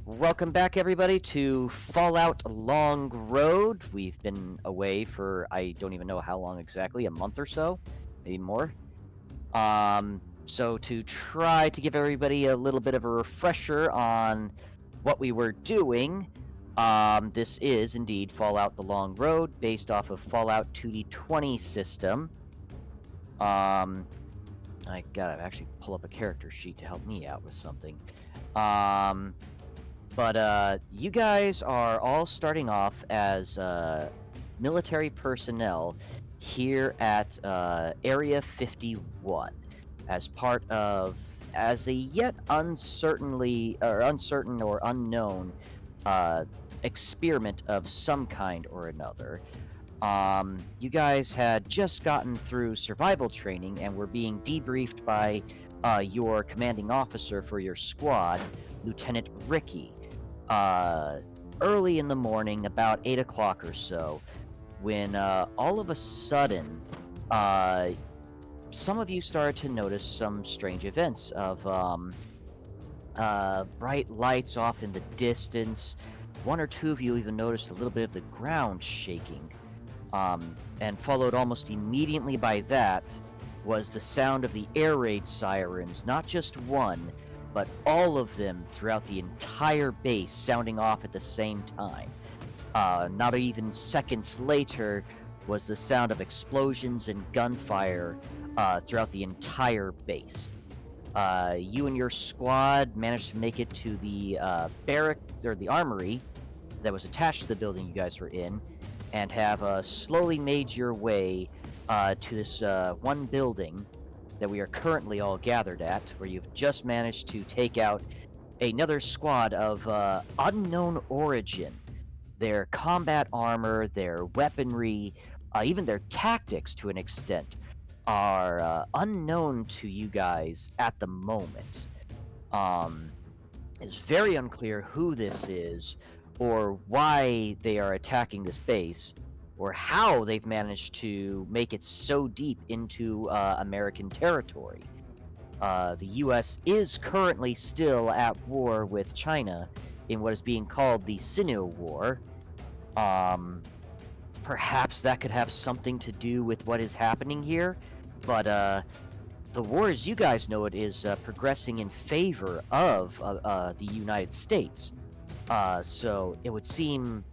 Welcome back, everybody, to Fallout Long Road. We've been away for, I don't even know how long exactly, a month or so, maybe more. So to try to give everybody a little bit of a refresher on what we were doing, this is indeed Fallout The Long Road, based off of Fallout 2D20 system. I gotta actually pull up a character sheet to help me out with something. But you guys are all starting off as military personnel here at Area 51 as part of, as a yet uncertain or unknown experiment of some kind or another. You guys had just gotten through survival training and were being debriefed by your commanding officer for your squad, Lieutenant Ricky. Early in the morning, about 8 o'clock or so, when all of a sudden, some of you started to notice some strange events of bright lights off in the distance. One or two of you even noticed a little bit of the ground shaking. And followed almost immediately by that was the sound of the air raid sirens, not just one, but all of them throughout the entire base sounding off at the same time. Not even seconds later was the sound of explosions and gunfire throughout the entire base. You and your squad managed to make it to the barracks, or the armory that was attached to the building you guys were in, and have slowly made your way to this one building that we are currently all gathered at, where you've just managed to take out another squad of unknown origin. Their combat armor, their weaponry, even their tactics to an extent, are unknown to you guys at the moment. It's very unclear who this is, or why they are attacking this base, or how they've managed to make it so deep into American territory. The U.S. is currently still at war with China in what is being called the Sino War. Perhaps that could have something to do with what is happening here, but the war, as you guys know it, is progressing in favor of the United States. So it would seem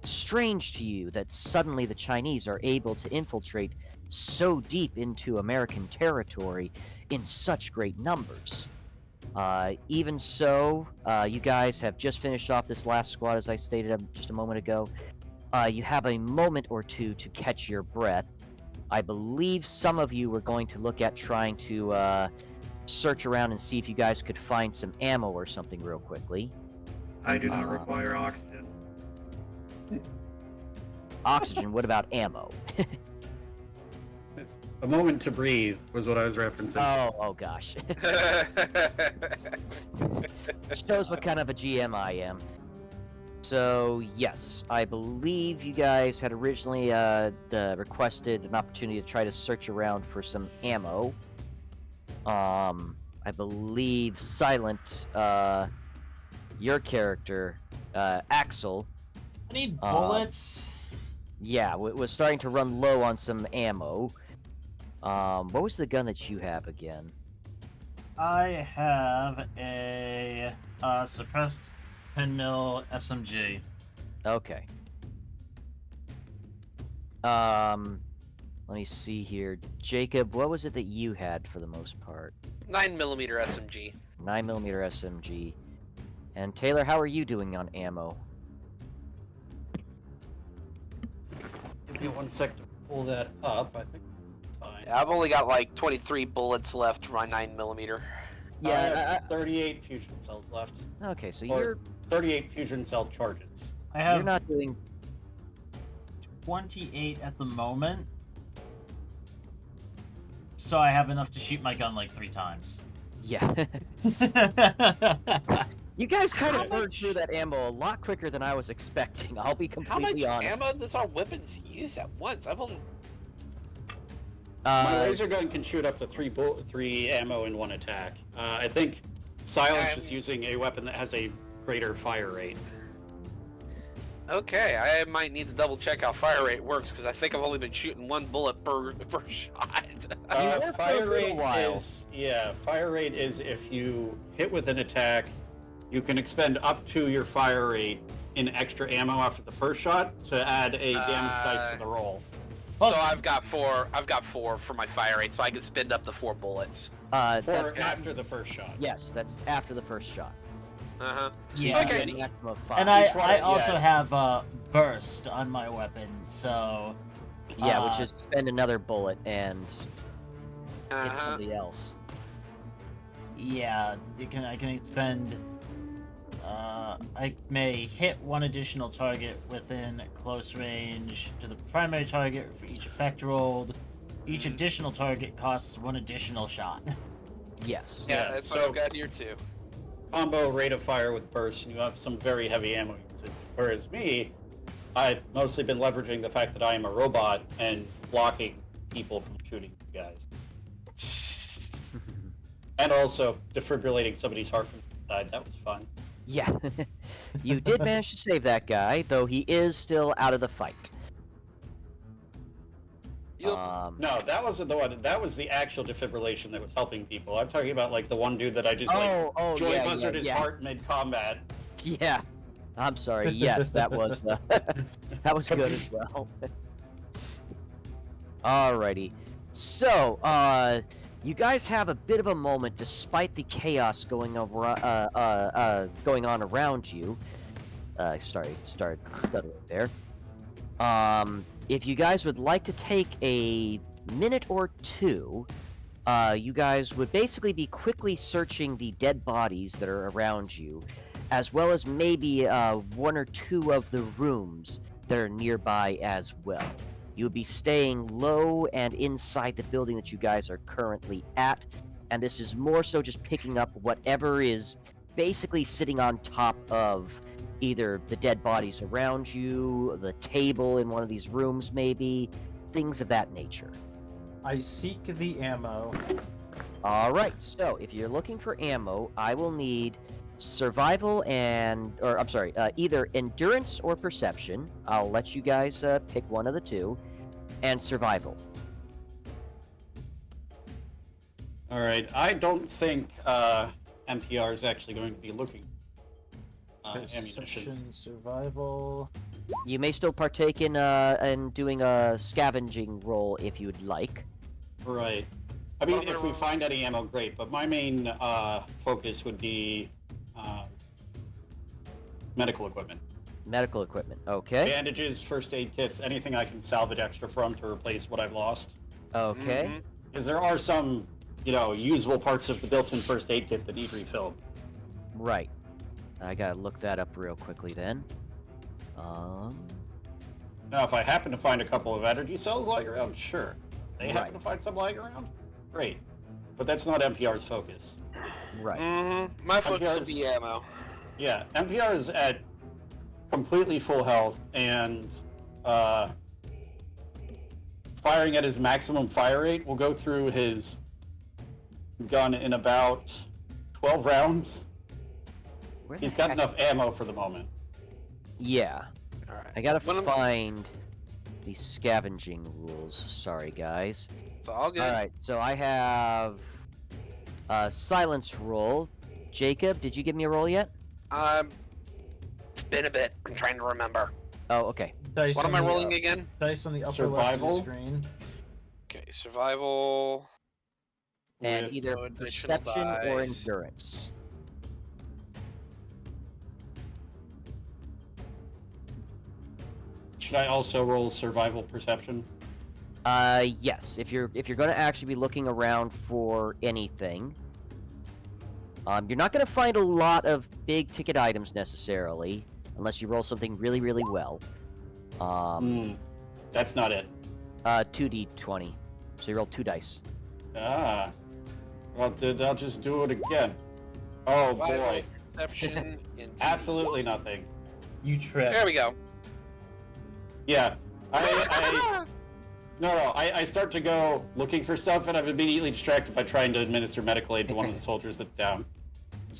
strange to you that suddenly the Chinese are able to infiltrate so deep into American territory in such great numbers. Even so, you guys have just finished off this last squad, as I stated just a moment ago. You have a moment or two to catch your breath. I believe some of you were going to look at trying to search around and see if you guys could find some ammo or something real quickly. I do not require oxygen. Oxygen, what about ammo? It's a moment to breathe was what I was referencing. Oh gosh. Shows what kind of a GM I am. So, yes, I believe you guys had originally requested an opportunity to try to search around for some ammo. I believe Silent, your character, Axel. I need bullets. Yeah, was starting to run low on some ammo. What was the gun that you have again? I have a suppressed 10mm SMG. Okay. Let me see here. Jacob, what was it that you had for the most part? 9mm SMG. 9mm SMG. And Taylor, how are you doing on ammo? Give me 1 sec to pull that up. I think it's fine. Yeah, I've only got like 23 bullets left for my 9mm. I have 38 fusion cells left. Okay, so Or you're 38 fusion cell charges. I have you're not doing 28 at the moment. So I have enough to shoot my gun like 3 times. yeah. You guys kind of burned through that ammo a lot quicker than I was expecting. I'll be How completely much honest. ammo does our weapons use at once? I've only... My laser gun can shoot up to 3 ammo in 1 attack. I think Silence is using a weapon that has a greater fire rate. Okay, I might need to double check how fire rate works because I think I've only been shooting 1 bullet per shot. You were for a Fire little rate while. fire rate is if you hit with an attack, you can expend up to your fire rate in extra ammo after the first shot to add a damage dice to the roll. So I've got 4. I've got 4 for my fire rate, so I can spend up to 4 bullets. That's After the first shot. Yes, that's after the first shot. Uh-huh. Yeah. You Okay. get a maximum of 5. And Each one, I also yeah. have burst on my weapon, so Yeah, which is spend another bullet and hit Uh-huh. somebody else. yeah, I can expend. I may hit one additional target within close range to the primary target for each effect rolled. Each additional target costs 1 additional shot. Yes. Yeah, Yeah, that's so- what I've got here too. Combo rate of fire with burst, and you have some very heavy ammo usage. Whereas me, I've mostly been leveraging the fact that I am a robot and blocking people from shooting you guys. And also defibrillating somebody's heart from the side. That was fun. Yeah. You did manage to save that guy, though he is still out of the fight. No, that wasn't the one. That was the actual defibrillation that was helping people. I'm talking about like the one dude that I just joy yeah, buzzard his yeah. heart mid-combat. Yeah. I'm sorry. Yes, that was that was good as well. Alrighty. So, you guys have a bit of a moment despite the chaos going on around you. Sorry, start stuttering there. If you guys would like to take a minute or two, you guys would basically be quickly searching the dead bodies that are around you, as well as maybe 1 or 2 of the rooms that are nearby as well. You would be staying low and inside the building that you guys are currently at, and this is more so just picking up whatever is basically sitting on top of either the dead bodies around you, the table in one of these rooms maybe, things of that nature. I seek the ammo. Alright, so if you're looking for ammo, I will need survival either endurance or perception. I'll let you guys pick one of the two, and survival. All right, I don't think NPR is actually going to be looking ammunition. Perception, survival. You may still partake in doing a scavenging roll if you'd like. Right. I mean, if we find any ammo, great. But my main focus would be medical equipment. Medical equipment, okay. Bandages, first aid kits, anything I can salvage extra from to replace what I've lost. Okay. Mhm. Because there are some, usable parts of the built-in first aid kit that need refilled. Right. I gotta look that up real quickly then. Now, if I happen to find a couple of energy cells lying around, sure. They happen Right. to find some lying around, great. But that's not NPR's focus. Right. Mm-hmm. My focus will be ammo. Yeah, NPR is at completely full health and firing at his maximum fire rate will go through his gun in about 12 rounds. Where He's the got heck- enough ammo for the moment. Yeah. All right. I gotta When I'm- find the scavenging rules. Sorry, guys. It's all good. Alright, so I have a silence roll. Jacob, did you give me a roll yet? It's been a bit. I'm trying to remember. Oh, okay. Dice What on am I the, rolling again? Dice on the upper Survival? left of the screen. Okay, survival. And With either no additional perception or dice. endurance. Should I also roll survival perception? Yes. If you're going to actually be looking around for anything, you're not going to find a lot of big ticket items necessarily, unless you roll something really, really well. That's not it. 2d20. So you roll 2 dice. Ah. Well, I'll just do it again. Oh Survival, boy. Perception. and Absolutely nothing. You trip. There we go. Yeah. I start to go looking for stuff and I'm immediately distracted by trying to administer medical aid to one of the soldiers that's down.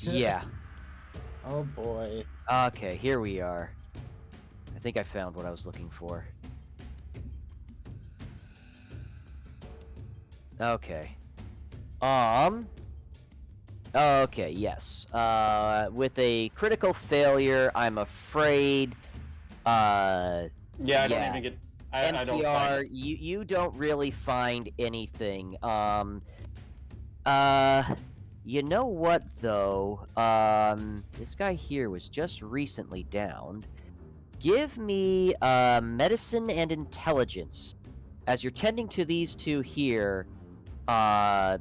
Yeah. Oh boy. Okay, here we are. I think I found what I was looking for. Okay. Okay, yes. With a critical failure, I'm afraid. Yeah, I don't Yeah. even get. I don't NPR, find it. you don't really find anything. You know what though? This guy here was just recently downed. Give me medicine and intelligence. As you're tending to these two here,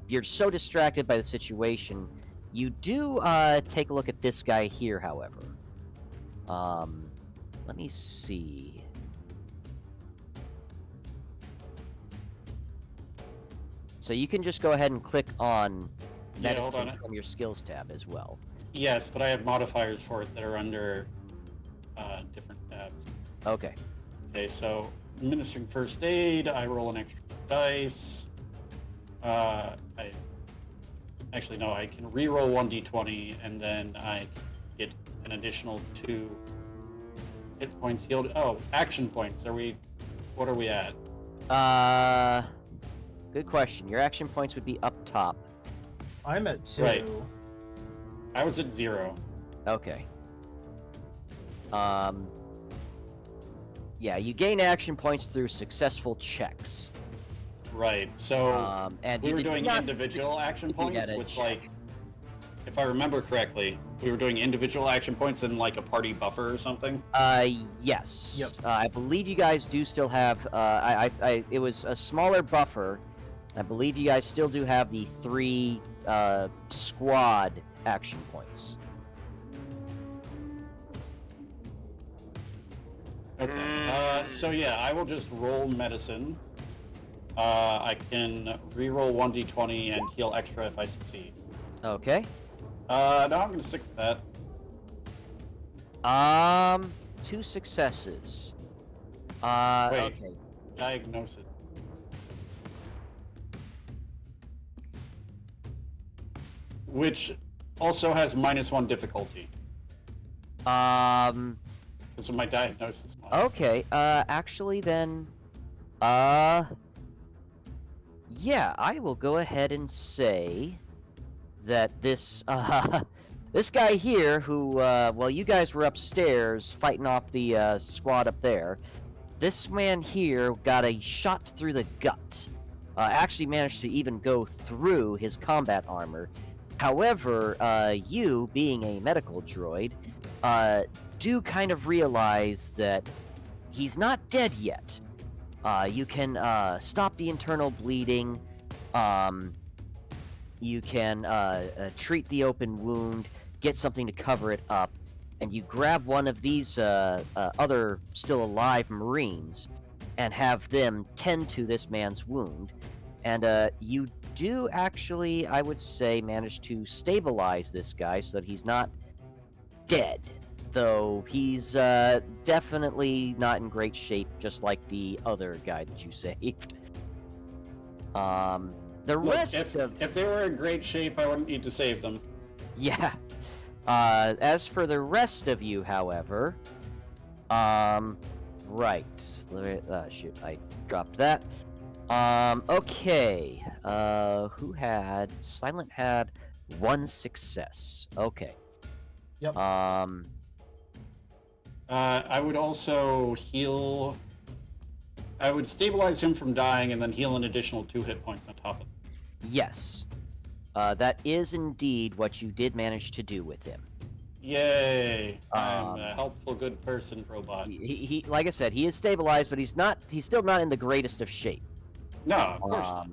you're so distracted by the situation. You do take a look at this guy here, however. Let me see. So you can just go ahead and click on Yeah, hold medicine on. from your skills tab as well. Yes, but I have modifiers for it that are under different tabs. Okay. Okay, so administering first aid, I roll an extra dice. I actually no, I can re-roll 1d20, and then I get an additional 2 hit points healed. Oh, action points. What are we at? Good question. Your action points would be up top. I'm at 2. Right. I was at 0. Okay. Yeah, you gain action points through successful checks. Right. So And we you were did doing not individual action succeed points at a with check. like, if I remember correctly, we were doing individual action points in like a party buffer or something. Yes. Yep. I believe you guys do still have. It was a smaller buffer. I believe you guys still do have the 3 squad action points. Okay. So yeah, I will just roll medicine. I can re-roll 1d20 and heal extra if I succeed. Okay. No, I'm gonna stick with that. 2 successes. Wait. Okay. Diagnose it. Which also has -1 difficulty because of my diagnosis mod. Okay. Actually, then, yeah, I will go ahead and say that this, this guy here, who, well, you guys were upstairs fighting off the squad up there. This man here got a shot through the gut. Actually managed to even go through his combat armor. However, you, being a medical droid, do kind of realize that he's not dead yet. You can stop the internal bleeding. You can treat the open wound, get something to cover it up, and you grab one of these other still alive Marines and have them tend to this man's wound. And you do actually, I would say, manage to stabilize this guy so that he's not dead. Though he's definitely not in great shape, just like the other guy that you saved. The Look, rest if of... they were in great shape, I wouldn't need to save them. Yeah. As for the rest of you, however... Right. Shoot, I dropped that. Okay. Who had... Silent had 1 success. Okay. Yep. I would also heal. I would stabilize him from dying and then heal an additional 2 hit points on top of it. Yes. That is indeed what you did manage to do with him. Yay! I'm a helpful, good person, robot. He like I said, he is stabilized, but he's still not in the greatest of shape. No, of course not.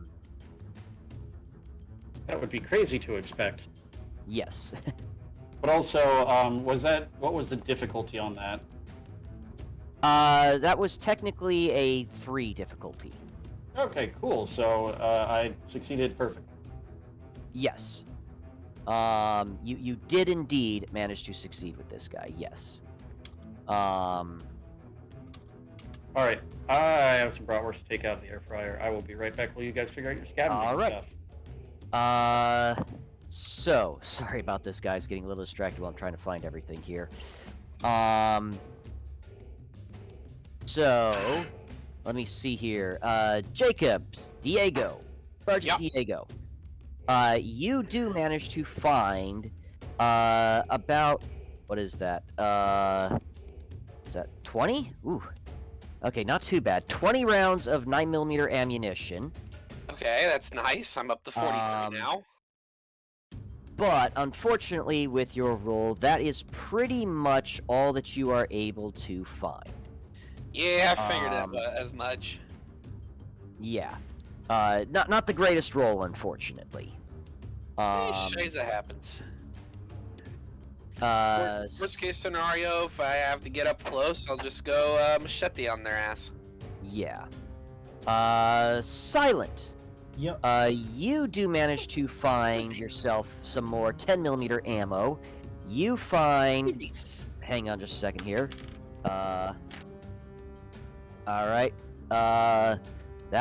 That would be crazy to expect. Yes. But also, what was the difficulty on that? That was technically a 3 difficulty. Okay, cool. So I succeeded perfectly. Yes. You did indeed manage to succeed with this guy. Yes. All right, I have some bratwurst to take out of the air fryer. I will be right back while you guys figure out your scavenging All right. stuff. So, sorry about this, guys. Getting a little distracted while I'm trying to find everything here. So, let me see here. Jacob, Diego, Sergeant Diego. You do manage to find about, what is that? Is that 20? Ooh. Okay, not too bad. 20 rounds of 9mm ammunition. Okay, that's nice. I'm up to 43 now. But unfortunately, with your roll, that is pretty much all that you are able to find. Yeah, I figured as much. Yeah. Not the greatest roll, unfortunately. Shades that happens. Worst case scenario, if I have to get up close, I'll just go machete on their ass. Yeah. Silent. Yep. You do manage to find yourself some more 10mm ammo. You find... Hang on just a second here. Alright. That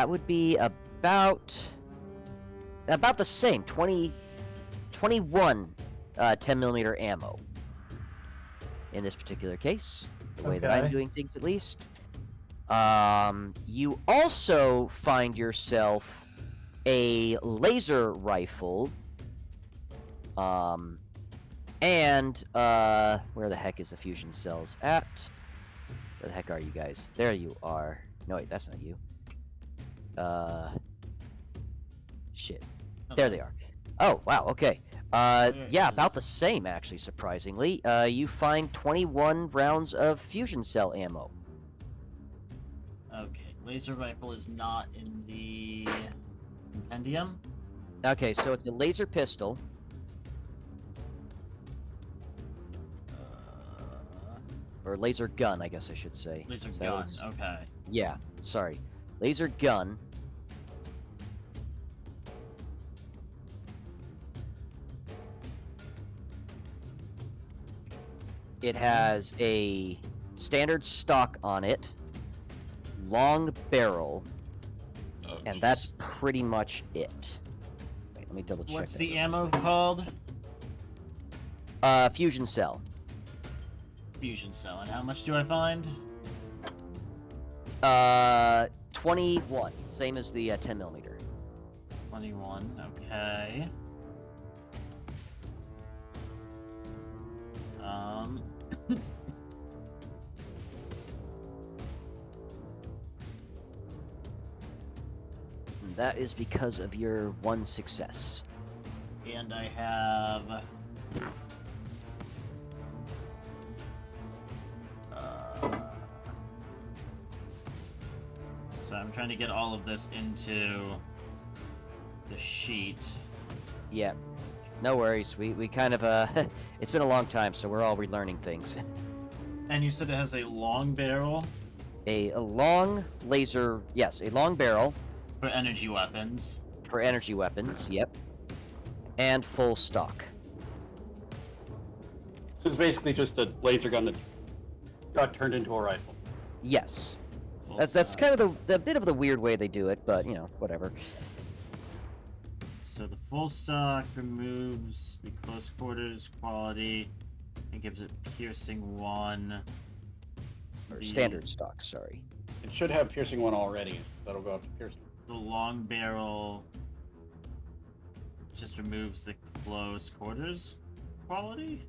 would be about the same. 21 10mm ammo. In this particular case. The way that I'm doing things, at least. You also find yourself a laser rifle, and where the heck is the fusion cells at? Where the heck are you guys? There you are. No, wait, that's not you. Shit. There they are. Oh, wow, okay. Yeah, about the same, actually, surprisingly. You find 21 rounds of fusion cell ammo. Okay, laser rifle is not in the compendium. Okay, so it's a laser pistol. Or laser gun, I guess I should say. Laser Is that gun, what it's- okay. Yeah, sorry. Laser gun. It has a standard stock on it, long barrel, Oh, and jeez. that's pretty much it. Wait, let me double check. What's that the real ammo called? quick. Fusion cell. Fusion cell. And how much do I find? 21, same as the 10mm. 21. Okay. And that is because of your one success. And I have... So I'm trying to get all of this into the sheet. Yeah, no worries. We kind of it's been a long time, so we're all relearning things. And you said it has a long barrel A long laser, yes, a long barrel for energy weapons. for energy weapons. Yep, and full stock. So it's basically just a laser gun that got turned into a rifle. Yes, Full that's stock. kind of the bit of the weird way they do it, but you know, whatever. So the full stock removes the close quarters quality and gives it piercing 1. Or The- standard stock, sorry. It should have piercing 1 already, so that'll go up to piercing. The long barrel just removes the close quarters quality.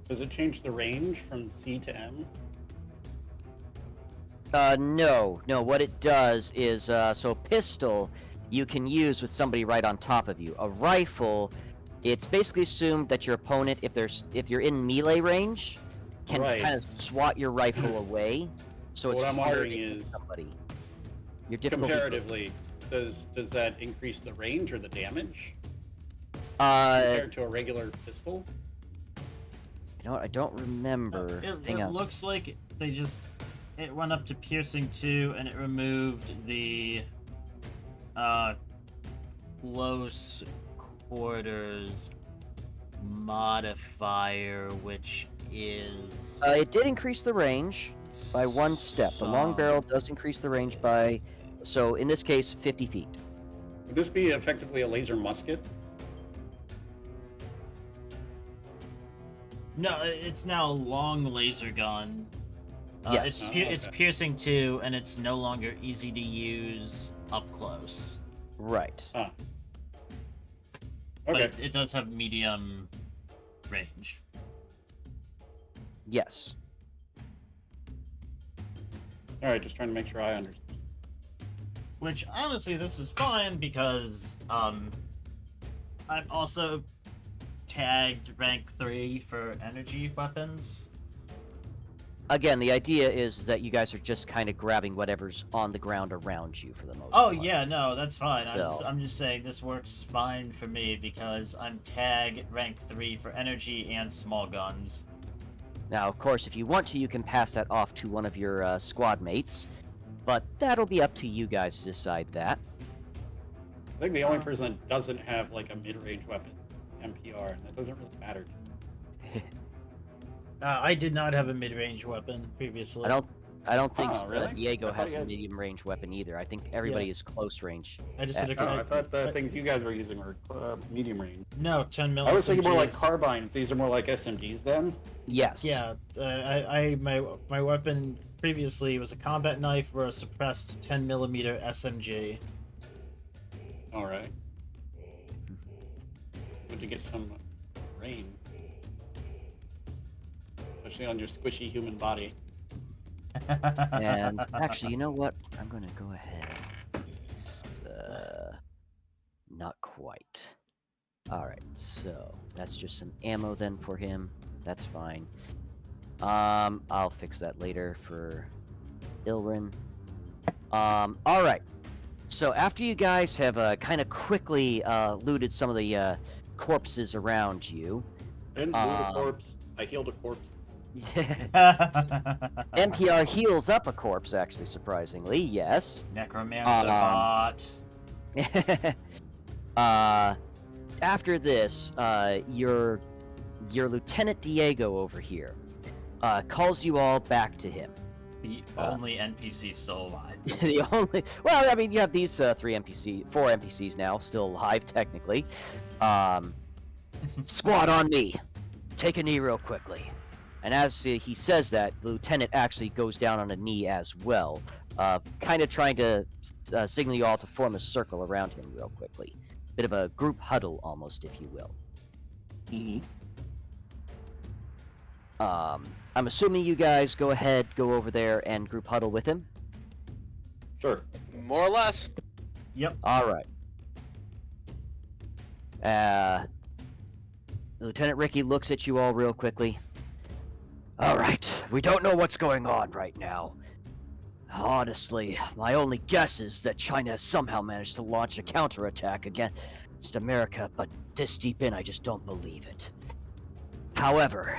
Does it change the range from C to M? No. What it does is, so pistol, you can use with somebody right on top of you. A rifle, it's basically assumed that your opponent, if you're in melee range, can Right. kind of swat your rifle away. So it's What I'm harder wondering to hit is, somebody. Your difficulty. comparatively, does that increase the range or the damage You compared to a regular pistol? know what? I don't remember. Hang It on. looks like it went up to piercing 2 and it removed the close quarters modifier, which is It did increase the range by 1 step. The long barrel does increase the range by, so in this case, 50 feet. Would this be effectively a laser musket? No, it's now a long laser gun. Yes. It's Okay. piercing 2, and it's no longer easy to use up close. Right. Huh. But Okay. it does have medium range. Yes. All right, just trying to make sure I understand. Which, honestly, this is fine because, I'm also tagged rank 3 for energy weapons. Again, the idea is that you guys are just kind of grabbing whatever's on the ground around you for the most Oh, part. yeah, no, that's fine. So- I'm just saying this works fine for me because I'm tag rank 3 for energy and small guns. Now, of course, if you want to, you can pass that off to one of your squad mates, but that'll be up to you guys to decide that. I think the only person that doesn't have like a mid-range weapon, MPR, and that doesn't really matter. I did not have a mid-range weapon previously. I don't think Oh, really? Diego I thought has you a had- medium range weapon either. I think everybody is close range. I just did a Oh, I thought the things you guys were using were medium range. No, 10 mil. I was thinking more like SMGs. carbines. These are more like SMGs then? Yes. Yeah, my weapon previously was a combat knife or a suppressed 10mm SMG. All right. Good to get some rain. Especially on your squishy human body. And actually, you know what? I'm going to go ahead. Not quite. Alright, so that's just some ammo then for him. That's fine. I'll fix that later for Illiren. Alright. So after you guys have kind of quickly looted some of the corpses around you, I didn't loot a corpse. I healed a corpse. NPR heals up a corpse, actually, surprisingly, yes. Necromancer bot. After this, your Lieutenant Diego over here calls you all back to him. The only NPC still alive. The only, well, I mean, you have these four NPCs now still alive technically. Squad on me. Take a knee real quickly. And as he says that, the lieutenant actually goes down on a knee as well, kind of trying to signal you all to form a circle around him real quickly. Bit of a group huddle, almost, if you will. Mm-hmm. I'm assuming you guys go over there and group huddle with him. Sure. More or less. Yep. All right. Lieutenant Ricky looks at you all real quickly. All right, we don't know what's going on right now. Honestly, my only guess is that China has somehow managed to launch a counterattack against America, but this deep in, I just don't believe it. However,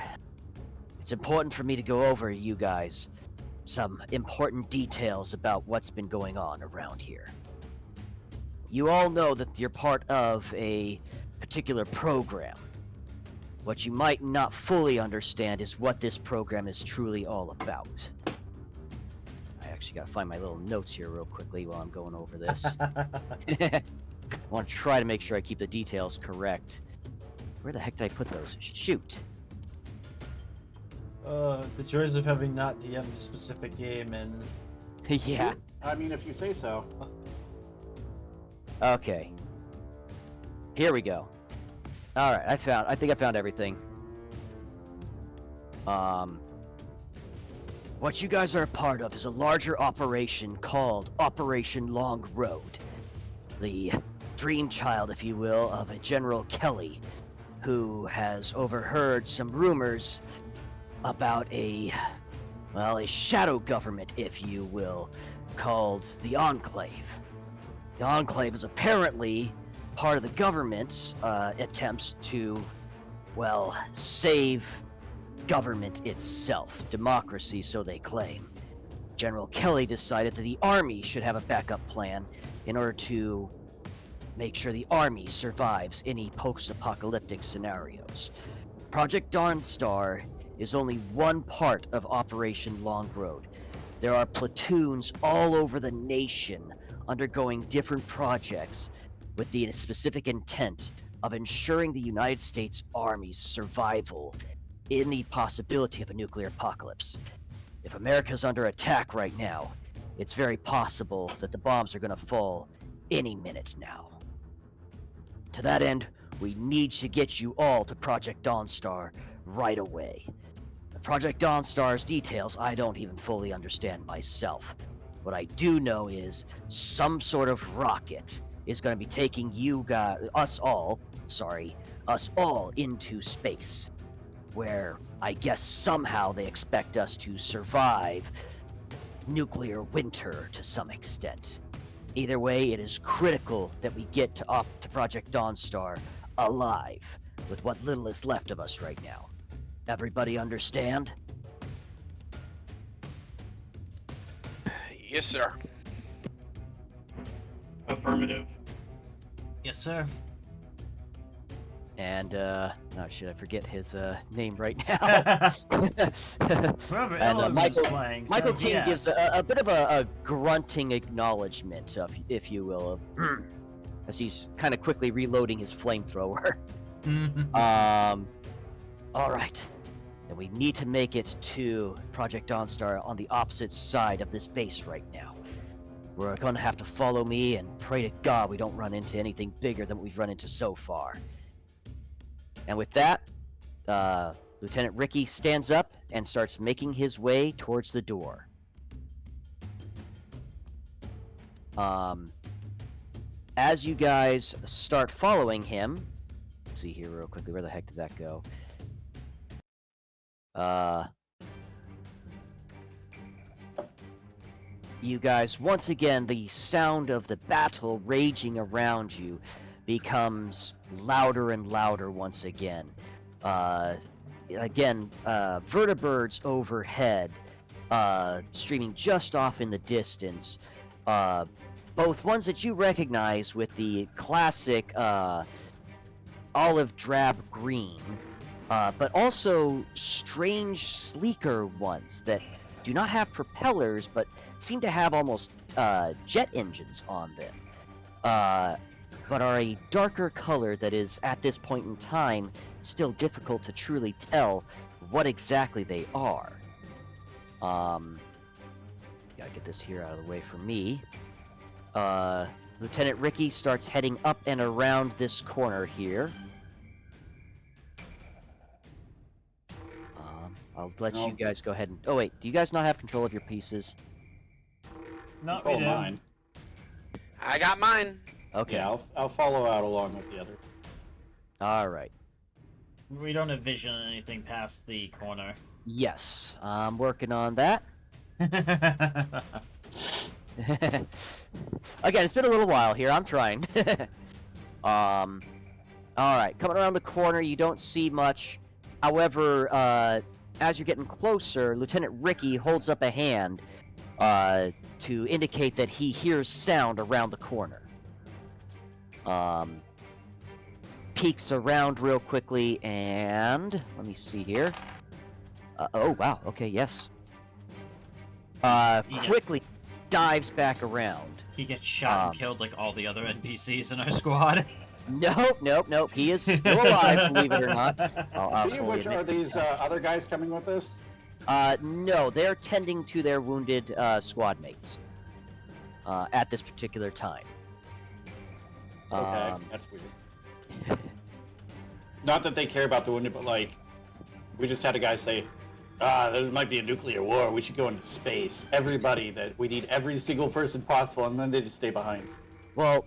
it's important for me to go over you guys some important details about what's been going on around here. You all know that you're part of a particular program. What you might not fully understand is what this program is truly all about. I actually gotta find my little notes here real quickly while I'm going over this. I want to try to make sure I keep the details correct. Where the heck did I put those? Shoot. The joys of having not DM'd a specific game and Yeah. I mean, if you say so. Okay. Here we go. All right, I think I found everything. What you guys are a part of is a larger operation called Operation Long Road. The dream child, if you will, of a General Kelly, who has overheard some rumors about a shadow government, if you will, called the Enclave. The Enclave is apparently part of the government's attempts to, save government itself. Democracy, so they claim. General Kelly decided that the army should have a backup plan in order to make sure the army survives any post-apocalyptic scenarios. Project Dawnstar is only one part of Operation Long Road. There are platoons all over the nation undergoing different projects with the specific intent of ensuring the United States Army's survival in the possibility of a nuclear apocalypse. If America's under attack right now, it's very possible that the bombs are going to fall any minute now. To that end, we need to get you all to Project Dawnstar right away. Project Dawnstar's details I don't even fully understand myself. What I do know is some sort of rocket is going to be taking us all into space, where I guess somehow they expect us to survive nuclear winter to some extent. Either way, it is critical that we get to Project Dawnstar alive, with what little is left of us right now. Everybody understand? Yes, sir. Affirmative. Yes, sir. And, oh shit, I forget his name right now. Whoever And, Illiren Michael- is playing Michael says King yes. gives a bit of a grunting acknowledgement, if you will, of, as he's kind of quickly reloading his flamethrower. All right. And we need to make it to Project Dawnstar on the opposite side of this base right now. We're gonna have to follow me and pray to God we don't run into anything bigger than what we've run into so far. And with that, Lieutenant Ricky stands up and starts making his way towards the door. As you guys start following him, let's see here real quickly, where the heck did that go? You guys, once again, the sound of the battle raging around you becomes louder and louder once again. Vertibirds overhead, streaming just off in the distance. Both ones that you recognize with the classic olive drab green, but also strange, sleeker ones that do not have propellers, but seem to have almost jet engines on them, but are a darker color that is, at this point in time, still difficult to truly tell what exactly they are. Gotta get this here out of the way for me. Lieutenant Ricky starts heading up and around this corner here. I'll let you guys go ahead and... Oh, wait. Do you guys not have control of your pieces? Not Control we do. mine. I got mine. Okay. Yeah, I'll follow out along with the other. All right. We don't have vision on anything past the corner. Yes. I'm working on that. Again, it's been a little while here. I'm trying. All right. Coming around the corner, you don't see much. However, as you're getting closer, Lieutenant Ricky holds up a hand to indicate that he hears sound around the corner. Peeks around real quickly, and let me see here. Oh, wow. Okay, yes. Quickly dives back around. He gets shot and killed like all the other NPCs in our squad. Nope. He is still alive, believe it or not. Speaking of which, are these other guys coming with us? No, they're tending to their wounded squad mates at this particular time. Okay, that's weird. Not that they care about the wounded, but like, we just had a guy say, there might be a nuclear war, we should go into space. Everybody, that we need every single person possible, and then they just stay behind. Well,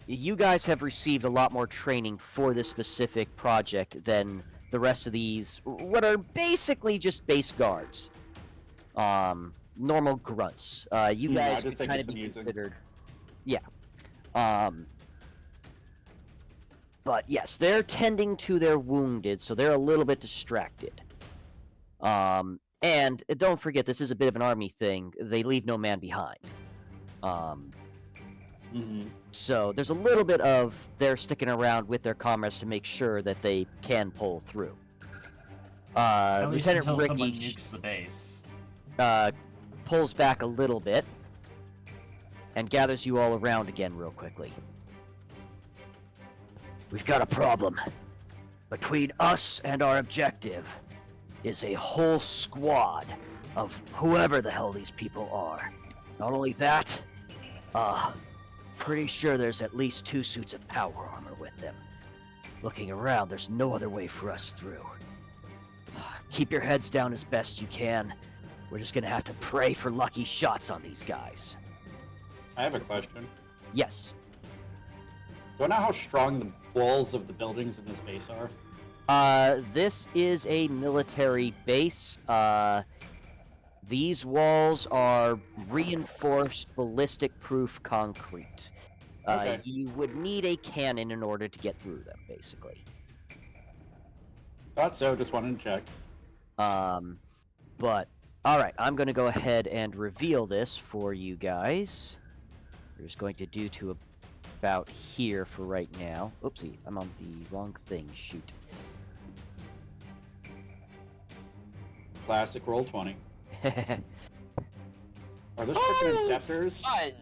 you guys have received a lot more training for this specific project than the rest of these, what are basically just base guards. Normal grunts. You Yeah, I guys just could think kind it's of be amusing. considered... Yeah. But yes, they're tending to their wounded, so they're a little bit distracted. And don't forget, this is a bit of an army thing. They leave no man behind. So there's a little bit of they're sticking around with their comrades to make sure that they can pull through. At least Lieutenant until someone Ricky nukes the base. pulls back a little bit. and gathers you all around again real quickly. We've got a problem. Between us and our objective is a whole squad of whoever the hell these people are. Not only that, pretty sure there's at least 2 suits of power armor with them. Looking around, there's no other way for us through. Keep your heads down as best you can. We're just gonna have to pray for lucky shots on these guys. I have a question. Yes. Do I know how strong the walls of the buildings in this base are? This is a military base. These walls are reinforced ballistic-proof concrete. Okay. You would need a cannon in order to get through them, basically. Thought so, just wanted to check. But, alright, I'm going to go ahead and reveal this for you guys. We're just going to do to about here for right now. Oopsie, I'm on the wrong thing, shoot. Classic roll 20. Are those Oh, freaking scepters? Fun.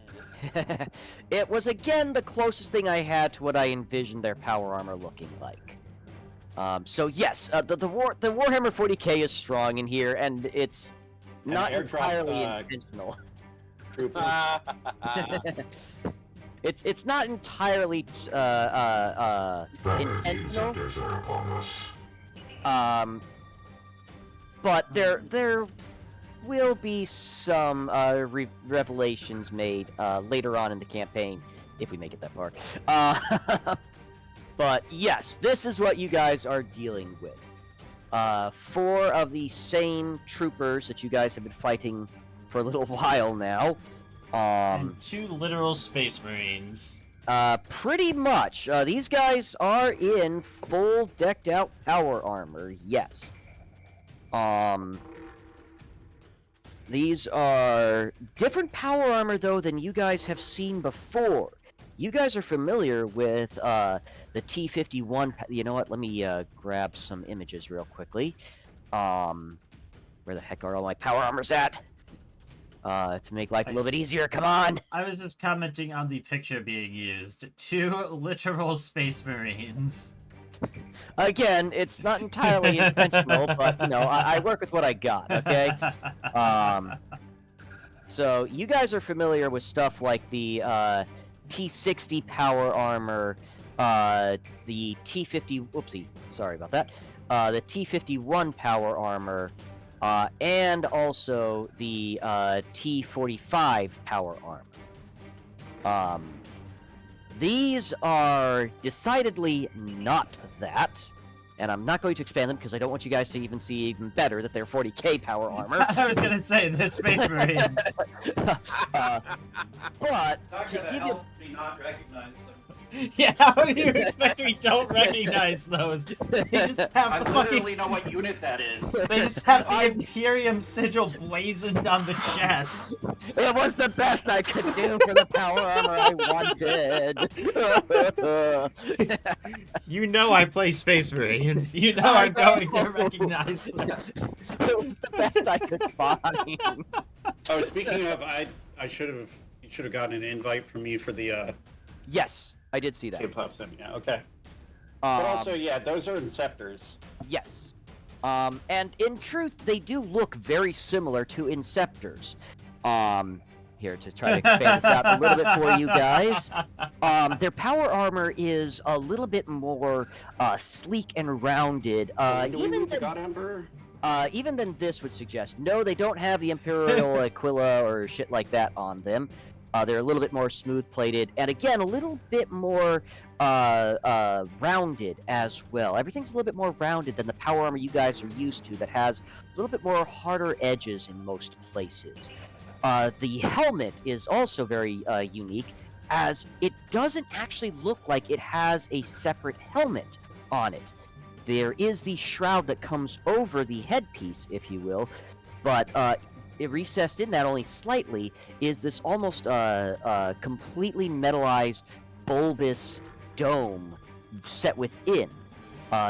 It was again the closest thing I had to what I envisioned their power armor looking like. So yes, the Warhammer 40k is strong in here, and it's not airdrop, entirely intentional. Troopers. It's not entirely intentional. But there will be some revelations made later on in the campaign, if we make it that far. But yes, this is what you guys are dealing with. 4 of the same troopers that you guys have been fighting for a little while now. And 2 literal space marines. Pretty much. These guys are in full decked out power armor, yes. These are different power armor, though, than you guys have seen before. You guys are familiar with the T-51. You know what? Let me grab some images real quickly. Where the heck are all my power armors at? To make life a little bit easier. Come on! I was just commenting on the picture being used. 2 literal space marines. Again, it's not entirely intentional, but, you know, I work with what I got, okay? So, you guys are familiar with stuff like the T-60 power armor, the T-50... Whoopsie, sorry about that. The T-51 power armor, and also the T-45 power armor. These are decidedly not that, and I'm not going to expand them because I don't want you guys to even see even better that they're 40k power armor. I was gonna say, they're space marines. But to give you... me not recognize them. Yeah, how do you expect we don't recognize those? They just have I the literally know what unit that is. They just have the Imperium sigil blazoned on the chest. It was the best I could do for the power armor I wanted. You know I play Space Marines. You know I'm going to recognize them. It was the best I could find. Oh, speaking of, you should have gotten an invite from me for the Yes, I did see that. K-pop sim. Yeah, okay. But also, yeah, those are Inceptors. Yes. And in truth, they do look very similar to Inceptors. Here, to try to expand this out a little bit for you guys. Their power armor is a little bit more sleek and rounded. Even than this would suggest. No, they don't have the Imperial Aquila or shit like that on them. They're a little bit more smooth-plated, and again, a little bit more rounded as well. Everything's a little bit more rounded than the power armor you guys are used to that has a little bit more harder edges in most places. The helmet is also very unique, as it doesn't actually look like it has a separate helmet on it. There is the shroud that comes over the headpiece, if you will, but recessed in that only slightly is this almost completely metallized bulbous dome set within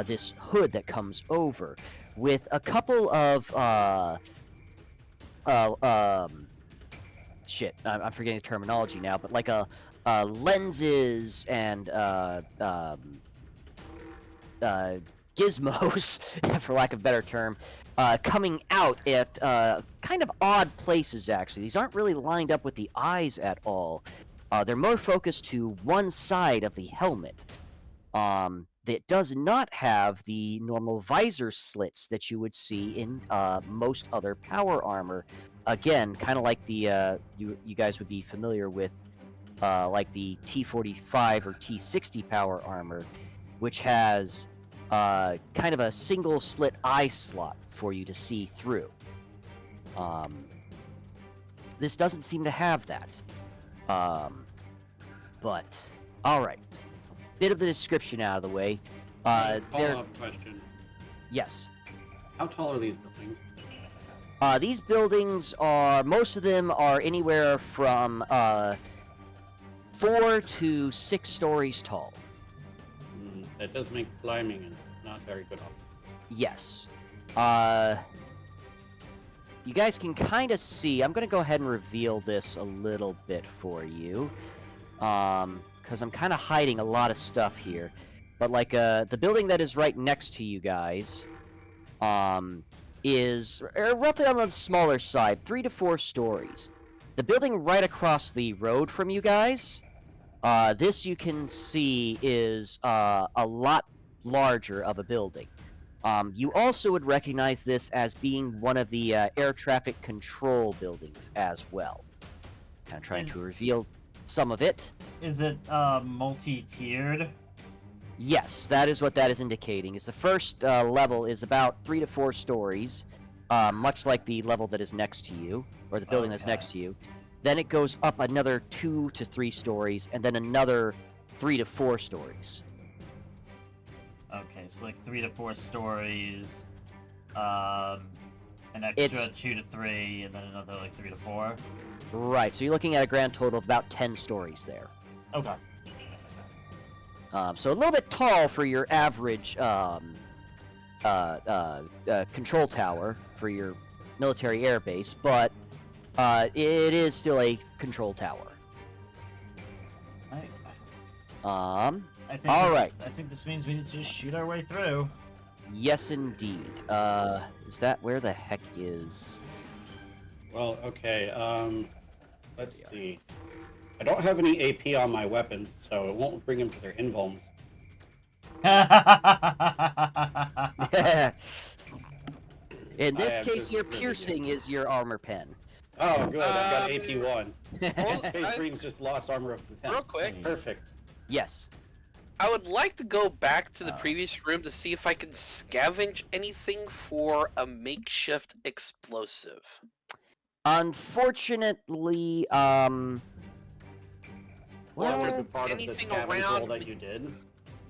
this hood that comes over with a couple of shit, I'm forgetting the terminology now, but like lenses and gizmos, for lack of a better term, coming out at kind of odd places, actually. These aren't really lined up with the eyes at all. They're more focused to one side of the helmet. That does not have the normal visor slits that you would see in most other power armor. Again, kind of like the you guys would be familiar with, like the T45 or T60 power armor, which has kind of a single slit eye slot for you to see through. This doesn't seem to have that. But all right, bit of the description out of the way. Follow-up question. Yes. How tall are these buildings? These buildings are, most of them are anywhere from 4 to 6 stories tall. That does make climbing not very good option. Yes. You guys can kind of see, I'm going to go ahead and reveal this a little bit for you. Because I'm kind of hiding a lot of stuff here. But like, the building that is right next to you guys, is roughly on the smaller side, 3 to 4 stories. The building right across the road from you guys, this you can see is a lot larger of a building. You also would recognize this as being one of the air traffic control buildings as well. Kind of trying to reveal some of it. Is it multi-tiered? Yes, that is what that is indicating. Is the first level is about 3 to 4 stories, much like the level that is next to you, or the building that's next to you. Then it goes up another 2 to 3 stories, and then another 3 to 4 stories. Okay, so like 3 to 4 stories, an extra 2 to 3, and then another like 3 to 4. Right, so you're looking at a grand total of about 10 stories there. Okay. So a little bit tall for your average control tower for your military air base, but it is still a control tower. I think Alright. I think this means we need to just shoot our way through. Yes, indeed. Is that where the heck is? Well, okay. Let's see. I don't have any AP on my weapon, so it won't bring them to their invulns. In this I am case, just your really piercing is your armor pen. Oh, good. I've got AP1. Well, Space guys, Marines just lost armor up to 10. real quick, Perfect. Yes. I would like to go back to the previous room to see if I can scavenge anything for a makeshift explosive. Unfortunately, Well, Well, was if it part of the anything scavenge roll around that you did?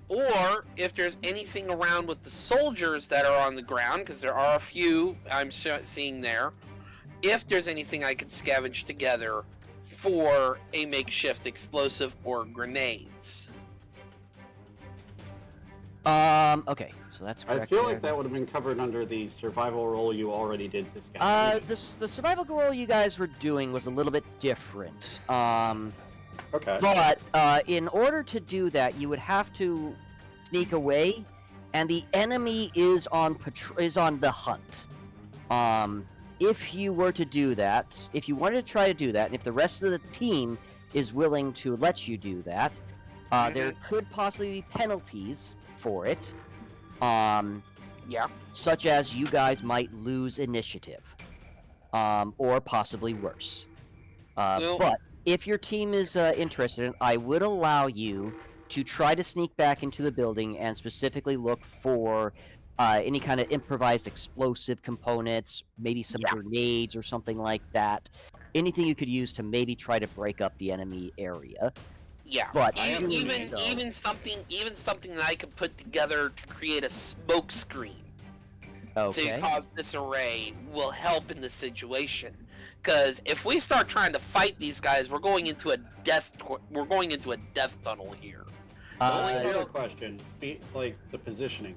Or if there's anything around with the soldiers that are on the ground, because there are a few I'm seeing there. If there's anything I could scavenge together for a makeshift explosive or grenades. Okay, so that's correct. I feel there. like that would have been covered under the survival roll you already did to scavenge. The survival goal you guys were doing was a little bit different. Okay. But in order to do that, you would have to sneak away, and the enemy is on the hunt. If you were to do that, if you wanted to try to do that, and if the rest of the team is willing to let you do that, there could possibly be penalties for it. Yeah. Such as you guys might lose initiative, or possibly worse. But if your team is interested, I would allow you to try to sneak back into the building and specifically look for any kind of improvised explosive components, maybe some grenades or something like that. Anything you could use to maybe try to break up the enemy area. Yeah, But even something that I could put together to create a smoke screen to cause disarray will help in this situation. Because if we start trying to fight these guys, we're going into a death tunnel here. Only other question, like the positioning.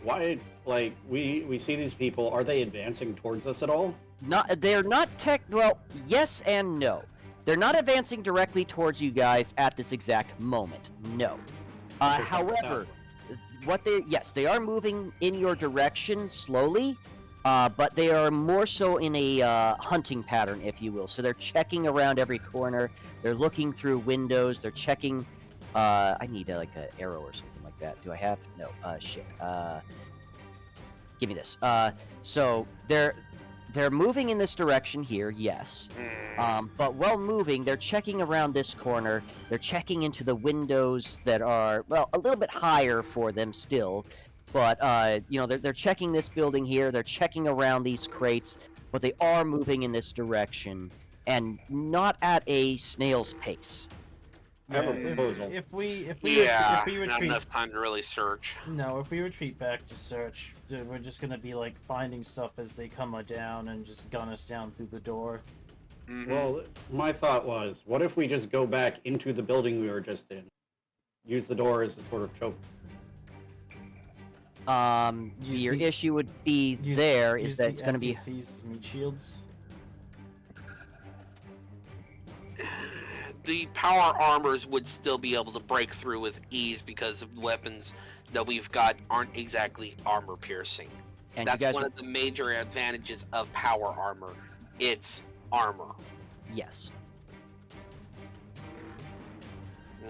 why, like, we see these people, are they advancing towards us at all? They're not well, yes and no. They're not advancing directly towards you guys at this exact moment. No. Okay, However, they are moving in your direction slowly, but they are more so in a hunting pattern, if you will. So they're checking around every corner. They're looking through windows. They're checking. I need like an arrow or something like that. Do I have? No. Shit. Give me this. So they're moving in this direction here, yes. But while moving, they're checking around this corner. They're checking into the windows that are, well, a little bit higher for them still. But, they're checking this building here. They're checking around these crates. But they are moving in this direction. And not at a snail's pace. I have a proposal. If we Not retreat, enough time to really search. no, if we retreat back to search, we're just gonna be like finding stuff as they come down and just gun us down through the door. Mhm. Well, my thought was, what if we just go back into the building we were just in? Use the door as a sort of choke. Use Your the- issue would be use that the it's going to be... NPCs as meat shields. The power armors would still be able to break through with ease because of weapons that we've got aren't exactly armor piercing. And That's you guys one of the major advantages of power armor. It's armor. Yes.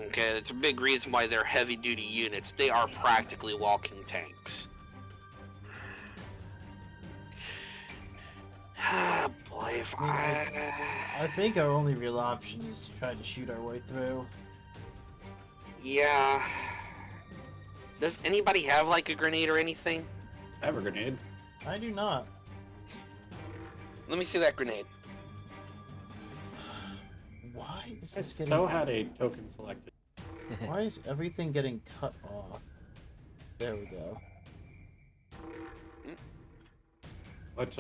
Okay, that's a big reason why they're heavy duty units. They are practically walking tanks. Ah, boy, if I think our only real option is to try to shoot our way through. Yeah. Does anybody have like a grenade or anything? I have a grenade. I do not. Let me see that grenade. Why is I this getting? so had a token selected. Why is everything getting cut off? There we go. But,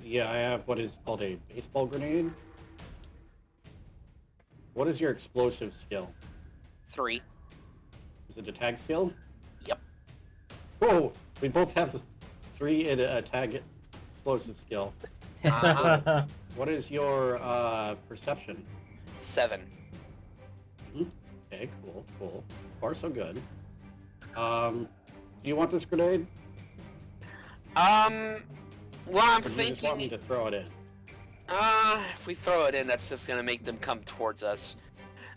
yeah, I have what is called a baseball grenade. What is your explosive skill? 3. Is it a tag skill? Yep. Whoa! We both have 3 in a tag explosive skill. Uh-huh. What is your, perception? 7. Okay, cool. Far so good. Do you want this grenade? Well, I'm Or do you just want me thinking, to throw it in? if we throw it in, that's just gonna make them come towards us.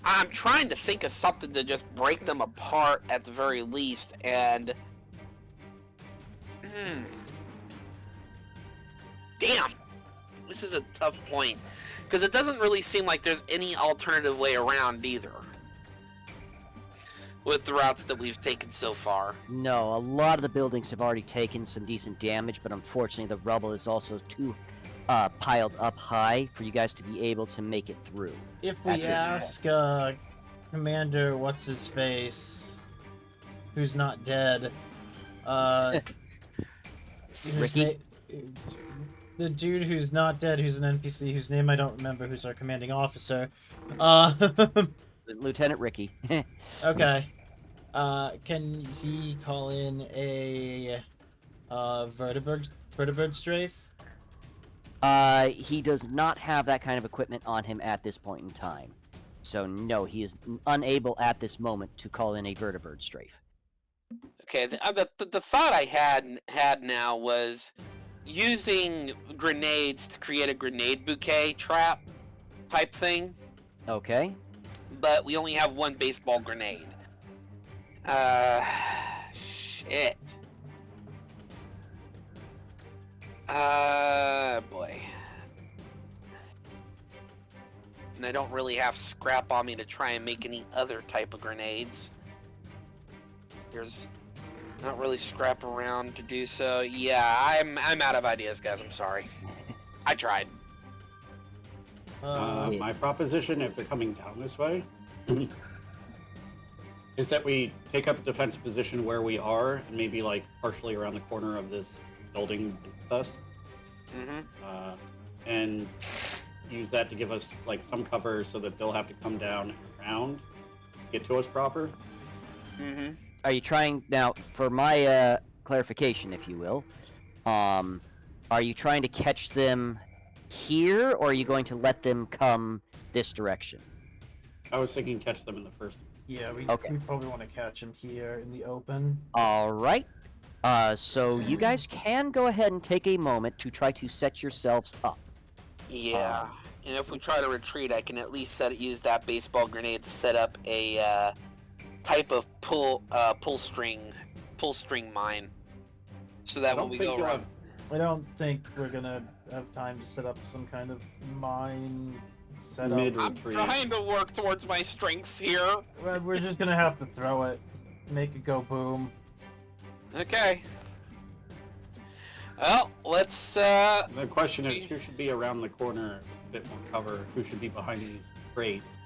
I'm trying to think of something to just break them apart at the very least, and... Damn! This is a tough point, because it doesn't really seem like there's any alternative way around either. With the routes that we've taken so far. No, a lot of the buildings have already taken some decent damage, but unfortunately the rubble is also too piled up high for you guys to be able to make it through. If At we this ask Commander what's his face, who's not dead, whose Ricky? the dude who's not dead, who's an NPC, whose name I don't remember, who's our commanding officer. Lieutenant Ricky. Okay. Can he call in a vertibird strafe? He does not have that kind of equipment on him at this point in time. So no, he is unable at this moment to call in a vertibird strafe. Okay, the thought I had now was using grenades to create a grenade bouquet trap type thing, Okay. but we only have one baseball grenade. Shit. Boy. And I don't really have scrap on me to try and make any other type of grenades. There's not really scrap around to do so. Yeah, I'm out of ideas, guys. I'm sorry. I tried. My proposition, if they're coming down this way, is that we take up a defensive position where we are, and maybe like partially around the corner of this building with us, and use that to give us like some cover so that they'll have to come down and around, get to us proper. Are you trying now for my clarification, if you will. Are you trying to catch them here, or are you going to let them come this direction? I was thinking catch them in the first. Yeah, we Okay. probably want to catch him here in the open. All right. So you guys can go ahead and take a moment to try to set yourselves up. Yeah. And if we try to retreat, I can at least use that baseball grenade to set up a type of pull string mine, so that when we go around. I don't think we're gonna have time to set up some kind of mine setup. I'm trying to work towards my strengths here. We're just gonna have to throw it, make it go boom. Okay. Well, let's. The question is, who should be around the corner, a bit more cover? Who should be behind these crates?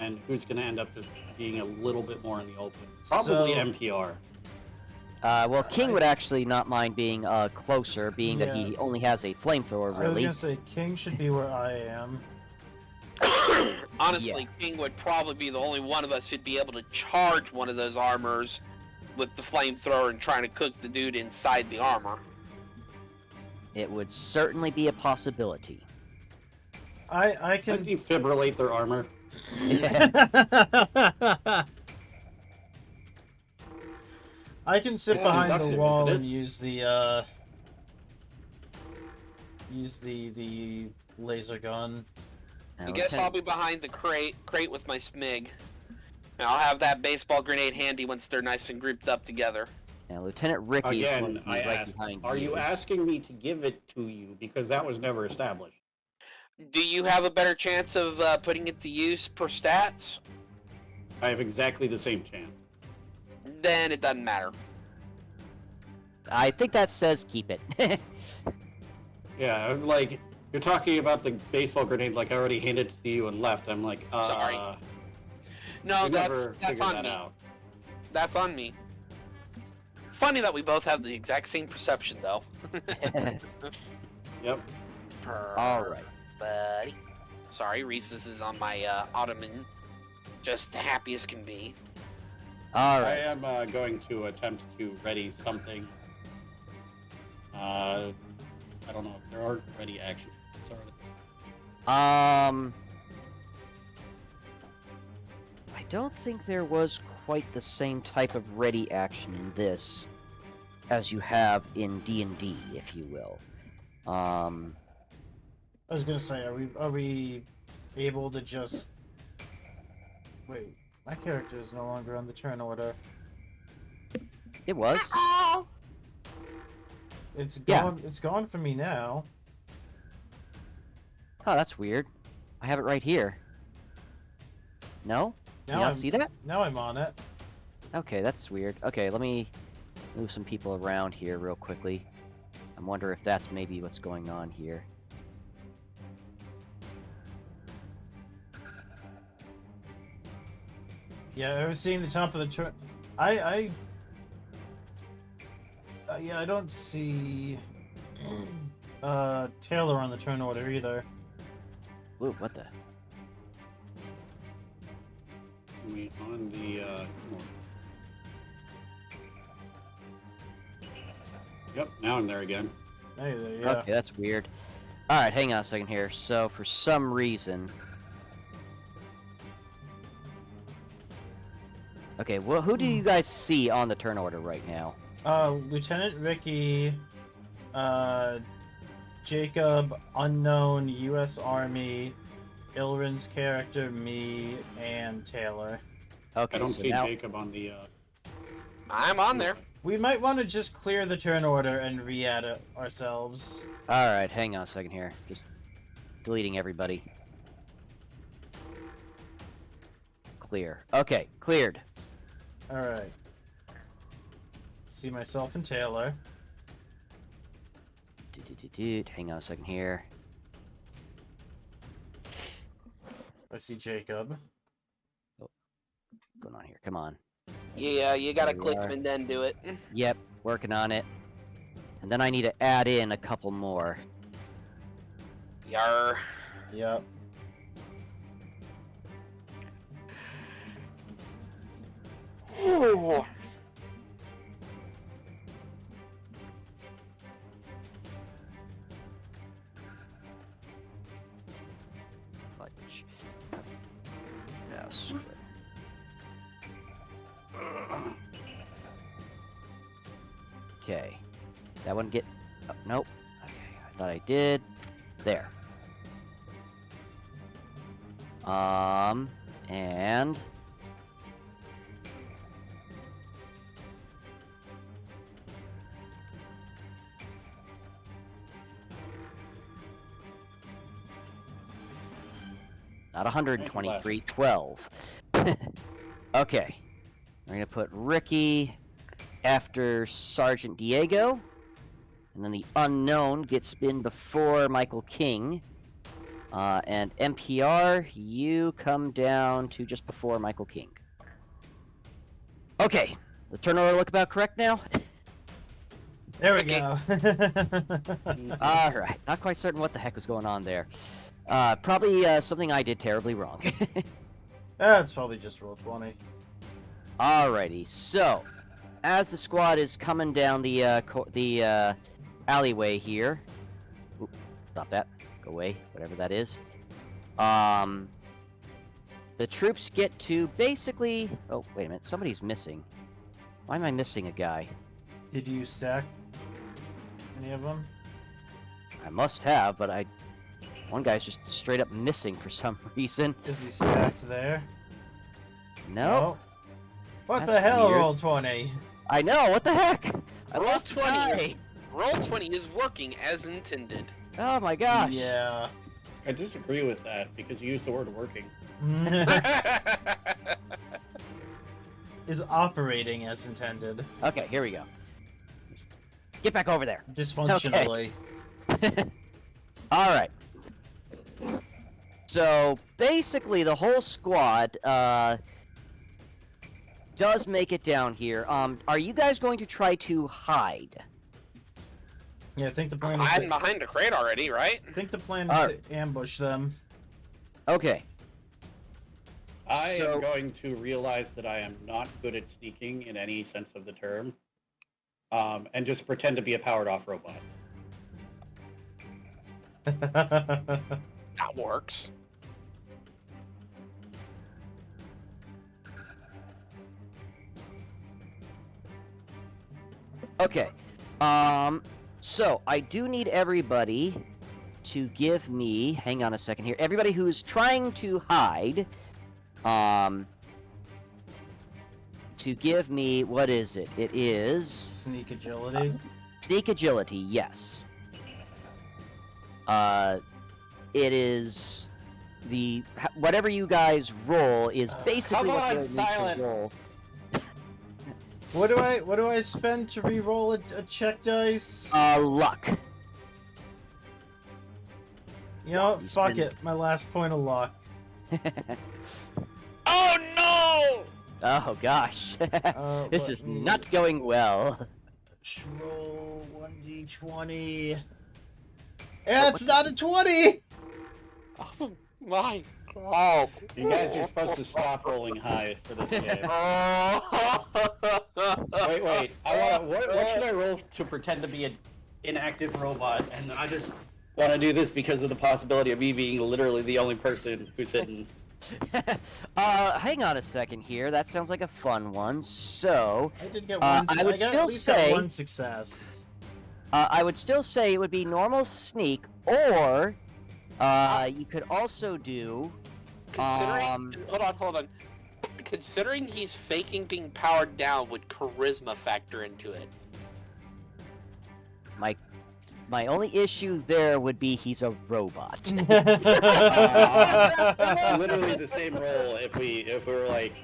And who's going to end up just being a little bit more in the open? Probably NPR. Well, King would actually not mind being closer, being that he only has a flamethrower, really. I was gonna say King should be where I am. Honestly, King would probably be the only one of us who'd be able to charge one of those armors with the flamethrower and trying to cook the dude inside the armor. It would certainly be a possibility. I can defibrillate their armor. I can sit behind the wall and use the laser gun. I guess I'll be behind the crate with my smig. And I'll have that baseball grenade handy once they're nice and grouped up together. Now, Lieutenant Ricky is going Again, to be I right asked, behind are you asking me to give it to you? Because that was never established. Do you have a better chance of putting it to use per stats? I have exactly the same chance. Then it doesn't matter. I think that says keep it. Yeah, like, you're talking about the baseball grenade like I already handed it to you and left. I'm like, Sorry. No, that's on me. Out. That's on me. Funny that we both have the exact same perception, though. Yep. All right. Buddy. Sorry, Reese's is on my ottoman. Just happy as can be. All right. I am going to attempt to ready something. I don't know if there are ready actions. Sorry. I don't think there was quite the same type of ready action in this as you have in D&D, if you will. I was gonna say, are we able to just wait? My character is no longer on the turn order. It was. It's gone. It's gone for me now. Oh, that's weird. I have it right here. No? Now you not see that? Now I'm on it. Okay, that's weird. Okay, let me move some people around here real quickly. I wonder if that's maybe what's going on here. Yeah, I was seeing the top of the turn. Yeah, I don't see Taylor on the turn order either. Ooh, what the? We on the Yep, now I'm there again. Hey there, yeah. Okay, that's weird. Alright, hang on a second here. So, for some reason... Okay, well, who do you guys see on the turn order right now? Lieutenant Ricky, Jacob, unknown, U.S. Army, Illiren's character, me, and Taylor. Okay, I don't so see now... Jacob on the I'm on there. We might want to just clear the turn order and re-add it ourselves. Alright, hang on a second here. Just deleting everybody. Clear. Okay, cleared. Alright. See myself and Taylor. Hang on a second here. I see Jacob. Oh, what's going on here? Come on. Yeah, you gotta There we click are. them and then do it. Yep, working on it. And then I need to add in a couple more. Yar. Yep. Ooh. damage. Now, screw it. Okay. That one get... Oh, nope. Okay, I thought I did. There. And... Not 123, 12. Okay. We're gonna put Ricky after Sergeant Diego. And then the unknown gets in before Michael King. And NPR, you come down to just before Michael King. Okay. The turn order look about correct now? There we Okay. go. Alright. Not quite certain what the heck was going on there. Probably something I did terribly wrong. That's probably just roll 20. Alrighty, so as the squad is coming down the alleyway here, oop, stop that, go away, whatever that is. The troops get to basically. Oh, wait a minute, somebody's missing. Why am I missing a guy? Did you stack any of them? I must have, but one guy's just straight up missing for some reason. Is he stacked there? No, What That's the hell, weird. roll 20? I know. What the heck? I Roll lost 20. 20. Roll 20 is working as intended. Oh my gosh. Yeah. I disagree with that because you used the word working. Is operating as intended. Okay, here we go. Get back over there. Dysfunctionally. All right. So basically, the whole squad does make it down here. Are you guys going to try to hide? Yeah, I think the plan I'm is hiding to, behind the crate already, right? I think the plan is to ambush them. Okay. I So- am going to realize that I am not good at sneaking in any sense of the term, and just pretend to be a powered-off robot. That works. Okay. So I do need everybody to give me. Hang on a second here. Everybody who's trying to hide. To give me, what is it? It is Sneak agility. sneak agility. Yes. It is whatever you guys roll is basically Come what on, you'll need to Silent. roll. What do I spend to re-roll a check dice? Luck. You know what? You Fuck spend- it. My last point of luck. Oh no! Oh gosh, this let is me- not going well. Roll 1d20. Yeah, it's not a 20! Oh my god. You guys are supposed to stop rolling high for this game. Wait. What should I roll to pretend to be an inactive robot? And I just want to do this because of the possibility of me being literally the only person who's hidden. Hang on a second here. That sounds like a fun one. So, I did get I one. would got still at least say- got one success. I would still say it would be normal sneak, or you could also do. Considering, hold on. Considering he's faking being powered down, would charisma factor into it? My only issue there would be he's a robot. Literally the same roll if we were like.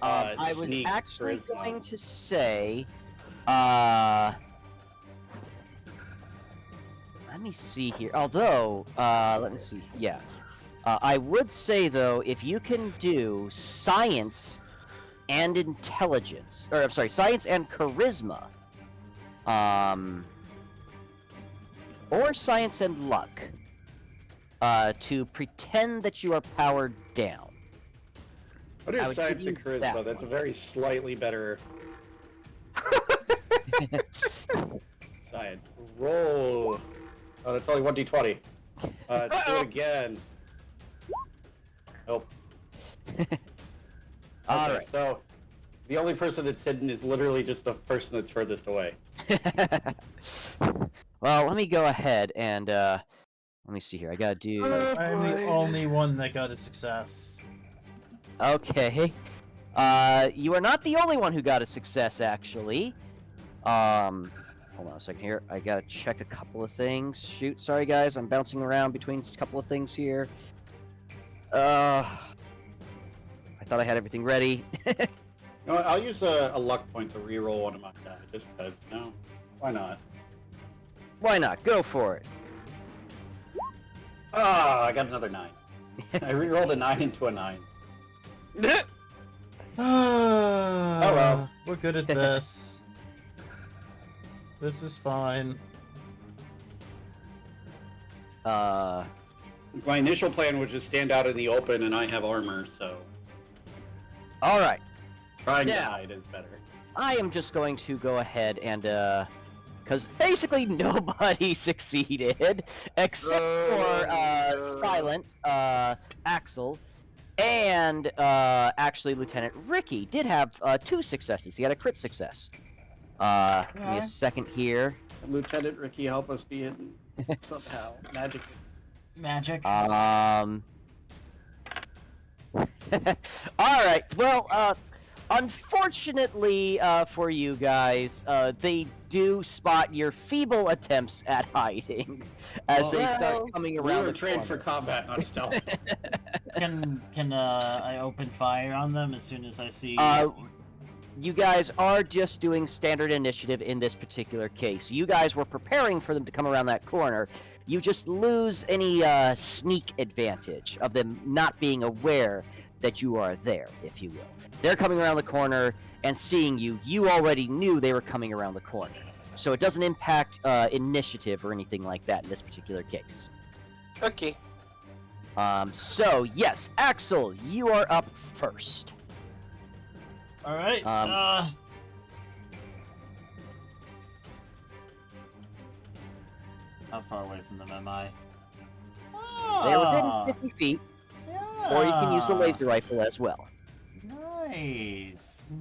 I was sneak, actually charisma. going to say. Let me see here. Although, let me see. Yeah. I would say, though, if you can do science and intelligence, or I'm sorry, science and charisma, or science and luck, to pretend that you are powered down. What I is would science give and you that charisma? That's a one. very slightly better science. Roll. Oh, that's only 1d20. Let's do Uh-oh. it again. Nope. All Okay, right. so the only person that's hidden is literally just the person that's furthest away. Well, let me go ahead and let me see here. I gotta do. I'm the only one that got a success. Okay. You are not the only one who got a success, actually. Hold on a second here. I gotta check a couple of things. Shoot, sorry guys, I'm bouncing around between a couple of things here. I thought I had everything ready. You know what, I'll use a luck point to reroll one of my die, just because, why not? Why not? Go for it. Ah, I got another 9. I rerolled a 9 into a 9. Oh well. We're good at this. This is fine. My initial plan was just stand out in the open, and I have armor, so All right. trying to Yeah. hide is better. I am just going to go ahead and because basically nobody succeeded except for Silent, Axel, and actually Lieutenant Ricky did have 2 successes. He had a crit success. Give me a second here. Lieutenant Ricky, help us be hidden somehow. Magic. Magic. All right. Well, unfortunately for you guys, they do spot your feeble attempts at hiding as they start coming We around were the trained for corner. combat, not stealth. Can I open fire on them as soon as I see? You guys are just doing standard initiative in this particular case. You guys were preparing for them to come around that corner. You just lose any sneak advantage of them not being aware that you are there, if you will. They're coming around the corner and seeing you. You already knew they were coming around the corner. So it doesn't impact initiative or anything like that in this particular case. Okay. So, yes, Axel, you are up first. All right. How far away from them am I? They're within 50 feet, or you can use the laser rifle as well. Nice,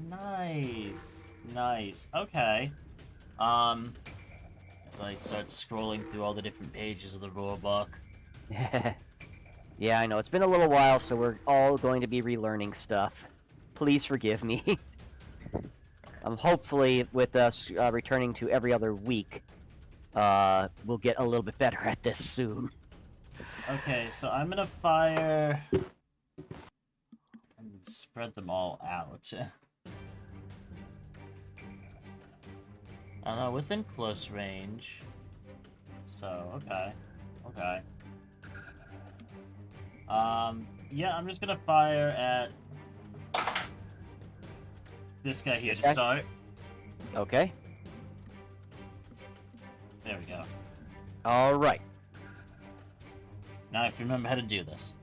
nice. Okay. As I start scrolling through all the different pages of the rule book. Yeah, I know. It's been a little while, so we're all going to be relearning stuff. Please forgive me. Hopefully, with us returning to every other week, we'll get a little bit better at this soon. Okay, so I'm gonna fire and spread them all out. Within close range. So, okay. Yeah, I'm just gonna fire at this guy here This to guy? start. Okay. There we go. All right. Now I have to remember how to do this.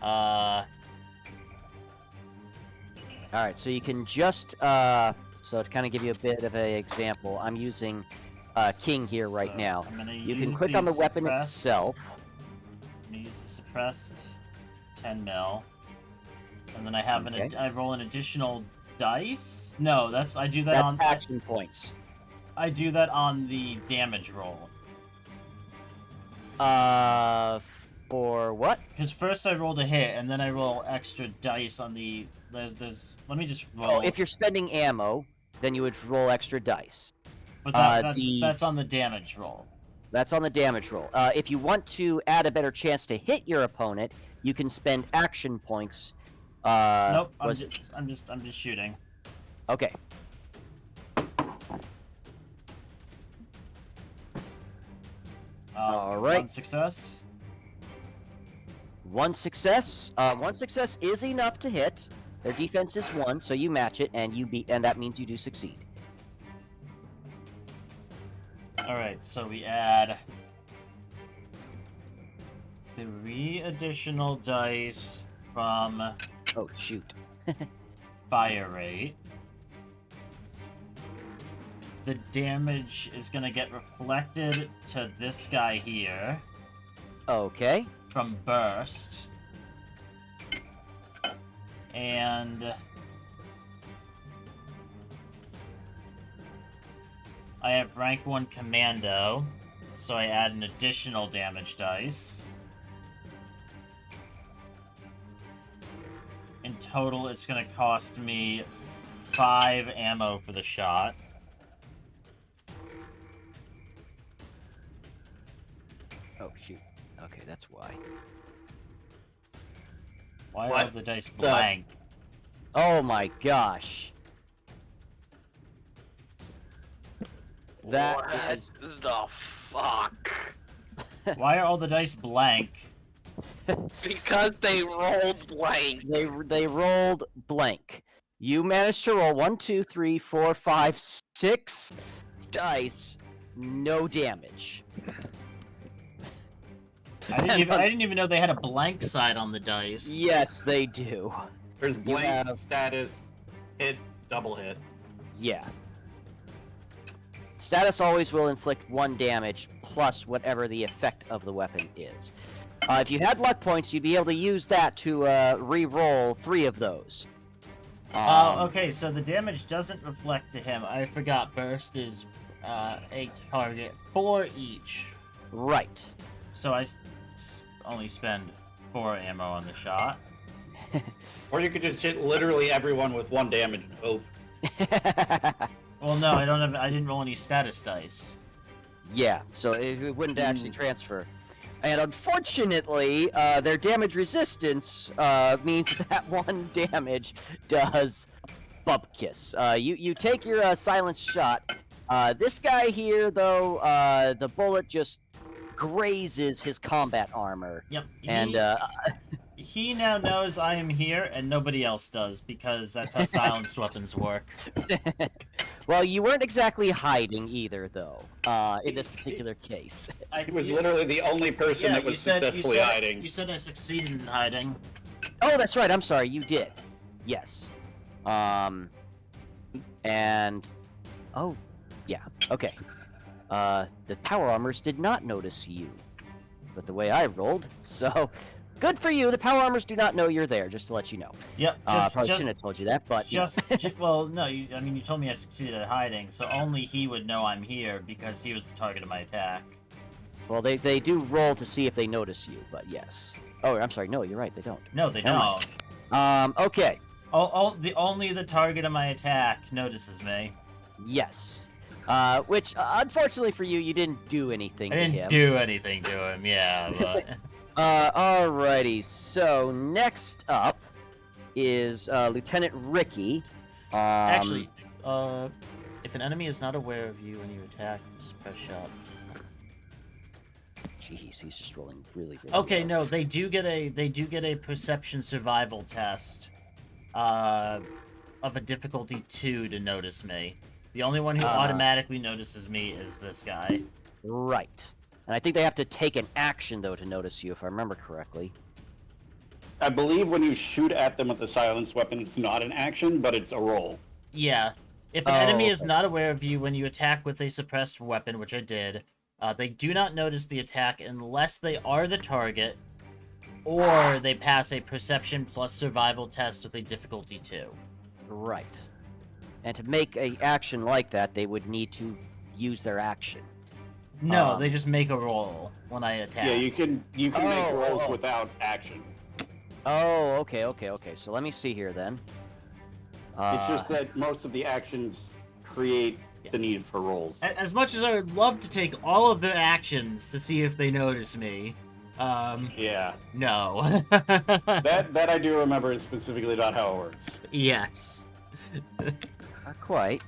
All right. So you can just so to kind of give you a bit of an example, I'm using King here right So, now. I'm gonna You can use click on the weapon suppressed- itself. I'm gonna use the suppressed 10 mil, and then I have Okay. I roll an additional dice. No, I do that That's on action points. I do that on the damage roll. For what? Because first I rolled a hit, and then I roll extra dice on the. There's. Let me just roll. Oh, if you're spending ammo, then you would roll extra dice. But the- that's on the damage roll. That's on the damage roll. If you want to add a better chance to hit your opponent, you can spend action points. Nope. I'm was- just shooting. Okay. All right. One success. One success. One success is enough to hit. Their defense is 1, so you match it, and and that means you do succeed. All right. So we add 3 additional dice from Oh shoot. fire rate. The damage is gonna get reflected to this guy here. Okay. from burst. And I have rank 1 commando, so I add an additional damage dice. In total, it's going to cost me 5 ammo for the shot. Oh, shoot. Okay, that's why. Why What are the dice blank? Oh my gosh. That what is... the fuck? Why are all the dice blank? Because they rolled blank. They rolled blank. You managed to roll 1, 2, 3, 4, 5, 6 dice, no damage. I didn't even know they had a blank side on the dice. Yes, they do. There's blank, have- status, hit, double hit. Yeah. Status always will inflict 1 damage plus whatever the effect of the weapon is. If you had luck points, you'd be able to use that to re-roll 3 of those. Okay, so the damage doesn't reflect to him. I forgot burst is a target for each. Right. So I only spend 4 ammo on the shot. Or you could just hit literally everyone with 1 damage and hope. Well, no, I didn't roll any status dice. Yeah, so it wouldn't actually transfer. And unfortunately, their damage resistance means that 1 damage does bupkis. You take your silence shot. This guy here, though, the bullet just grazes his combat armor. Yep. And He now knows I am here, and nobody else does, because that's how silenced weapons work. well, you weren't exactly hiding either, though, in this particular case. He was literally the only person that was successfully hiding. You said I succeeded in hiding. Oh, that's right. I'm sorry. You did. Yes. And... Oh, yeah. Okay. The power armors did not notice you. But the way I rolled, so... Good for you. The power armors do not know you're there, just to let you know. Yep. Probably shouldn't have told you that, but... you know. Well, no, I mean, you told me I succeeded at hiding, so only he would know I'm here, because he was the target of my attack. Well, they do roll to see if they notice you, but yes. Oh, I'm sorry. No, you're right. They don't. No, they Never don't. mind. Okay. Only the target of my attack notices me. Yes. Which, unfortunately for you, you didn't do anything to him. I didn't do anything to him, yeah, but... Alrighty. So, next up is, Lieutenant Ricky. Actually, if an enemy is not aware of you when you attack, just press shot. Jeez, he's just rolling really Okay, low. no, they do get a perception survival test, of a difficulty 2 to notice me. The only one who automatically notices me is this guy. Right. And I think they have to take an action, though, to notice you, if I remember correctly. I believe when you shoot at them with a silenced weapon, it's not an action, but it's a roll. Yeah. If an enemy is not aware of you when you attack with a suppressed weapon, which I did, they do not notice the attack unless they are the target, or they pass a perception plus survival test with a difficulty 2. Right. And to make an action like that, they would need to use their action. No, they just make a roll when I attack. Yeah, you can make rolls without action. Oh, okay. So let me see here, then. It's just that most of the actions create the need for rolls. As much as I would love to take all of their actions to see if they notice me, Yeah. no. That I do remember is specifically not how it works. Yes. Not quite.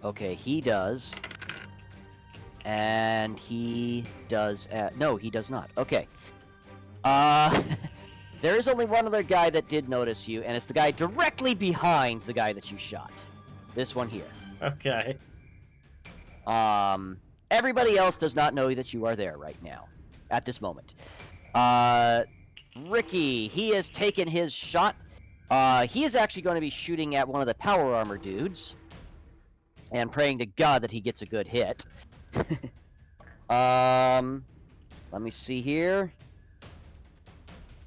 Okay, he does. And he does... no, he does not. Okay. There is only one other guy that did notice you, and it's the guy directly behind the guy that you shot. This one here. Okay. Everybody else does not know that you are there right now, at this moment. Ricky, he has taken his shot. He is actually going to be shooting at one of the power armor dudes, and praying to God that he gets a good hit. Let's let me see here.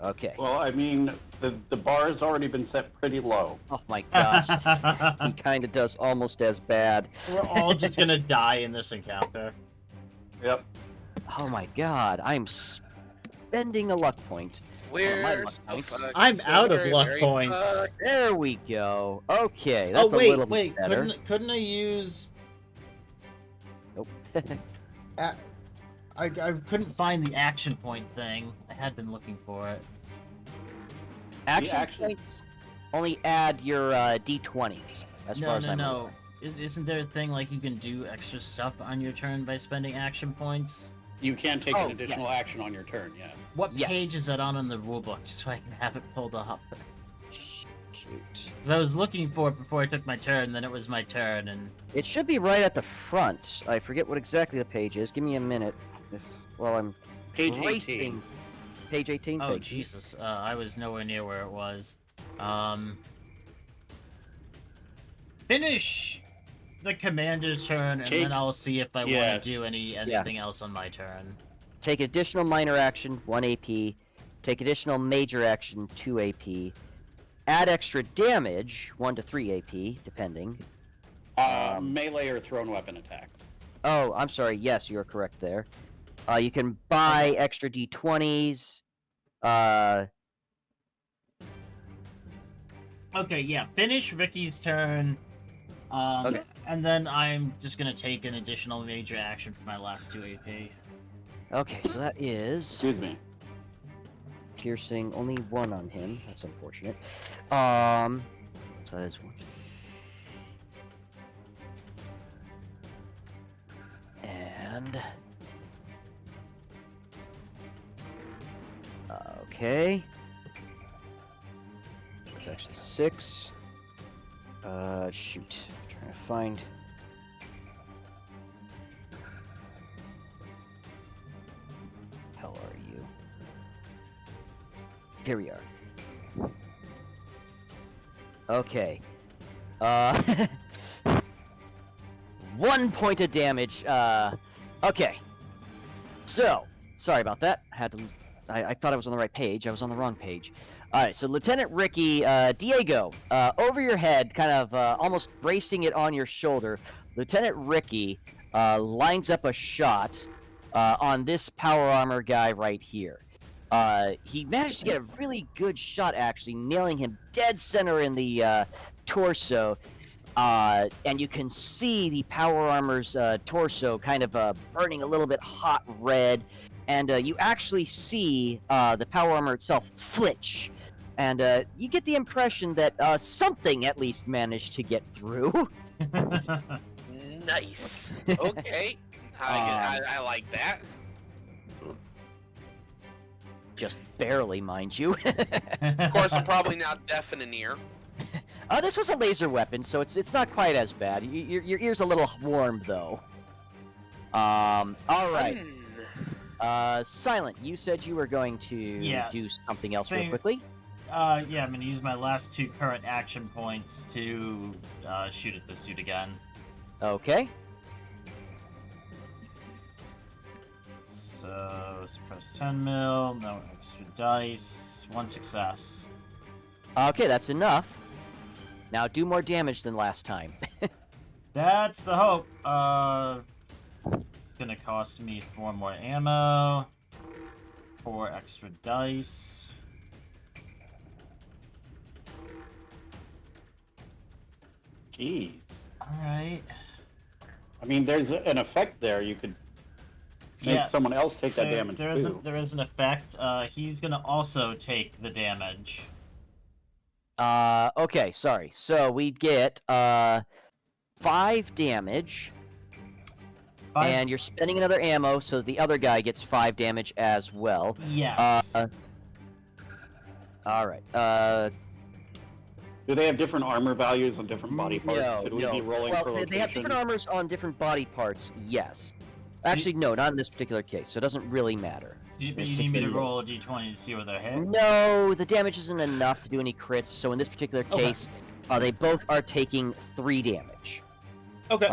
Okay. Well, I mean, the bar has already been set pretty low. Oh my gosh. He kind of does almost as bad. We're all just gonna die in this encounter. Yep. Oh my god, I'm spending a luck point. Where's luck the points. fuck? I'm So out of very, luck very points. fuck. There we go. Okay, that's Oh a wait, little wait, bit better. couldn't I use? Nope. I couldn't find the action point thing. I had been looking for it. Action points only add your d20s, as far as I'm aware. No. Isn't there a thing like you can do extra stuff on your turn by spending action points? You can take Oh, an additional yes. action on your turn, yes. What Yes. page is that on the rulebook, just so I can have it pulled up? Shoot. Because I was looking for it before I took my turn, then it was my turn, and It should be right at the front. I forget what exactly the page is. Give me a minute. While I'm Page racing. 18. Page 18. oh Thank you. Jesus, I was nowhere near where it was. Finish the commander's turn, and Jake- then I'll see if I Yeah. want to do anything else on my turn. Take additional minor action, 1 AP. Take additional major action, 2 AP. Add extra damage, 1 to 3 AP, depending. Melee or thrown weapon attacks. Oh, I'm sorry. Yes, you're correct there. You can buy extra d20s. Okay, yeah, finish Ricky's turn. Okay. And then I'm just gonna take an additional major action for my last 2 AP. Okay, so that is Excuse me. piercing. Only 1 on him. That's unfortunate. So that is 1. And okay, it's actually 6. Shoot, trying to find. Hell are you? Here we are. Okay. 1 point of damage. Okay. So, sorry about that. I thought I was on the right page. I was on the wrong page. All right. So, Lieutenant Ricky, Diego, over your head, kind of almost bracing it on your shoulder. Lieutenant Ricky lines up a shot on this power armor guy right here. He managed to get a really good shot, actually, nailing him dead center in the torso. And you can see the power armor's torso kind of burning a little bit hot red. And you actually see the power armor itself flinch. And you get the impression that something at least managed to get through. Nice. Okay. I like that. Just barely, mind you. Of course, I'm probably not deaf in an ear. This was a laser weapon, so it's not quite as bad. Your ear's a little warm, though. All right. Silent, you said you were going to Yeah, do something else real same- quickly? Yeah, I'm gonna use my last 2 current action points to shoot at the suit again. Okay. So, suppress 10 mil, no extra dice, 1 success. Okay, that's enough. Now do more damage than last time. That's the hope. It's gonna cost me 4 more ammo, 4 extra dice. Gee. Alright. I mean, there's an effect there. You could make someone else take that damage too. There is an effect. He's gonna also take the damage. Okay, sorry. So we get 5 damage. 5? And you're spending another ammo, so the other guy gets 5 damage as well. Yes. All right. Do they have different armor values on different body parts? No, Should we no. be rolling well, for location? they have different armors on different body parts. Yes. Actually, no, not in this particular case. So it doesn't really matter. You Let's need me to take a roll a d20 to see where they're hit? No, the damage isn't enough to do any crits. So in this particular Okay. case, they both are taking 3 damage. Okay.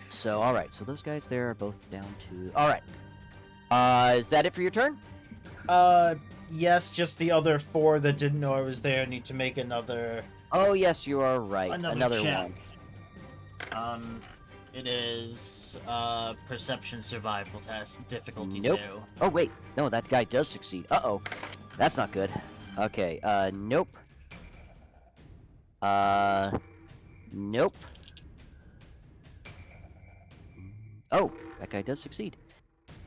So all right. So those guys there are both down to. All right. Is that it for your turn? Yes, just the other 4 that didn't know I was there need to make another Oh, yes, you are right. Another check. one. It is perception survival test, difficulty Nope. 2. Oh, wait. No, that guy does succeed. Uh-oh. That's not good. Okay, nope. Nope. Oh, that guy does succeed.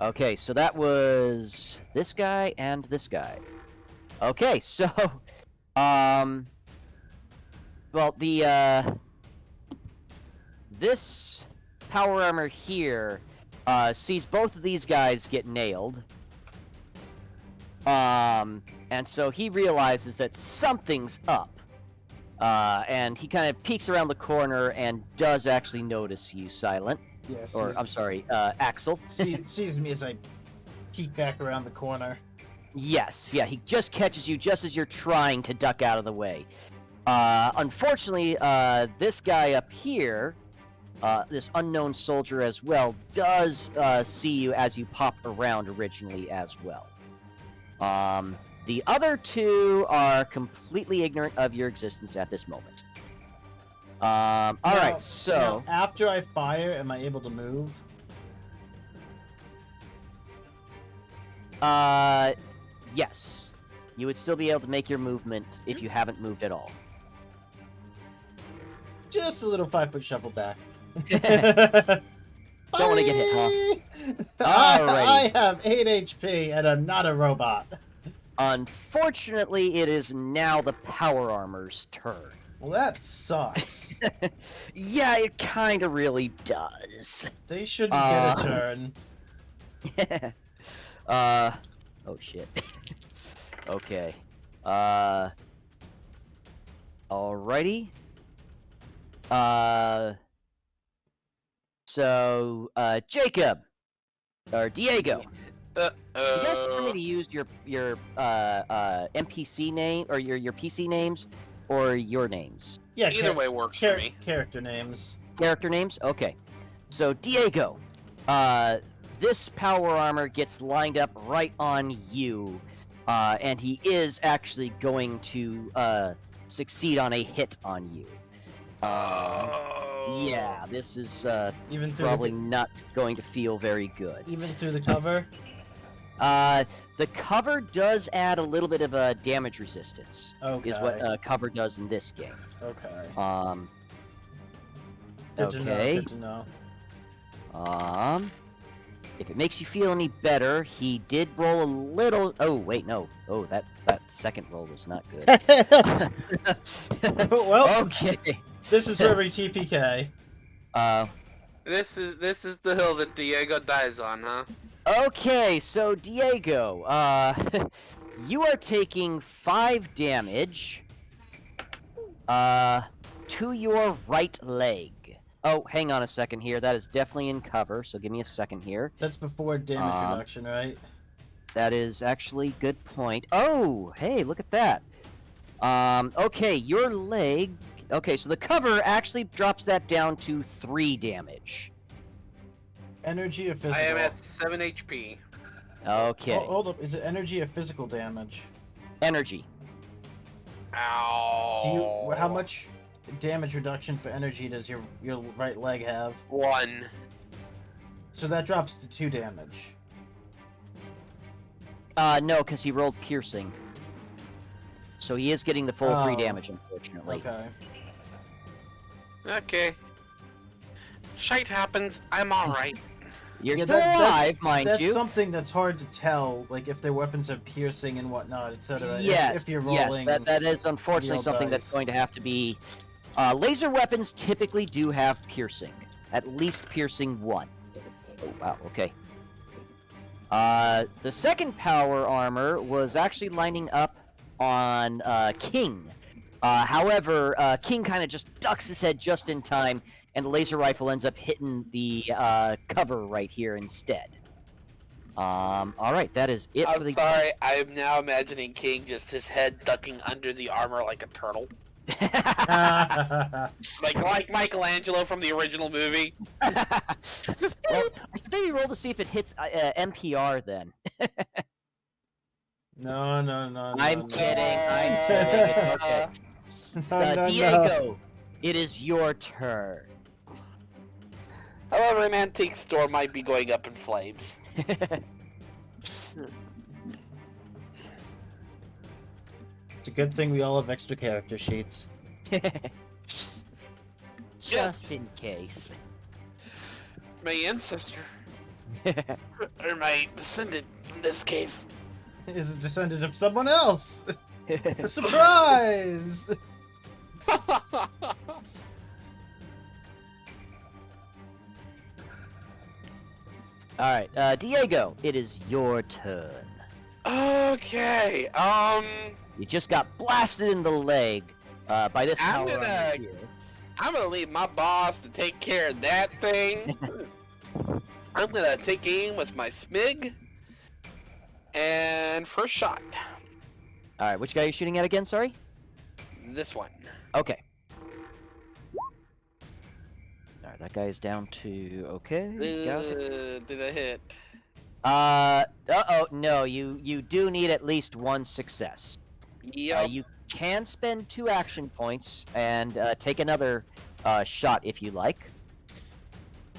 Okay, so that was this guy and this guy. Okay, so, well, this power armor here, sees both of these guys get nailed. And so he realizes that something's up. And he kind of peeks around the corner and does actually notice you, Silent. Yes. Or, I'm sorry, Axel. Sees me as I peek back around the corner. Yes, yeah, he just catches you just as you're trying to duck out of the way. Unfortunately, this guy up here, this unknown soldier as well, does see you as you pop around originally as well. The other 2 are completely ignorant of your existence at this moment. Alright, so... Now, after I fire, am I able to move? Yes. You would still be able to make your movement if you haven't moved at all. Just a little 5-foot shuffle back. Don't want to get hit, huh? I have 8 HP and I'm not a robot. Unfortunately, it is now the power armor's turn. Well, that sucks. Yeah, it kind of really does. They shouldn't get a turn. Oh shit. Okay. Alrighty. So, Jacob. Or Diego. You guys want me to use your NPC name, or your PC names, or your names? Yeah, Either way works for me. Character names. Character names? Okay. So, Diego, this power armor gets lined up right on you, and he is actually going to succeed on a hit on you. Yeah, this is Even through probably not going to feel very good. even through the cover. The cover does add a little bit of a damage resistance. Okay. Is what cover does in this game. Okay. Okay. Good to know. If it makes you feel any better, he did roll a little. Oh wait, no. Oh, that second roll was not good. Well, Okay. this is where we TPK. This is the hill that Diego dies on, huh? Okay, so Diego, you are taking 5 damage, to your right leg. Oh, hang on a second here. That is definitely in cover, so give me a second here. That's before damage reduction, right? That is actually good point. Oh, hey, look at that. Okay, your leg. Okay, so the cover actually drops that down to 3 damage. Energy or physical? I am at 7 HP. Okay. Oh, hold up. Is it energy or physical damage? Energy. Ow. How much damage reduction for energy does your right leg have? 1. So that drops to 2 damage. No, because he rolled piercing. So he is getting the full 3 Oh. damage, unfortunately. Okay. Okay. Shite happens. I'm alright. You're Yeah, still alive, mind that's you. something that's hard to tell, like if their weapons have piercing and whatnot, etc. Yes, if you're yes, rolling. that is unfortunately real something that's dice. going to have to be... laser weapons typically do have piercing. At least piercing 1. Oh, wow, okay. The second power armor was actually lining up on King. However, King kind of just ducks his head just in time, and the laser rifle ends up hitting the cover right here instead. Alright, that is it for I'm the... sorry. I'm now imagining King just his head ducking under the armor like a turtle. Like Michelangelo from the original movie. Well, I should maybe roll to see if it hits NPR then. No. I'm kidding. I'm kidding. It's okay. No. Diego, it is your turn. However, an antique store might be going up in flames. It's a good thing we all have extra character sheets. Just in case. My ancestor, or my descendant in this case. Is a descendant of someone else. A surprise! Alright, Diego, it is your turn. Okay, You just got blasted in the leg by this I'm power gonna- armor here. I'm gonna leave my boss to take care of that thing. I'm gonna take aim with my smig. And first shot. Alright, which guy are you shooting at again, sorry? This one. Okay. Alright, that guy is down to... Okay, got it. Did I hit? Uh-oh, no, you do need at least one success. Yep. You can spend 2 action points and take another shot if you like.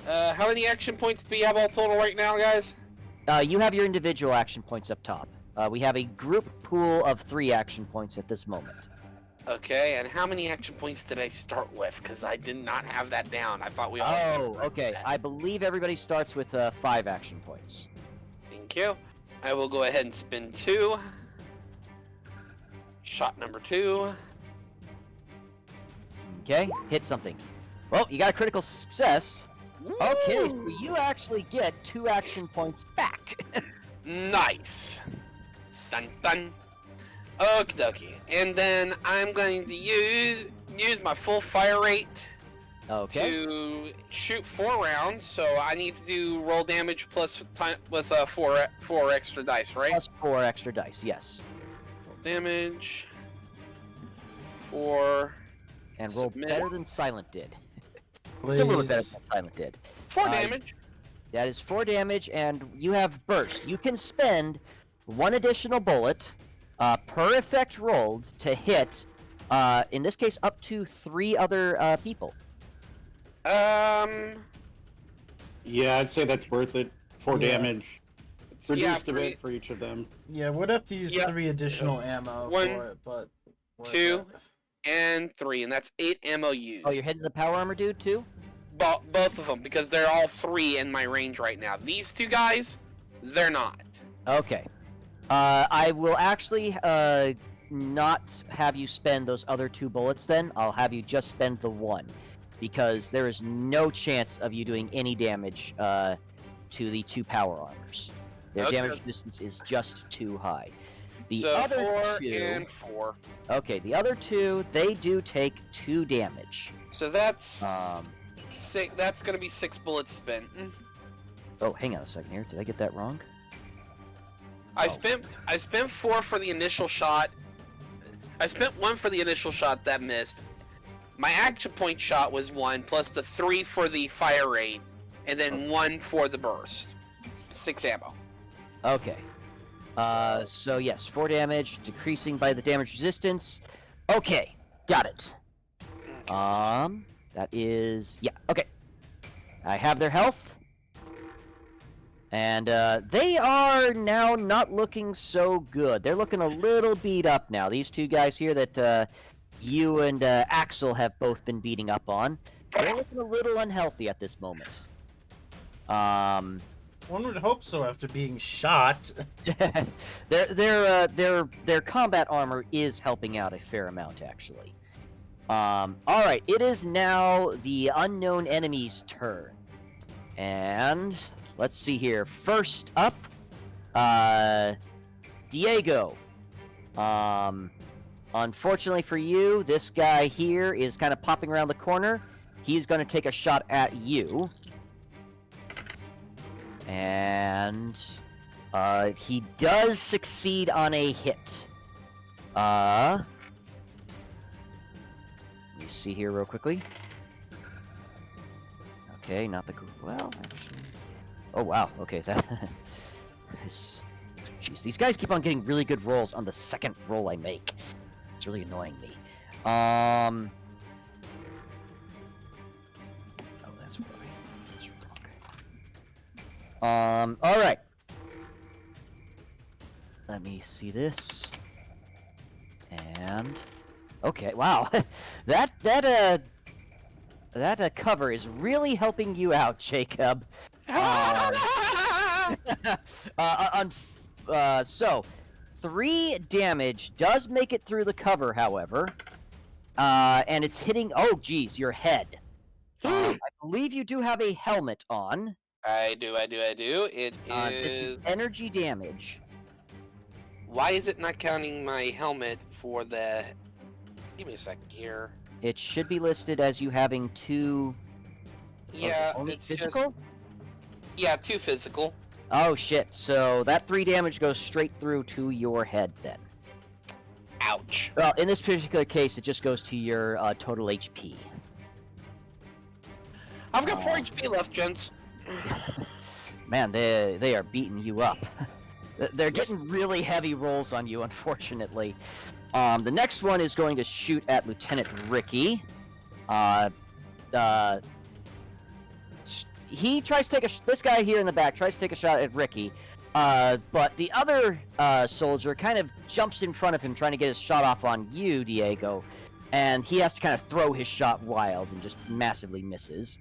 How many action points do we have all total right now, guys? You have your individual action points up top. We have a group pool of 3 action points at this moment. Okay, and how many action points did I start with? Because I did not have that down. I thought we all. Oh, okay. I believe everybody starts with 5 action points. Thank you. I will go ahead and spin 2. Shot number 2. Okay, hit something. Well, you got a critical success. Okay, so Woo! you actually get 2 action points back. Nice. Dun dun. Okie dokie. And then I'm going to use my full fire rate Okay. to shoot 4 rounds. So I need to do roll damage plus time with 4 extra dice, right? Plus 4 extra dice, yes. Roll damage. 4. And roll Submit. better than Silent did. Please. It's a little bit better than Silent did. 4 damage. That is 4 damage, and you have burst. You can spend 1 additional bullet per effect rolled to hit, in this case, up to 3 other people. Yeah, I'd say that's worth it. 4 Yeah. damage. Yeah, Reduced a bit for each of them. Yeah, would have to use Yep. 3 additional ammo 1, for it, but... worth 2, it. and 3, and that's 8 ammo used. Oh, you're hitting the power armor dude, too? Both of them, because they're all 3 in my range right now. These 2 guys, they're not. Okay. I will actually not have you spend those other 2 bullets then. I'll have you just spend the 1. Because there is no chance of you doing any damage to the 2 power armors. Their Okay. damage distance is just too high. The So other 4 2... and 4. Okay, the other 2, they do take 2 damage. So that's Um, 6. That's gonna be 6 bullets spent. Oh, hang on a second here. Did I get that wrong? I spent 4 for the initial shot. I spent 1 for the initial shot that missed. My action point shot was 1 plus the 3 for the fire rate, and then 1 for the burst. 6 ammo. Okay. So yes, 4 damage, decreasing by the damage resistance. Okay, got it. That is... Yeah, okay. I have their health. And, they are now not looking so good. They're looking a little beat up now. These 2 guys here that, you and, Axel have both been beating up on. They're looking a little unhealthy at this moment. One would hope so after being shot. their combat armor is helping out a fair amount, actually. Alright, it is now the unknown enemy's turn. And let's see here. First up, Diego. Unfortunately for you, this guy here is kind of popping around the corner. He's going to take a shot at you. And he does succeed on a hit. Let me see here real quickly. Okay, not the well, actually. Oh wow. Okay, that is. Jeez, these guys keep on getting really good rolls on the second roll I make. It's really annoying me. Oh, that's right. That's wrong. All right. Let me see this. And okay, wow, that cover is really helping you out, Jacob. So 3 damage does make it through the cover, however, and it's hitting. Oh, geez, your head. I believe you do have a helmet on. I do. It is. This is energy damage. Why is it not counting my helmet for the? Give me a second here. It should be listed as you having 2. Yeah, only it's physical. Just, yeah, 2 physical. Oh shit! So that 3 damage goes straight through to your head then. Ouch. Well, in this particular case, it just goes to your total HP. I've got 4 HP left, gents. Man, they are beating you up. They're getting really heavy rolls on you, unfortunately. The next one is going to shoot at Lieutenant Ricky. He tries to take this guy here in the back tries to take a shot at Ricky, but the other soldier kind of jumps in front of him, trying to get his shot off on you, Diego, and he has to kind of throw his shot wild and just massively misses.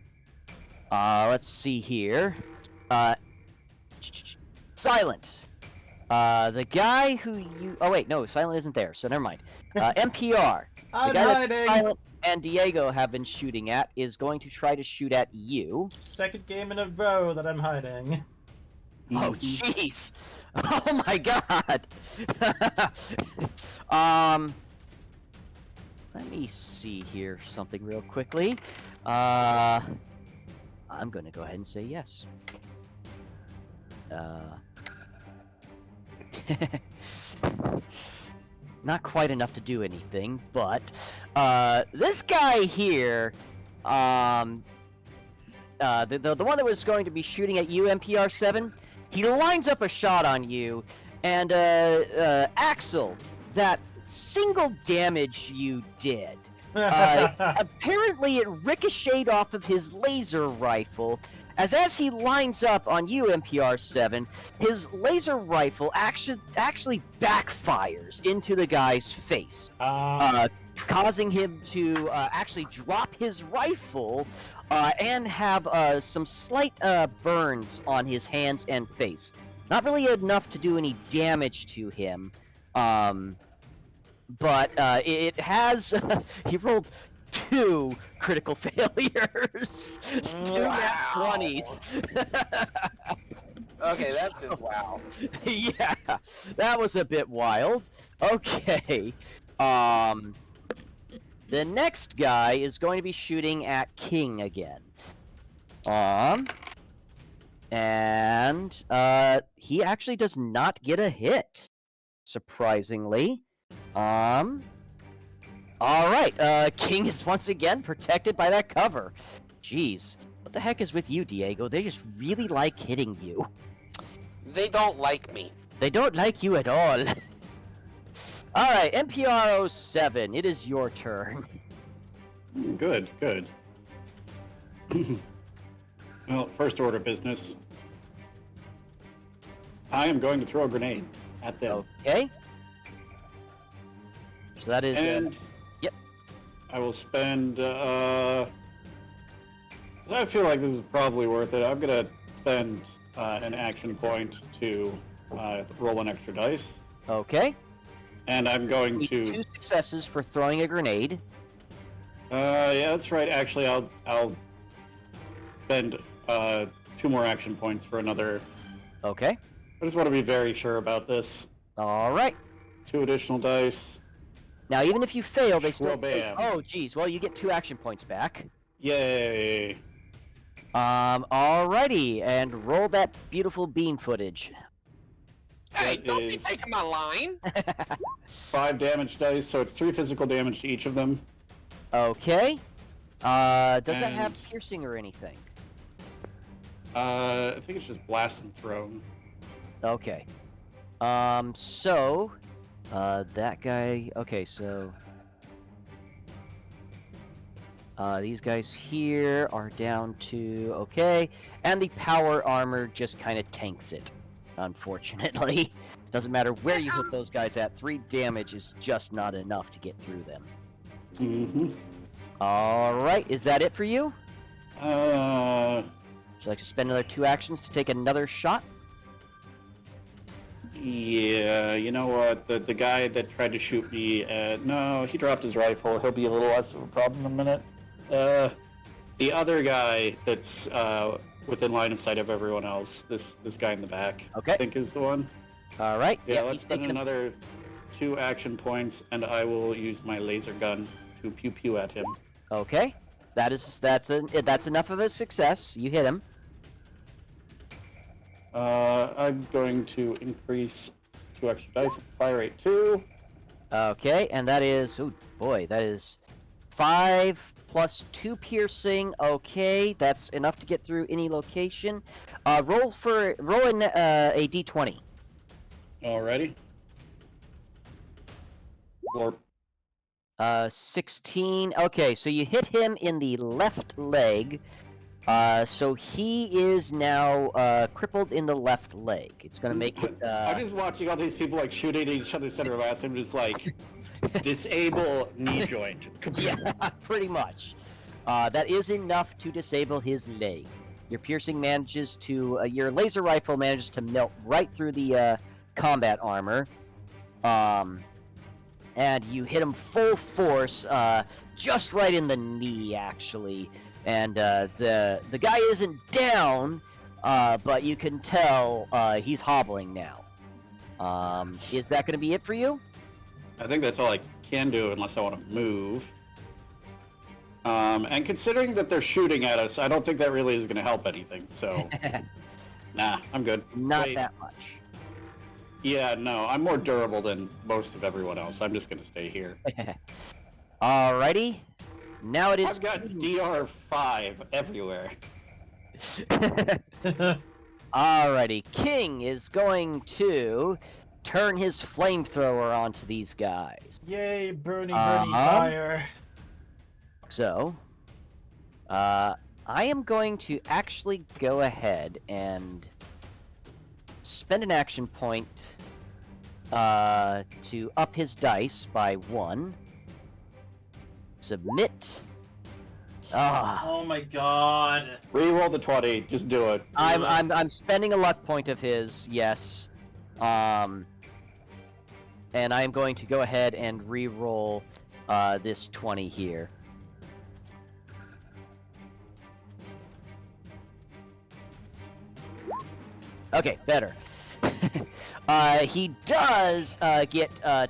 Let's see here. Silent. The guy who you... Oh, wait, no, Silent isn't there, so never mind. NPR. I'm the guy hiding. that Silent and Diego have been shooting at is going to try to shoot at you. Second game in a row that I'm hiding. Oh, jeez. Oh, my God. Let me see here something real quickly. I'm going to go ahead and say yes. Not quite enough to do anything, but this guy here, the one that was going to be shooting at you, NPR7, he lines up a shot on you, and Axel, that single damage you did, apparently it ricocheted off of his laser rifle. As he lines up on you, NPR7, his laser rifle actually backfires into the guy's face, causing him to actually drop his rifle and have some slight burns on his hands and face. Not really enough to do any damage to him, but it has... he rolled 2 critical failures. 2 nat 20s. Okay, that's just wow. Yeah, that was a bit wild. Okay. The next guy is going to be shooting at King again. And he actually does not get a hit, surprisingly. All right, King is once again protected by that cover. Jeez, what the heck is with you, Diego? They just really like hitting you. They don't like me. They don't like you at all. All right, NPR07, it is your turn. Good. Well, first order of business. I am going to throw a grenade at them. Okay. So that is... And yep. I will spend... I feel like this is probably worth it. I'm going to spend an action point to roll an extra dice. Okay. And I'm going Need to... 2 successes for throwing a grenade. Yeah, that's right. Actually, I'll spend 2 more action points for another... Okay. I just want to be very sure about this. All right. 2 additional dice. Now, even if you fail, they still... Bam. Oh, geez. Well, you get 2 action points back. Yay! Alrighty, and roll that beautiful bean footage. Hey, That don't be is- taking my line. 5 damage dice, so it's 3 physical damage to each of them. Okay. Does that have And- piercing or anything? I think it's just blast and throw. Okay. That guy. Okay, so. These guys here are down to okay, and the power armor just kind of tanks it. Unfortunately, doesn't matter where you hit those guys at. 3 damage is just not enough to get through them. Mm-hmm. All right, is that it for you? Uh, Would you like to spend another 2 actions to take another shot? yeah, you know what? The guy that tried to shoot me, no, he dropped his rifle. He'll be a little less of a problem in a minute. The other guy that's within line of sight of everyone else, this guy in the back, Okay. I think is the one. All right. Yeah, Yep, let's he's spend taking a- another 2 action points, and I will use my laser gun to pew pew at him. Okay. That's enough of a success. You hit him. I'm going to increase 2 extra dice at fire rate 2. Okay, and that is oh boy, that is 5 plus 2 piercing. Okay, that's enough to get through any location. Roll in a d20. Alrighty. Or 16. Okay, so you hit him in the left leg. So he is now crippled in the left leg. It's gonna make it. I'm just watching all these people like shooting at each other center of mass. I'm just like, disable knee joint. Yeah, pretty much. That is enough to disable his leg. Your piercing manages to, your laser rifle manages to melt right through the combat armor. And you hit him full force, just right in the knee, actually. And the guy isn't down, but you can tell he's hobbling now. Is that going to be it for you? I think that's all I can do unless I want to move. And considering that they're shooting at us, I don't think that really is going to help anything. So, nah, I'm good. Not Wait. that much. Yeah, no, I'm more durable than most of everyone else. I'm just going to stay here. Alrighty. Now it is. I've got DR5 everywhere. Alrighty. King is going to turn his flamethrower onto these guys. Yay, burny, Uh-huh. burny fire. So, I am going to actually go ahead and spend an action point to up his dice by 1. Submit. Ah, Oh my god. Reroll the 20. Just do it. I'm spending a luck point of his. Yes. And I am going to go ahead and re-roll this 20 here. Okay, better. He does get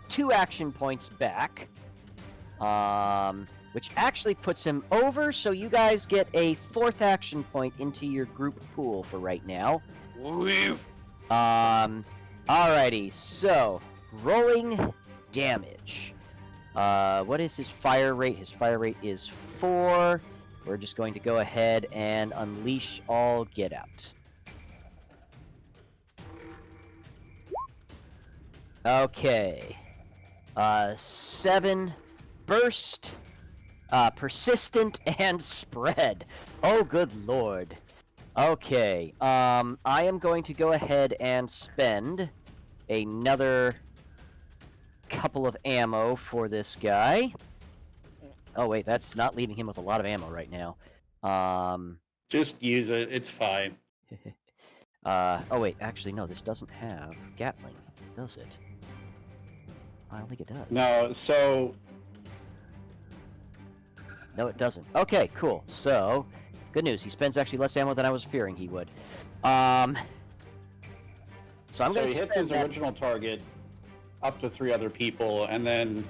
2 action points back, which actually puts him over, so you guys get a 4th action point into your group pool for right now. Woo. Alrighty, so, rolling damage. What is his fire rate? His fire rate is 4. We're just going to go ahead and unleash all get out. Okay. 7 burst, persistent, and spread. Oh, good lord. Okay. I am going to go ahead and spend another couple of ammo for this guy. Oh wait, that's not leaving him with a lot of ammo right now. Just use it. It's fine. Oh wait, actually no, this doesn't have Gatling, does it? I don't think it does. No, so No, it doesn't. Okay, cool. So, good news. He spends actually less ammo than I was fearing he would. So I'm so going he to hits his that. original target up to 3 other people, and then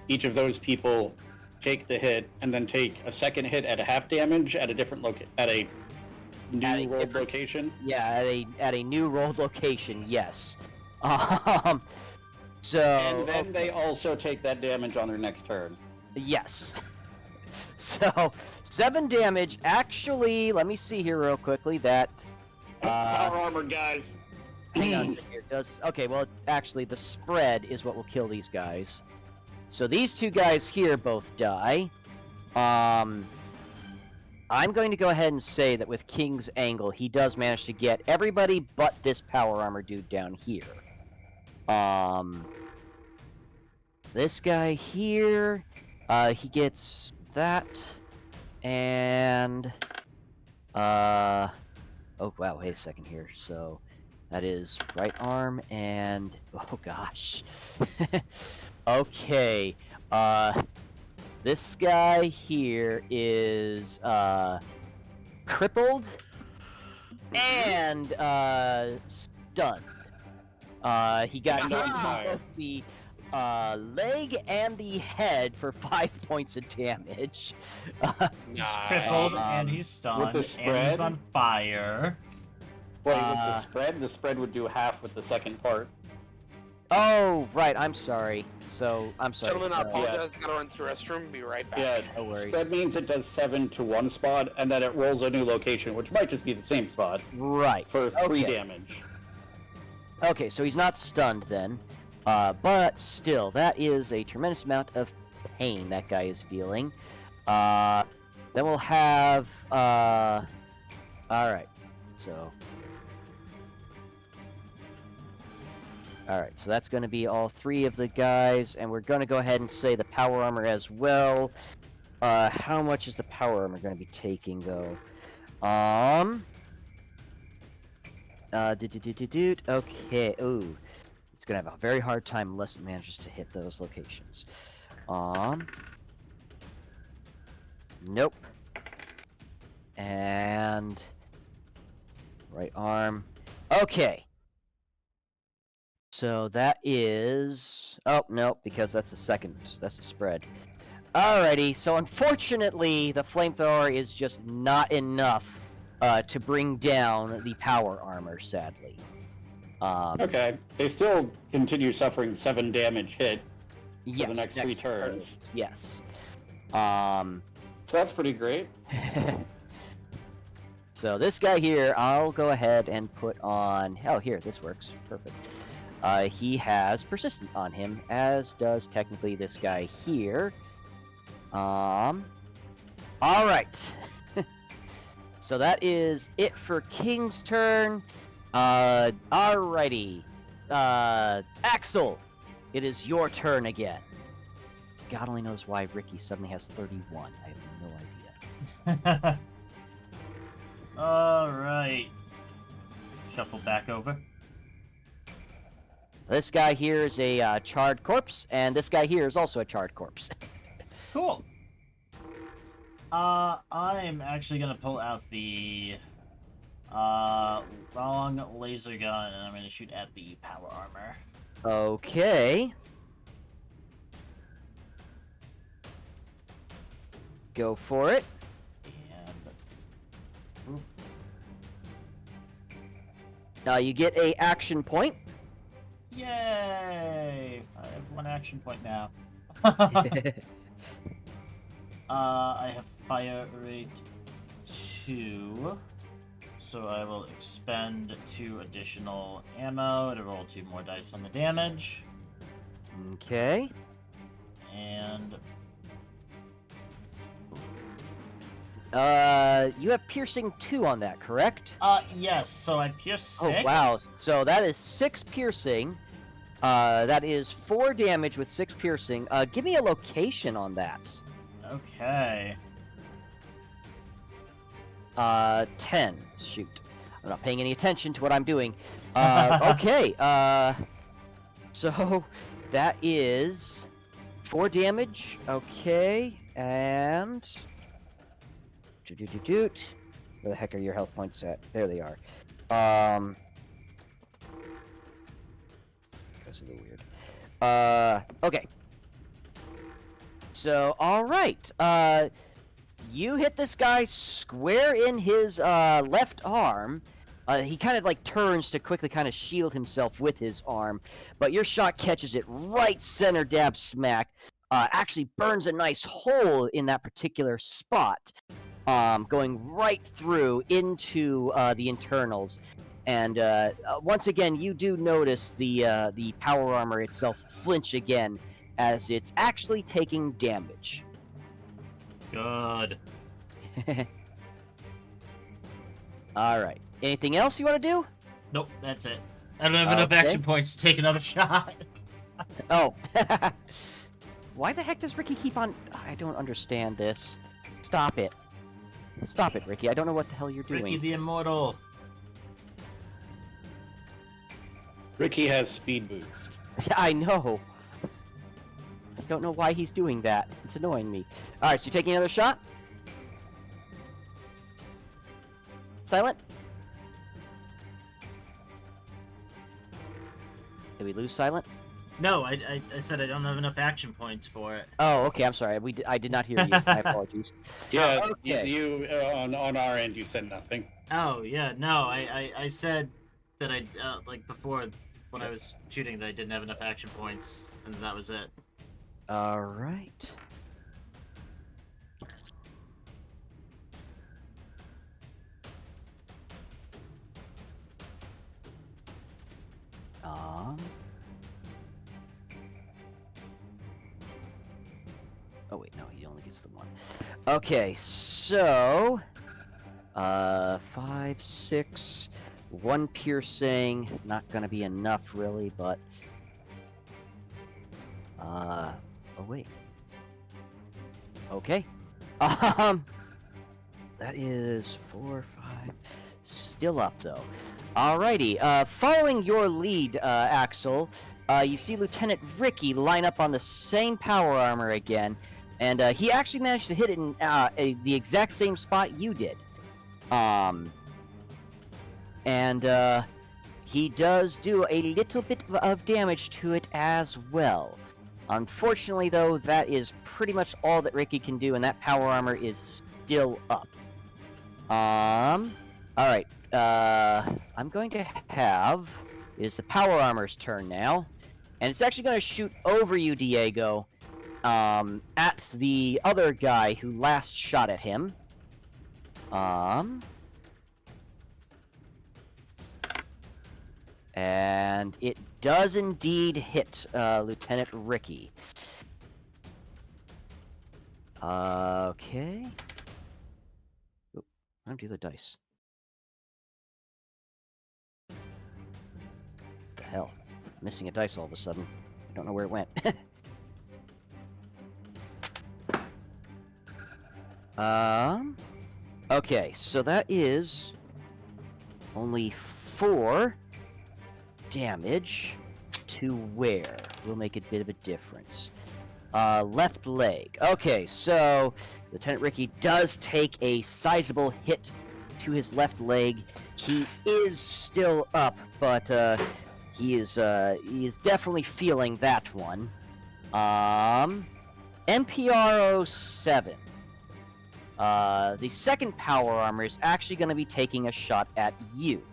each of those people take the hit, and then take a second hit at a half damage at a different at a new At a rolled different- location. Yeah, at a new rolled location. Yes. So. And then they also take that damage on their next turn. Yes. So 7 damage. Actually, let me see here real quickly. That Power armor, guys. hang on here. Does okay? Well, actually, the spread is what will kill these guys. So these 2 guys here both die. I'm going to go ahead and say that with King's Angle, he does manage to get everybody but this power armor dude down here. This guy here, he gets that, and oh wow, wait a second here. So that is right arm and oh gosh. Okay, this guy here is crippled and stunned. He got hit in both the leg and the head for 5 points of damage. He's crippled and he's with stunned the and spread? he's on fire. Wait, with the spread would do half with the second part. Oh, right. I'm sorry. So, I'm sorry. Gentlemen, I so- apologize. Gotta run to the restroom. Be right back. Yeah, No worries. spread means it does 7 to one spot, and then it rolls a new location, which might just be the same spot, Right. for 3 okay. damage. Okay, so he's not stunned then. But still, that is a tremendous amount of pain that guy is feeling. Then we'll have... Alright, so... Alright, so that's going to be all 3 of the guys, and we're going to go ahead and say the power armor as well. How much is the power armor going to be taking, though? Okay, ooh. It's going to have a very hard time unless it manages to hit those locations. Nope. And... right arm. Okay. So that is... oh, no, because that's the second. That's the spread. Alrighty, so unfortunately, the flamethrower is just not enough to bring down the power armor, sadly. Okay, they still continue suffering 7 damage hit Yes, for the next 3 turns. Yes. So that's pretty great. So this guy here, I'll go ahead and put on... oh, here, this works. Perfect. He has Persistent on him, as does technically this guy here. Alright. So that is it for King's turn. Alrighty. Axel, it is your turn again. God only knows why Ricky suddenly has 31. I have no idea. Alright. Shuffle back over. This guy here is a charred corpse, and this guy here is also a charred corpse. Cool. I'm actually gonna pull out the long laser gun, and I'm gonna shoot at the power armor. Okay. Go for it. And You get a action point. yay! I have 1 action point now. I have fire rate 2, so I will expend 2 additional ammo to roll 2 more dice on the damage. Okay. And You have piercing 2 on that, correct? yes, so I pierce 6. Oh, wow. So that is 6 piercing. That is 4 damage with 6 piercing. Give me a location on that. Okay. 10. Shoot. I'm not paying any attention to what I'm doing. Okay. So that is 4 damage. Okay. And... where the heck are your health points at? There they are. That's a little weird. Okay. So, alright. You hit this guy square in his left arm. He kind of like turns to quickly kind of shield himself with his arm, but your shot catches it right center dab smack. actually burns a nice hole in that particular spot, going right through into the internals. And once again, you do notice the power armor itself flinch again as it's actually taking damage. Good. All right. Anything else you want to do? Nope, that's it. I don't have enough Okay. action points to take another shot. Oh. Why the heck does Ricky keep on... I don't understand this. Stop it. Stop it, Ricky. I don't know what the hell you're doing. Ricky the Immortal. Ricky has speed boost. I know. I don't know why he's doing that. It's annoying me. Alright, so you're taking another shot? Silent? Did we lose Silent? No, I said I don't have enough action points for it. Oh, okay, I'm sorry. I did not hear you. My apologies. Yeah, okay. you on our end, you said nothing. Oh, yeah, no, I said that I, like, before, when I was shooting, that I didn't have enough action points, and that was it. Alright. Oh wait, no, he only gets the one. Okay, so 5, 6, 1 piercing. Not gonna be enough, really, but oh wait. Okay. That is 4, 5. Still up though. Alrighty. Following your lead, Axel, you see Lieutenant Ricky line up on the same power armor again, and he actually managed to hit it in the exact same spot you did. And he does do a little bit of damage to it as well. Unfortunately, though, that is pretty much all that Ricky can do, and that power armor is still up. Alright, I'm going to have... It is the power armor's turn now. And it's actually going to shoot over you, Diego, at the other guy who last shot at him. And it does indeed hit Lieutenant Ricky. Okay. Oop, I'm do the dice. What the hell? Missing a dice all of a sudden. I don't know where it went. Okay, so that is only 4 damage to where? Will make a bit of a difference. Left leg. Okay, so Lieutenant Ricky does take a sizable hit to his left leg. He is still up, but he is definitely feeling that one. NPR 07. The second power armor is actually going to be taking a shot at you.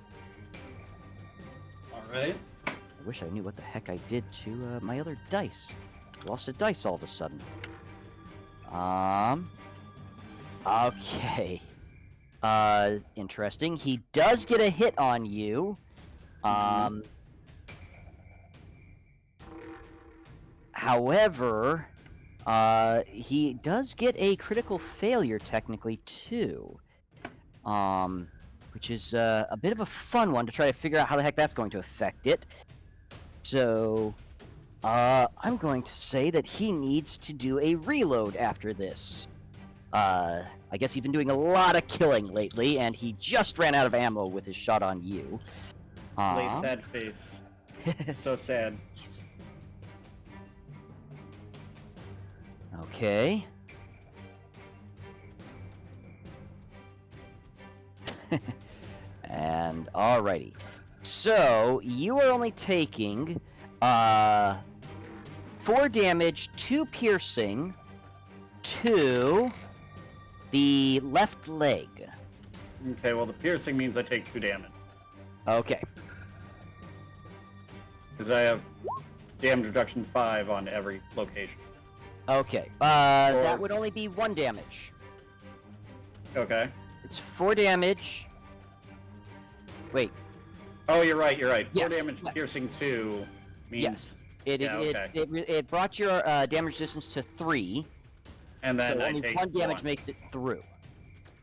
Alright. I wish I knew what the heck I did to my other dice. Lost a dice all of a sudden. Okay. Interesting. He does get a hit on you. However, he does get a critical failure technically too. Which is a bit of a fun one to try to figure out how the heck that's going to affect it. So, I'm going to say that he needs to do a reload after this. I guess he's been doing a lot of killing lately, and he just ran out of ammo with his shot on you. Lay sad face. So sad. Okay. And alrighty. So you are only taking 4 damage, 2 piercing to the left leg. Okay, well the piercing means I take 2 damage. Okay. Because I have damage reduction 5 on every location. Okay. That would only be 1 damage. Okay. It's 4 damage. Wait. Oh, you're right. 4 Yes. damage piercing 2 means. Yes. It Yeah, okay. it brought your damage distance to 3. And then So I only take 1 damage makes it through.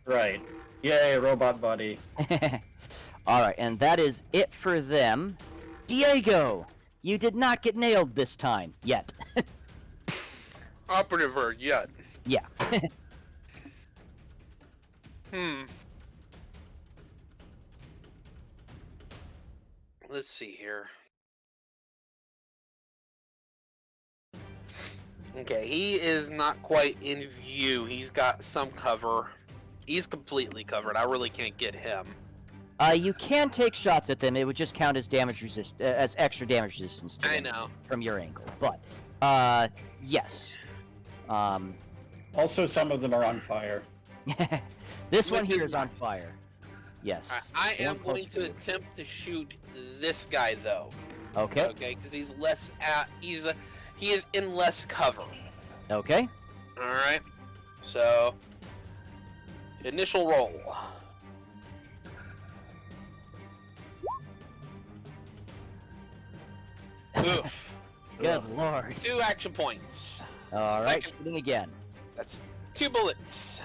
Right. Yay, robot buddy. All right, and that is it for them. Diego, you did not get nailed this time yet. Operative word, yet. Yeah. Let's see here. Okay, he is not quite in view. He's got some cover. He's completely covered. I really can't get him. You can take shots at them. It would just count as as extra damage resistance to I them know. from your angle. But, yes. Also, some of them are on fire. This one here is on fire. Yes. I The one am going closer to you. attempt to shoot this guy though. Okay. Okay, because he's less at he is in less cover. Okay. All right. So initial roll. Oof. Good lord. 2 action points. All right, Second. shooting again. That's 2 bullets.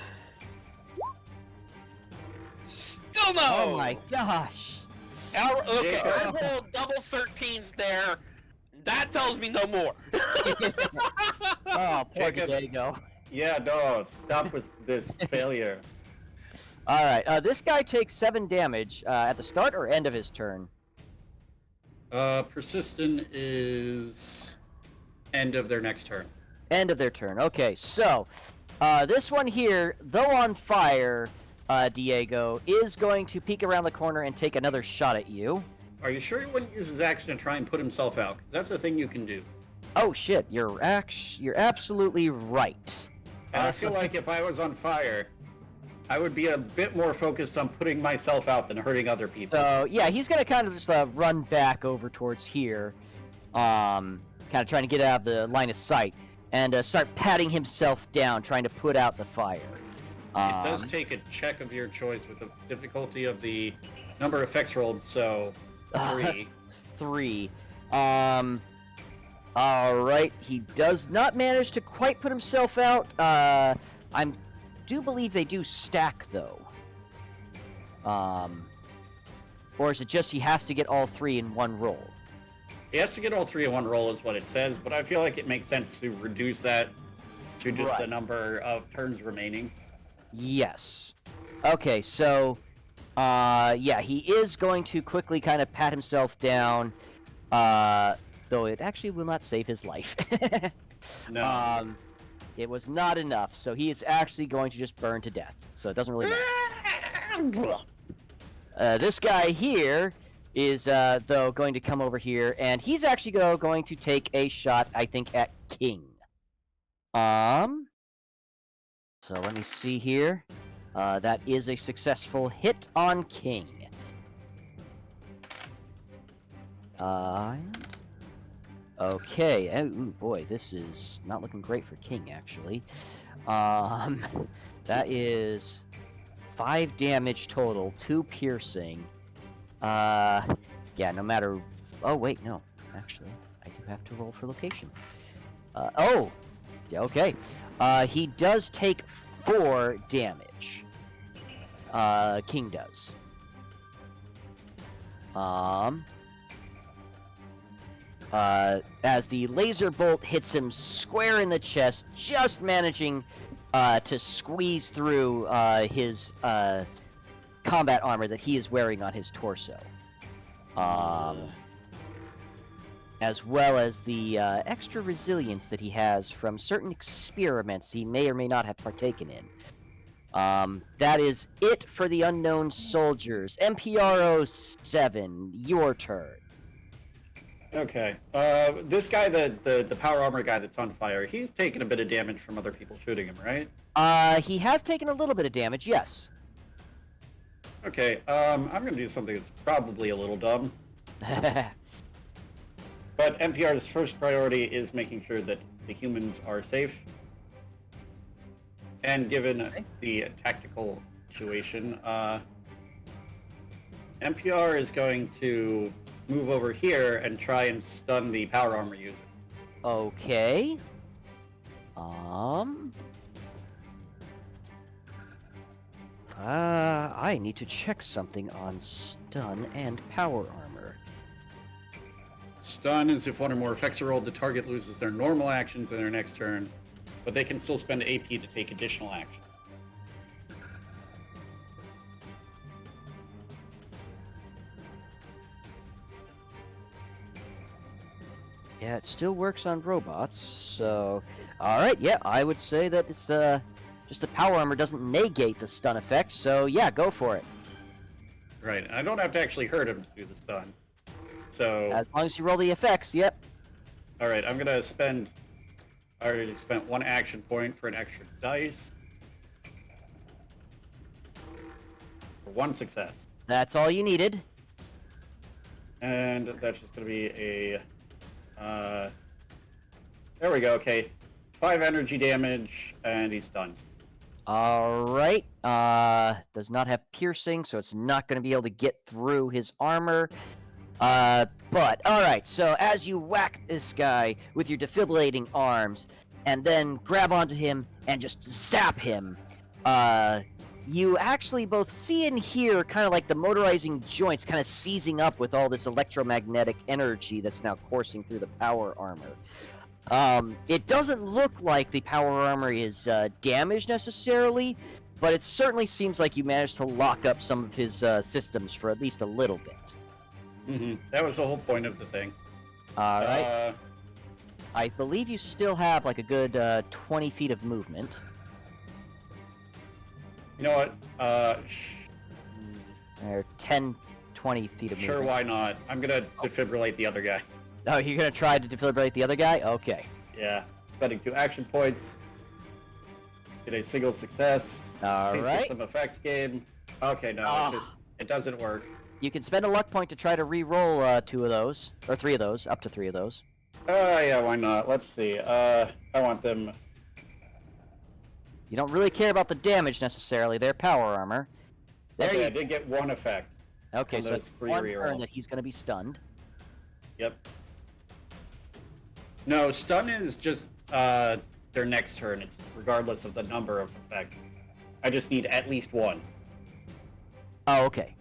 Still no. Oh my gosh. Okay, I Jacob. rolled double 13s there. That tells me no more. Oh, poor Jacob. Diego. Yeah, no, stop with this failure. All right, this guy takes 7 damage at the start or end of his turn. Persistent is end of their next turn. End of their turn. Okay, so this one here, though on fire, Diego, is going to peek around the corner and take another shot at you. Are you sure he wouldn't use his action to try and put himself out? Because that's a thing you can do. Oh shit, you're absolutely right. And I feel like if I was on fire, I would be a bit more focused on putting myself out than hurting other people. So yeah, he's gonna kind of just run back over towards here, kind of trying to get out of the line of sight, and start patting himself down, trying to put out the fire. It does take a check of your choice with the difficulty of the number of effects rolled, so 3. 3. Alright, he does not manage to quite put himself out. I do believe they do stack, though. Or is it just he has to get all 3 in one roll? He has to get all 3 in one roll is what it says, but I feel like it makes sense to reduce that to just the Right. number of turns remaining. Yes. Okay, so, yeah, he is going to quickly kind of pat himself down, though it actually will not save his life. No. It was not enough, so he is actually going to just burn to death, so it doesn't really matter. This guy here is, though, going to come over here, and he's actually going to take a shot, I think, at King. So let me see here. That is a successful hit on King. Okay. Ooh, boy, this is not looking great for King, actually. That is 5 damage total, 2 piercing. Yeah, no matter... Oh, wait, no. Actually, I do have to roll for location. Oh! Yeah, okay. He does take 4 damage. King does. As the laser bolt hits him square in the chest, just managing to squeeze through his combat armor that he is wearing on his torso. As well as the extra resilience that he has from certain experiments he may or may not have partaken in. That is it for the unknown soldiers. MPRO7, your turn. Okay. This guy, the power armor guy that's on fire, he's taking a bit of damage from other people shooting him, right? He has taken a little bit of damage, yes. Okay, I'm gonna do something that's probably a little dumb. But NPR's first priority is making sure that the humans are safe. And given the tactical situation, NPR is going to move over here and try and stun the power armor user. Okay. I need to check something on stun and power armor. Stun is if one or more effects are rolled, the target loses their normal actions in their next turn, but they can still spend AP to take additional action. Yeah, it still works on robots, so... Alright, yeah, I would say that it's, just the power armor doesn't negate the stun effect, so yeah, go for it. Right, I don't have to actually hurt him to do the stun. So... As long as you roll the effects, yep. Alright, I'm gonna spend... I already spent 1 action point for an extra dice. For 1 success. That's all you needed. And that's just gonna be a... there we go, okay. 5 energy damage, and he's stunned. Alright, does not have piercing, so it's not going to be able to get through his armor. But, alright, so as you whack this guy with your defibrillating arms, and then grab onto him and just zap him, you actually both see and hear kind of like the motorizing joints kind of seizing up with all this electromagnetic energy that's now coursing through the power armor. It doesn't look like the power armor is damaged necessarily, but it certainly seems like you managed to lock up some of his systems for at least a little bit. Mm-hmm. That was the whole point of the thing. Alright. I believe you still have like a good 20 feet of movement. You know what? Or 10, 20 feet of movement. Sure, why not? I'm gonna defibrillate the other guy. Oh, you're gonna try to defibrillate the other guy? Okay. Yeah. Spending 2 action points. Get a single success. Please get Alright. some effects game. Okay, no, it doesn't work. You can spend a luck point to try to re-roll 2 of those, or 3 of those, up to 3 of those. Yeah, why not? Let's see. I want them... You don't really care about the damage necessarily. They're power armor. There Okay, you I did get 1 effect. Okay, on so those it's 3 one rerolls. turn that he's going to be stunned. Yep. No, stun is just their next turn. It's regardless of the number of effects. I just need at least 1. Oh, okay.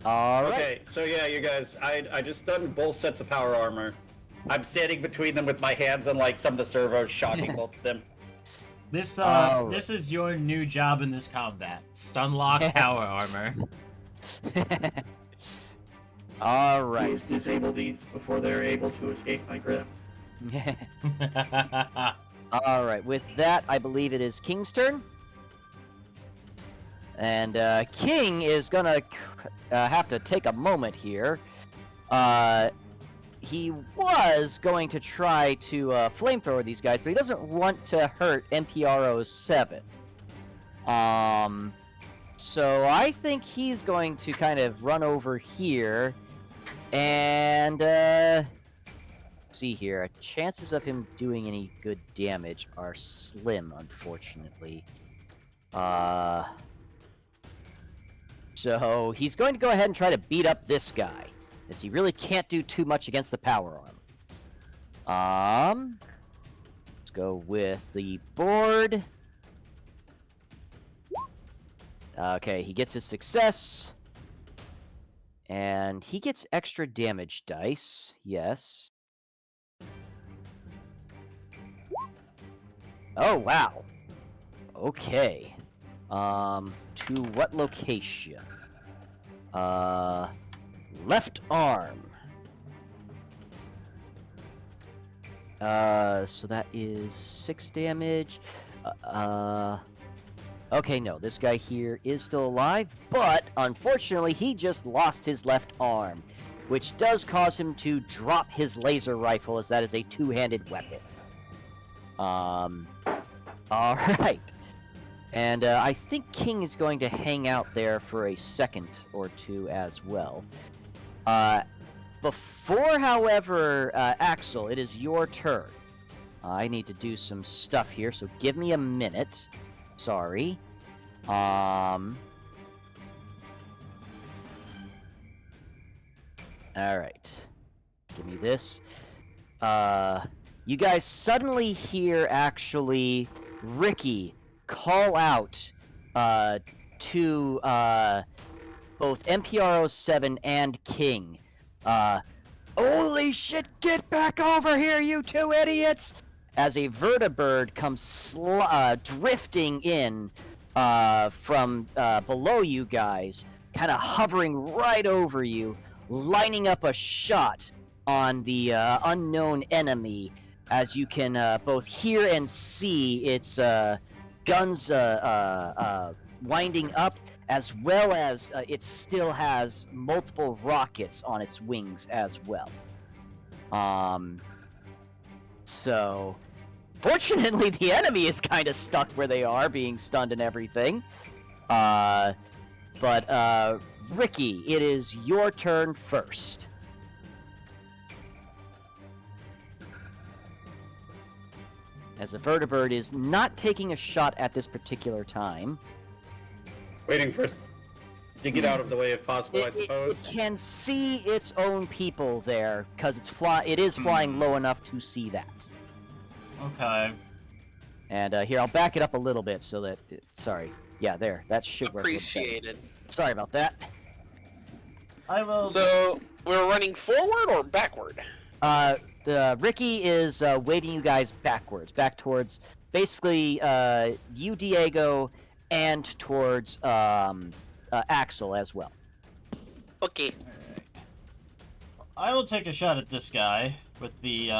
All right. Okay, so yeah, you guys, I just stunned both sets of power armor. I'm standing between them with my hands on like some of the servos, shocking both of them. This Alright. this is your new job in this combat. Stun lock power armor. All right. Please disable these before they're able to escape my grip. All right. With that, I believe it is King's turn. And King is gonna have to take a moment here. He was going to try to flamethrower these guys, but he doesn't want to hurt NPR07. So I think he's going to kind of run over here and see here. Chances of him doing any good damage are slim, unfortunately. So he's going to go ahead and try to beat up this guy, as he really can't do too much against the power armor. Let's go with the board. Okay, he gets his success. And he gets extra damage dice. Yes. Oh, wow. Okay. To what location? Left arm. So that is 6 damage. Okay, no, this guy here is still alive, but unfortunately he just lost his left arm, which does cause him to drop his laser rifle, as that is a 2-handed weapon. Alright. And I think King is going to hang out there for a second or two as well. Before, however, Axel, it is your turn. I need to do some stuff here, so give me a minute. Sorry. Alright. Give me this. You guys suddenly hear, actually, Ricky call out to both MPRO7 and King. Holy shit, get back over here, you two idiots! As a vertibird comes drifting in from below you guys, kind of hovering right over you, lining up a shot on the unknown enemy, as you can both hear and see its guns winding up, as well as it still has multiple rockets on its wings as well. So, fortunately, the enemy is kind of stuck where they are, being stunned and everything. But, Ricky, it is your turn first. As the vertibird is not taking a shot at this particular time. Waiting for to get out of the way if possible, I It suppose. can see its own people there, because it is flying low enough to see that. Okay. And here, I'll back it up a little bit so that... sorry. Yeah, there. That should work. Appreciated. Sorry about that. I will. So we're running forward or backward? Ricky is waving you guys backwards, back towards basically you, Diego, and towards Axel as well. Okay. I will take a shot at this guy with the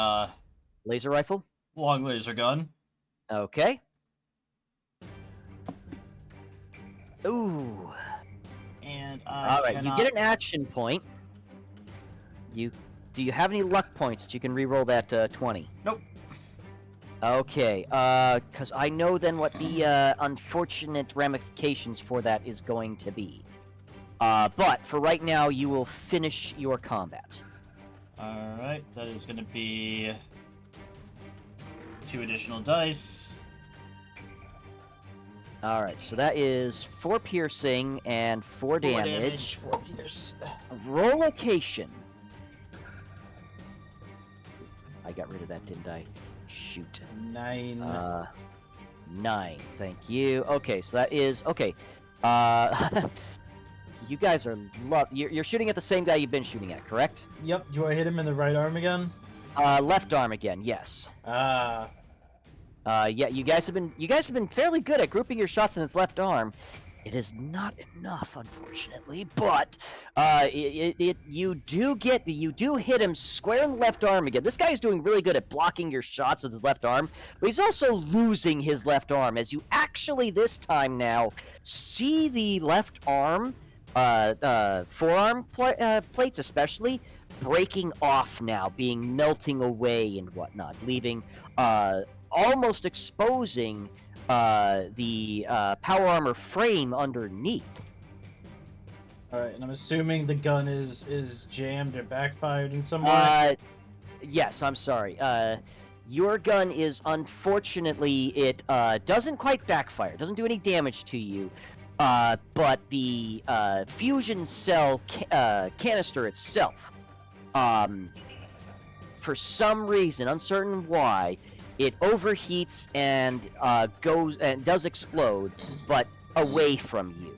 Laser rifle? long laser gun. Okay. Ooh. And I Alright, cannot... you get an action point. Do you have any luck points that you can reroll that 20? Nope. Okay, because I know then what the unfortunate ramifications for that is going to be. But for right now, you will finish your combat. Alright, that is going to be 2 additional dice. Alright, so that is 4 piercing and 4 damage. 4 pierce. Roll location. I got rid of that, didn't I? Shoot. 9. 9. Thank you. Okay, so that is okay. You guys are you're shooting at the same guy you've been shooting at, correct? Yep. Do I hit him in the right arm again? Left arm again. Yes. Ah. Yeah. You guys have been fairly good at grouping your shots in his left arm. It is not enough, unfortunately, but you do hit him square in the left arm again. This guy is doing really good at blocking your shots with his left arm, but he's also losing his left arm, as you actually this time now see the left arm, forearm plates especially, breaking off now, melting away and whatnot, leaving almost exposing the power armor frame underneath. Alright, and I'm assuming the gun is jammed or backfired in some way? Yes, I'm sorry. Your gun is, unfortunately, it doesn't quite backfire. It doesn't do any damage to you. But the fusion cell canister itself, for some reason, uncertain why, it overheats and does explode, but away from you.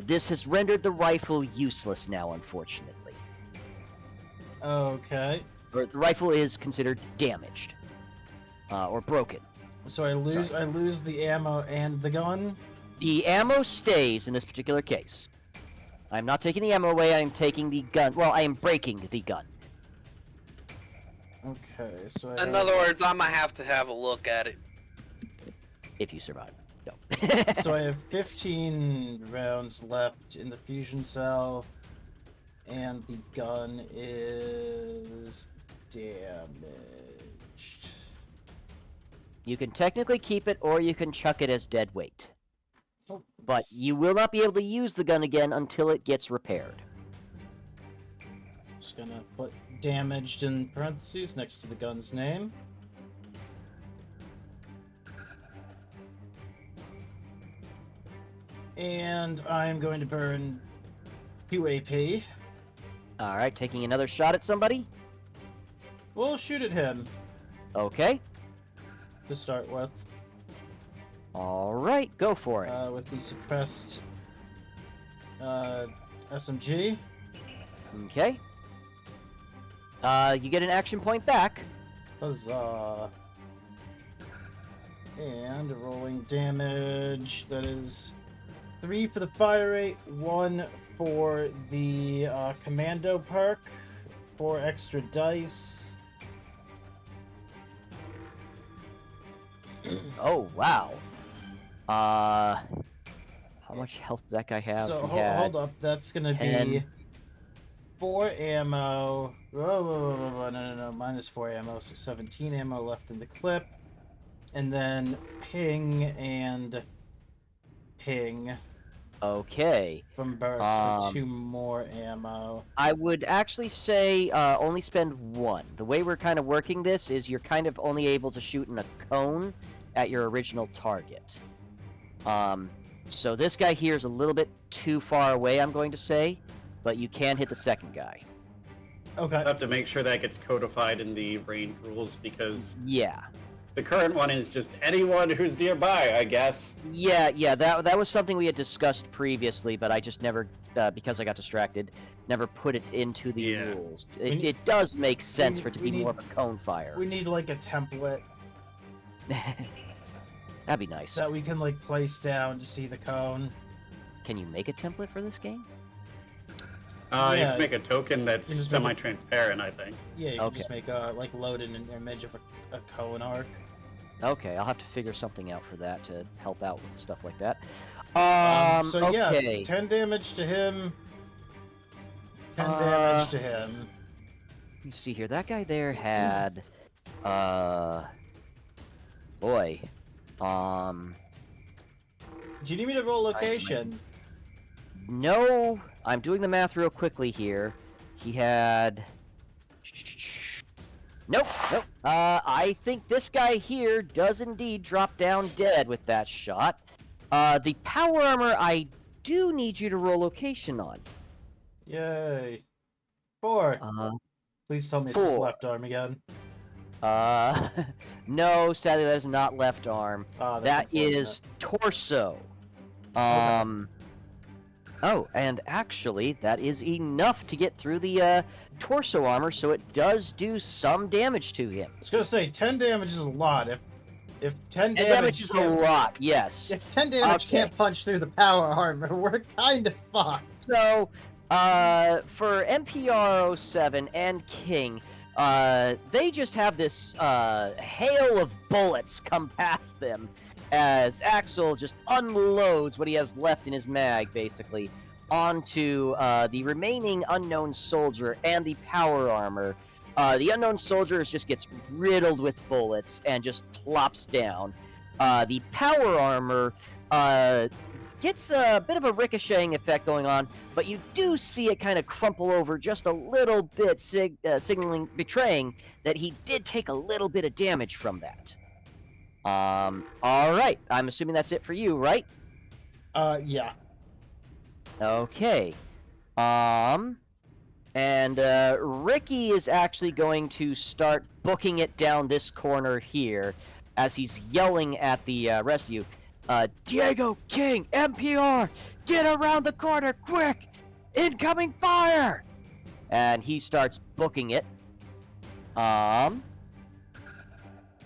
This has rendered the rifle useless now, unfortunately. Okay. Or the rifle is considered damaged, or broken. So I lose the ammo and the gun? The ammo stays in this particular case. I'm not taking the ammo away, I am taking the gun. Well, I am breaking the gun. Okay, so In other words, I'm gonna have to have a look at it. If you survive. No. So I have 15 rounds left in the fusion cell, and the gun is damaged. You can technically keep it, or you can chuck it as dead weight. Oh. But you will not be able to use the gun again until it gets repaired. Just gonna put damaged in parentheses next to the gun's name. And I'm going to burn 2 AP. All right, taking another shot at somebody. We'll shoot at him Okay. to start with. All right, go for it. With the suppressed SMG. Okay. You get an action point back. Huzzah. And rolling damage. That is 3 for the fire rate, 1 for the commando perk, 4 extra dice. Oh wow. How much health did that guy have? So He had hold up, that's gonna 10. be 4 ammo. Whoa, no, minus 4 ammo, so 17 ammo left in the clip. And then ping and ping Okay. from burst for 2 more ammo. I would actually say only spend 1. The way we're kind of working this is you're kind of only able to shoot in a cone at your original target. So this guy here is a little bit too far away, I'm going to say, but you can hit the second guy. Okay. I have to make sure that gets codified in the range rules because Yeah. the current one is just anyone who's nearby, I guess. Yeah, that was something we had discussed previously, but I just never, because I got distracted, never put it into the Yeah. rules. It does make sense for it to we be need- more of a cone fire. We need like a template That'd be nice. that we can like place down to see the cone. Can you make a template for this game? You Yeah. can make a token that's You just make it- semi-transparent, I think. Yeah, you can Okay. just make like load in an image of a cone arc. Okay, I'll have to figure something out for that to help out with stuff like that. So okay. yeah, 10 damage to him. 10 Uh, damage to him. Let me see here. That guy there had, boy, Do you need me to roll location? no, I'm doing the math real quickly here. He had, nope. I think this guy here does indeed drop down dead with that shot. The power armor, I do need you to roll location on. Yay. 4. Please tell me it's just 4. left arm again. No, sadly that is not left arm. Ah, That that's unfortunate. is torso. Oh, and actually, that is enough to get through the torso armor, so it does do some damage to him. I was gonna say 10 damage is a lot. If 10 And damage, damage is a can't- lot, yes. If 10 damage Okay. can't punch through the power armor, we're kind of fucked. So, for MPR07 and King, they just have this hail of bullets come past them as Axel just unloads what he has left in his mag, basically, onto the remaining unknown soldier and the power armor. The unknown soldier just gets riddled with bullets and just plops down. The power armor gets a bit of a ricocheting effect going on, but you do see it kind of crumple over just a little bit, betraying that he did take a little bit of damage from that. All right. I'm assuming that's it for you, right? Yeah. Okay. And Ricky is actually going to start booking it down this corner here as he's yelling at the rest of you. Diego, King, MPR, get around the corner, quick! Incoming fire! And he starts booking it.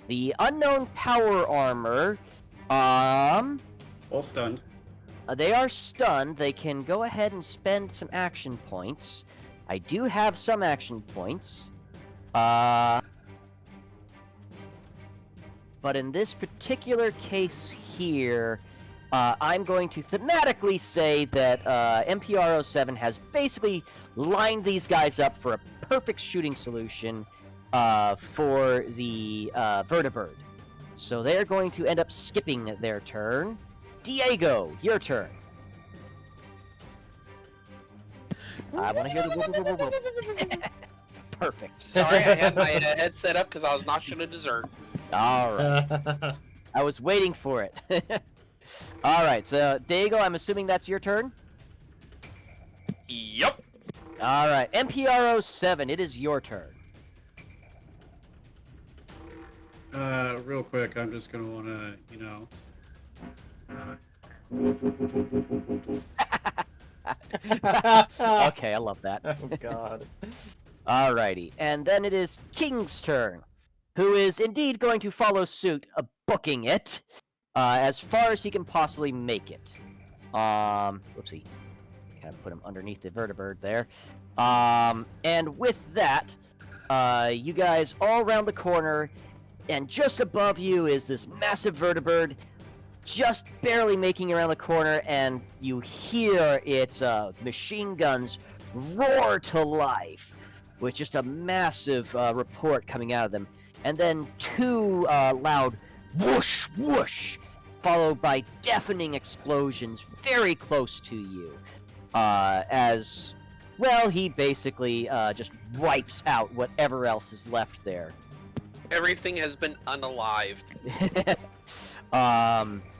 The unknown power armor, All stunned. they are stunned. They can go ahead and spend some action points. I do have some action points. But in this particular case here, I'm going to thematically say that MPR07 has basically lined these guys up for a perfect shooting solution for the vertibird. So they're going to end up skipping their turn. Diego, your turn. I want to hear the whoop, whoop, whoop, whoop, whoop. Perfect. Sorry, I had my headset up because I was notching a dessert. All right. I was waiting for it. All right, so Dago, I'm assuming that's your turn? Yup. All right, MPRO7, it is your turn. Real quick, I'm just gonna wanna, you know. Okay, I love that. Oh god. Alrighty, and then it is King's turn, who is indeed going to follow suit, booking it as far as he can possibly make it. Whoopsie. Kind of put him underneath the vertibird there. And with that, you guys all around the corner, and just above you is this massive vertibird, just barely making it around the corner, and you hear its machine guns roar to life with just a massive report coming out of them. And then two loud whoosh, whoosh, followed by deafening explosions very close to you. As, well, he basically just wipes out whatever else is left there. Everything has been unalived.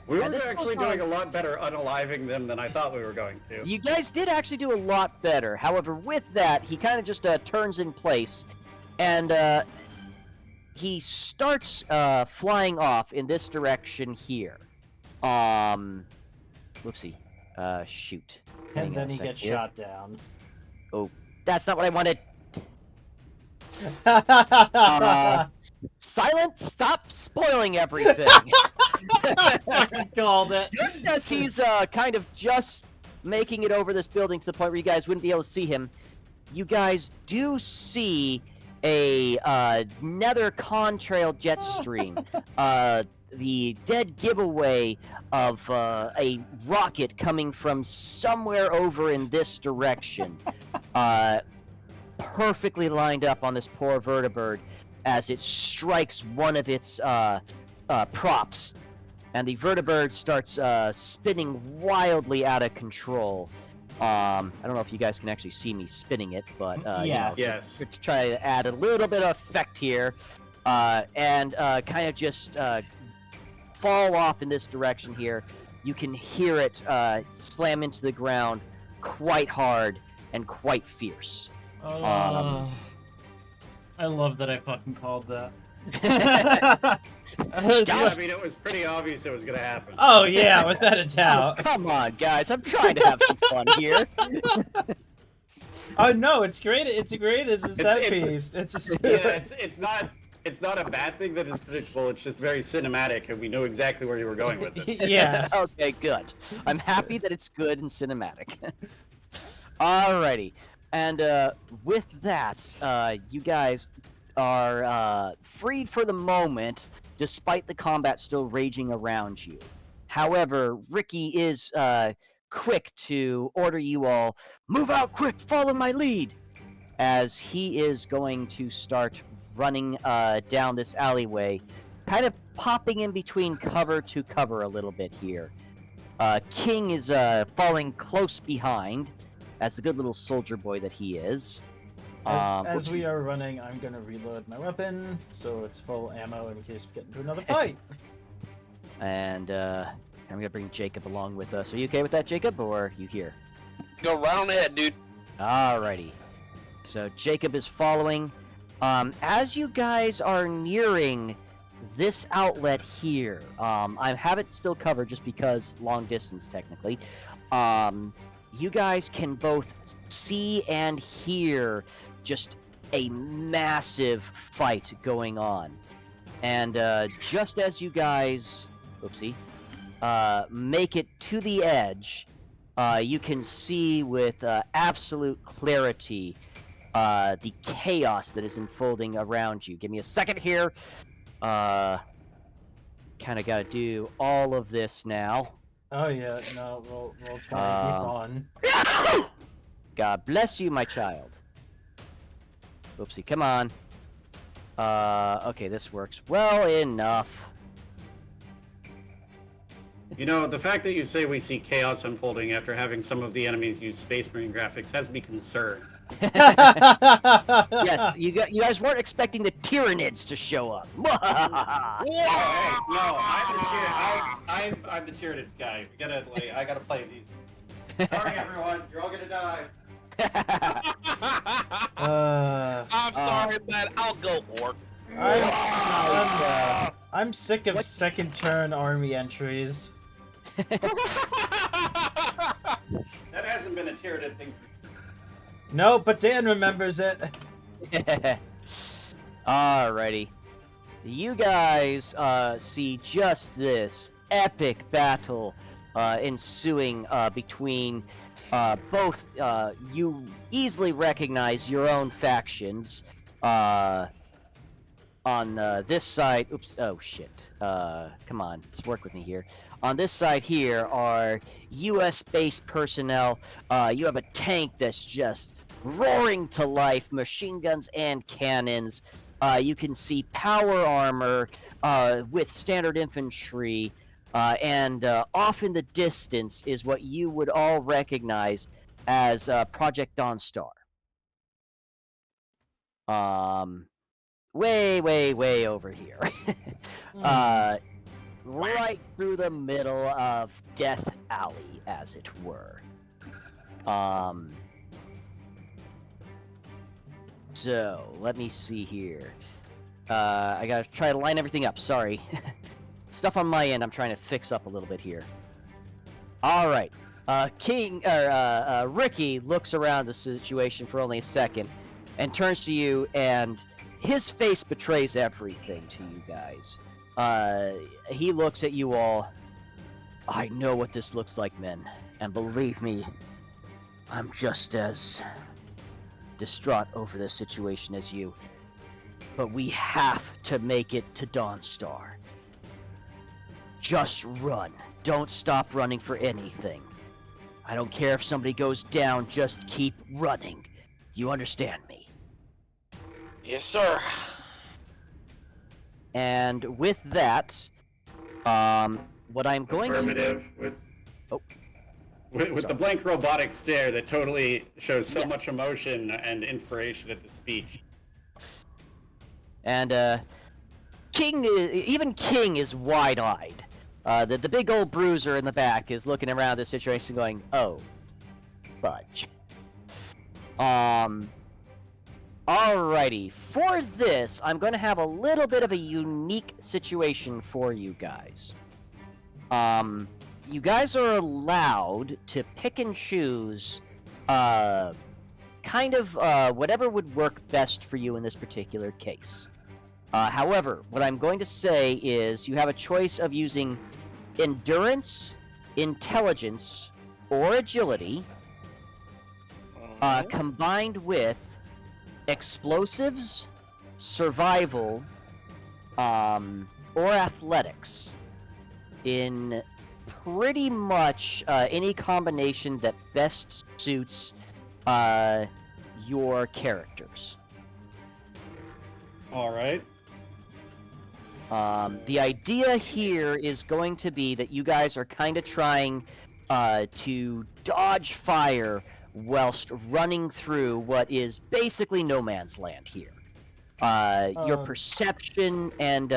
We were And this actually goes on- doing a lot better unaliving them than I thought we were going to. You guys did actually do a lot better. However, with that, he kind of just turns in place, and he starts flying off in this direction here. Whoopsie. Shoot. Hang And on then a he sec gets here. shot down. That's not what I wanted. Silent, stop spoiling everything. I called it. Just as he's kind of just making it over this building to the point where you guys wouldn't be able to see him, you guys do see a nether contrail jet stream. The dead giveaway of a rocket coming from somewhere over in this direction. Perfectly lined up on this poor vertibird as it strikes one of its props. And the vertibird starts spinning wildly out of control. I don't know if you guys can actually see me spinning it, but Yes. Yes. to try to add a little bit of effect here, and kind of just fall off in this direction here. You can hear it slam into the ground quite hard and quite fierce. I love that I fucking called that. I mean, it was pretty obvious it was going to happen. Oh yeah, without a Oh, doubt. come on, guys! I'm trying to have some fun here. Oh no, it's great. It's great as a set It's- piece. It's a Yeah, it's not a bad thing that it's predictable. It's just very cinematic, and we knew exactly where you were going with it. yes. Okay, good. I'm happy that it's good and cinematic. Alrighty, and with that, you guys are freed for the moment, despite the combat still raging around you. However, Ricky is quick to order you all, move out quick, follow my lead, as he is going to start running down this alleyway, kind of popping in between cover to cover a little bit here. King is falling close behind, as the good little soldier boy that he is. As we are running, I'm gonna reload my weapon so it's full ammo in case we get into another fight. And I'm gonna bring Jacob along with us. Are you okay with that, Jacob, or are you here? Go right on ahead, dude. Alrighty. So Jacob is following. As you guys are nearing this outlet here, I have it still covered just because long distance technically. You guys can both see and hear just a massive fight going on. And just as you guys, oopsie, make it to the edge, you can see with absolute clarity the chaos that is unfolding around you. Give me a second here. Kind of got to do all of this now. Oh yeah, no, we'll try and keep on. God bless you, my child. Oopsie, come on. Okay, this works well enough. You know, the fact that you say we see chaos unfolding after having some of the enemies use Space Marine graphics has me concerned. Yes, you guys weren't expecting the Tyranids to show up. Oh, hey, no, I'm the Tyranids guy. I gotta play these. Sorry, everyone, you're all gonna die. I'm sorry, but I'll go orc. I'm sick of second turn army entries. That hasn't been a Tyranid thing for No, but Dan remembers it. Alrighty. You guys see just this epic battle ensuing between both. You easily recognize your own factions. On this side, oops, oh shit. Come on, let's work with me here. On this side here are US-based personnel. You have a tank that's just roaring to life, machine guns and cannons. You can see power armor with standard infantry, and off in the distance is what you would all recognize as Project Dawnstar. Way over here. Right through the middle of Death Alley, as it were. So, let me see here. I gotta try to line everything up, sorry. Stuff on my end I'm trying to fix up a little bit here. Alright. Ricky looks around the situation for only a second and turns to you, and his face betrays everything to you guys. He looks at you all. I know what this looks like, men. And believe me, I'm just as distraught over this situation as you. But we have to make it to Dawnstar. Just run. Don't stop running for anything. I don't care if somebody goes down, just keep running. You understand me? Yes, sir. And with that, what I'm going affirmative to... with the blank robotic stare that totally shows so Yes. much emotion and inspiration at the speech. And even King is wide-eyed. The big old bruiser in the back is looking around this situation going, oh, fudge. Alrighty, for this, I'm going to have a little bit of a unique situation for you guys. You guys are allowed to pick and choose, kind of, whatever would work best for you in this particular case. However, what I'm going to say is you have a choice of using endurance, intelligence, or agility, combined with explosives, survival, or athletics in pretty much any combination that best suits your characters. All right. The idea here is going to be that you guys are kind of trying to dodge fire whilst running through what is basically no man's land here. Your perception and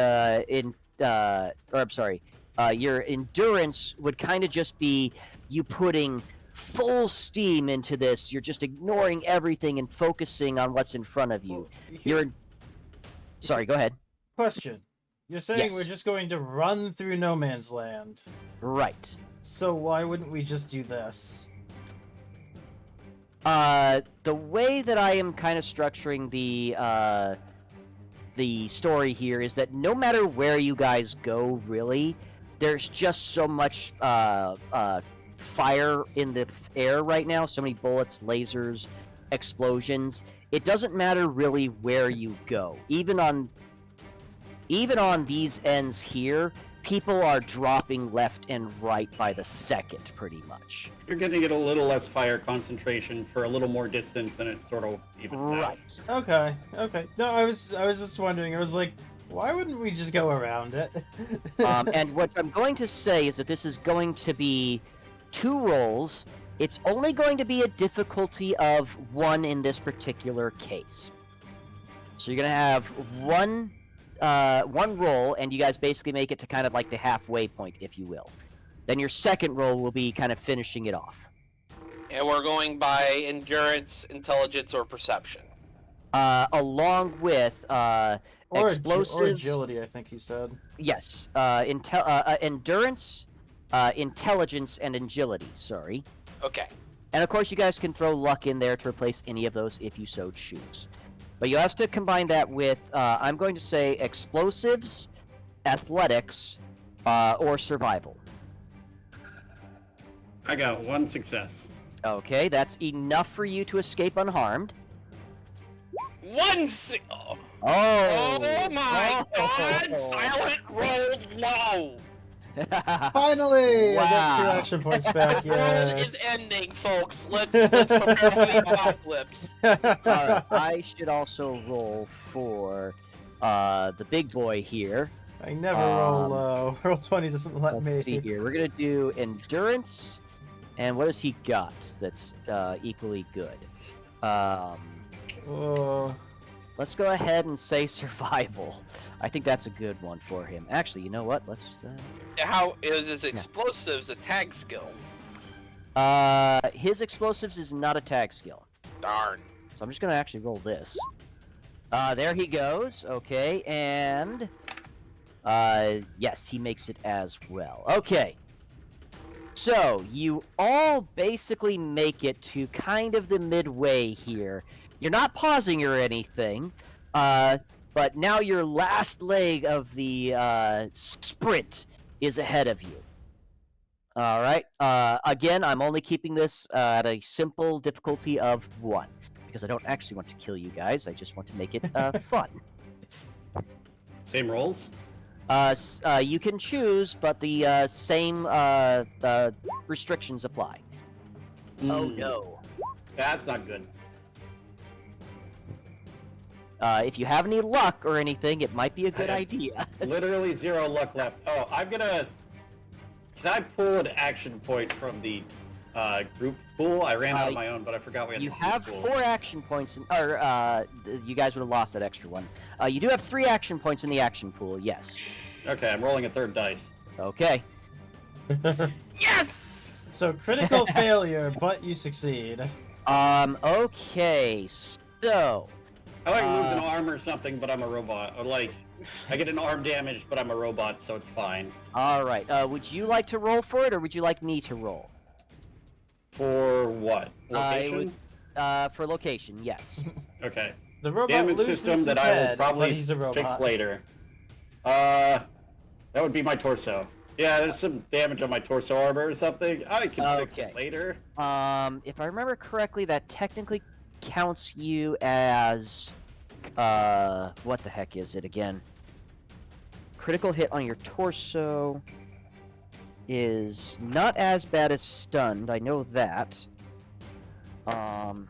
your endurance would kind of just be you putting full steam into this. You're just ignoring everything and focusing on what's in front of you. Sorry, go ahead. Question. You're saying Yes. we're just going to run through no man's land. Right. So why wouldn't we just do this? The way that I am kind of structuring the story here is that no matter where you guys go, really, there's just so much fire in the air right now. So many bullets, lasers, explosions. It doesn't matter really where you go. Even on these ends here, people are dropping left and right by the second, pretty much. You're going to get a little less fire concentration for a little more distance, and it sort of evens out. Right. Okay. No, I was just wondering. I was like, Why wouldn't we just go around it? And what I'm going to say is that this is going to be 2 rolls. It's only going to be a difficulty of 1 in this particular case. So you're going to have one roll, and you guys basically make it to kind of like the halfway point, if you will. Then your second roll will be kind of finishing it off. And we're going by endurance, intelligence, or perception. Along with or explosives. agility, I think he said. Yes. Endurance, intelligence, and agility. Sorry. Okay. And of course, you guys can throw luck in there to replace any of those if you so choose. But you have to combine that with, I'm going to say, explosives, athletics, or survival. I got 1 success. Okay, that's enough for you to escape unharmed. Oh Oh! my God! Silent rolled low. Finally! I got 2 Wow. action points back, The world yeah. is ending, folks. Let's prepare for the apocalypse. I should also roll for the big boy here. I never roll low. Roll 20 doesn't let me. Let's see here. We're gonna do endurance, and what has he got that's equally good? Oh. Let's go ahead and say survival. I think that's a good one for him. Actually, you know what? Let's. How is his explosives a tag skill? His explosives is not a tag skill. Darn. So I'm just gonna actually roll this. There he goes. Okay, and yes, he makes it as well. Okay. So you all basically make it to kind of the midway here. You're not pausing or anything, but now your last leg of the sprint is ahead of you. All right. Again, I'm only keeping this at a simple difficulty of 1 because I don't actually want to kill you guys. I just want to make it fun. Same rolls? You can choose, but the same restrictions apply. Oh no. That's not good. If you have any luck or anything, it might be a good idea. Literally 0 luck left. Oh, I'm gonna... Can I pull an action point from the group pool? I ran out of my own, but I forgot we had You the have pool. 4 action points, you guys would have lost that extra one. You do have 3 action points in the action pool, yes. Okay, I'm rolling a 3rd dice. Okay. Yes! So critical failure, but you succeed. Okay, so... I like lose an arm or something, but I'm a robot. Or like, I get an arm damage, but I'm a robot, so it's fine. Alright, would you like to roll for it, or would you like me to roll? For what? Location? For location, yes. Okay. The robot Damage loses system his that I will head, but probably he's a robot. fix later. That would be my torso. Yeah, there's some damage on my torso armor or something. I can fix it later. If I remember correctly, that technically counts you as... what the heck is it again? Critical hit on your torso is not as bad as stunned, I know that. Yeah, I'm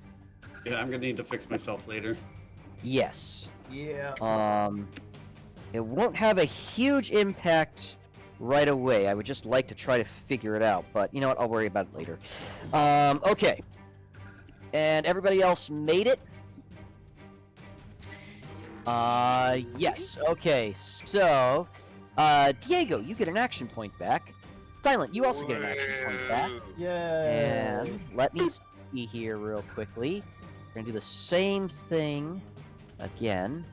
gonna need to fix myself later. Yes. Yeah. It won't have a huge impact right away. I would just like to try to figure it out, but you know what? I'll worry about it later. Okay. And everybody else made it? Yes. Okay, so... Diego, you get an action point back. Silent, you also get an action point back. Yeah. And let me see here real quickly. We're gonna do the same thing again.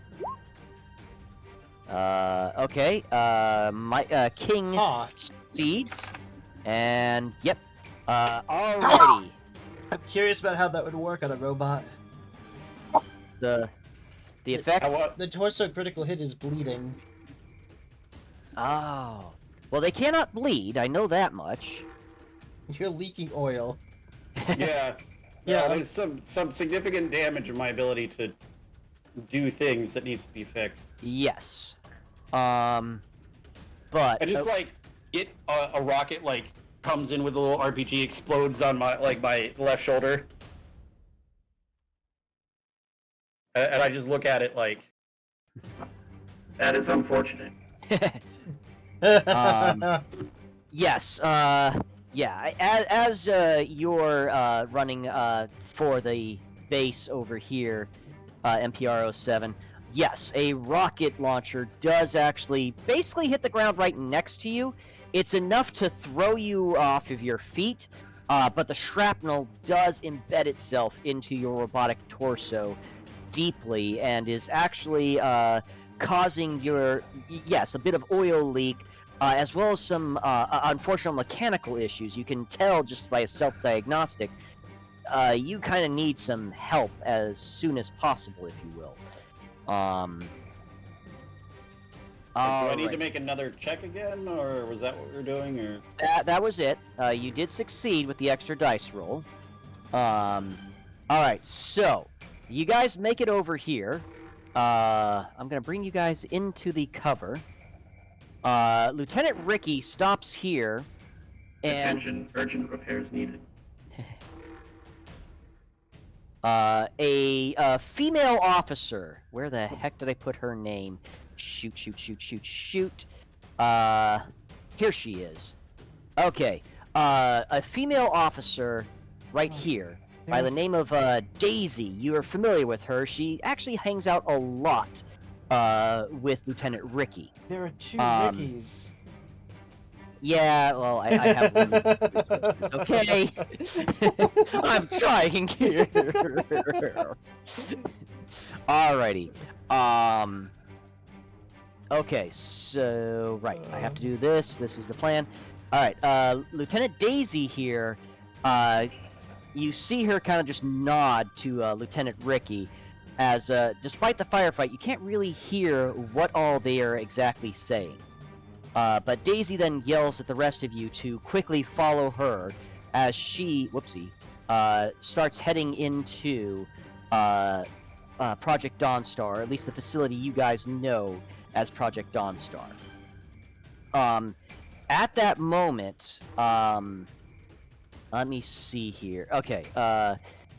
Okay. My King succeeds, and yep. Alrighty. I'm curious about how that would work on a robot. The effect. The torso critical hit is bleeding. Oh. Well, they cannot bleed. I know that much. You're leaking oil. Yeah. Yeah. There's some significant damage in my ability to do things that needs to be fixed. Yes. But I just like get a rocket like comes in with a little RPG, explodes on my left shoulder, and I just look at it like, That is unfortunate. Yes. Yeah. As you're running for the base over here, MPR-07. Yes, a rocket launcher does actually basically hit the ground right next to you. It's enough to throw you off of your feet, but the shrapnel does embed itself into your robotic torso deeply and is actually causing a bit of oil leak, as well as some unfortunate mechanical issues. You can tell just by a self-diagnostic. You kind of need some help as soon as possible, if you will. Do I need to Alright. make another check again, or was that what we were doing, or? That was it. You did succeed with the extra dice roll. Alright, so you guys make it over here. I'm gonna bring you guys into the cover. Lieutenant Ricky stops here, and Attention, urgent repairs needed. a female officer. Where the heck did I put her name? Shoot. Here she is. Okay. A female officer right here by the name of Daisy. You are familiar with her. She actually hangs out a lot with Lieutenant Ricky. There are two Um, Rickies. Yeah, well, I have one. Okay. I'm trying here. Alrighty. Okay, so right, I have to do this. This is the plan. Alright, Lieutenant Daisy here, you see her kind of just nod to Lieutenant Ricky, as despite the firefight, you can't really hear what all they are exactly saying. But Daisy then yells at the rest of you to quickly follow her as she, starts heading into Project Dawnstar, at least the facility you guys know as Project Dawnstar. At that moment, let me see here. Okay,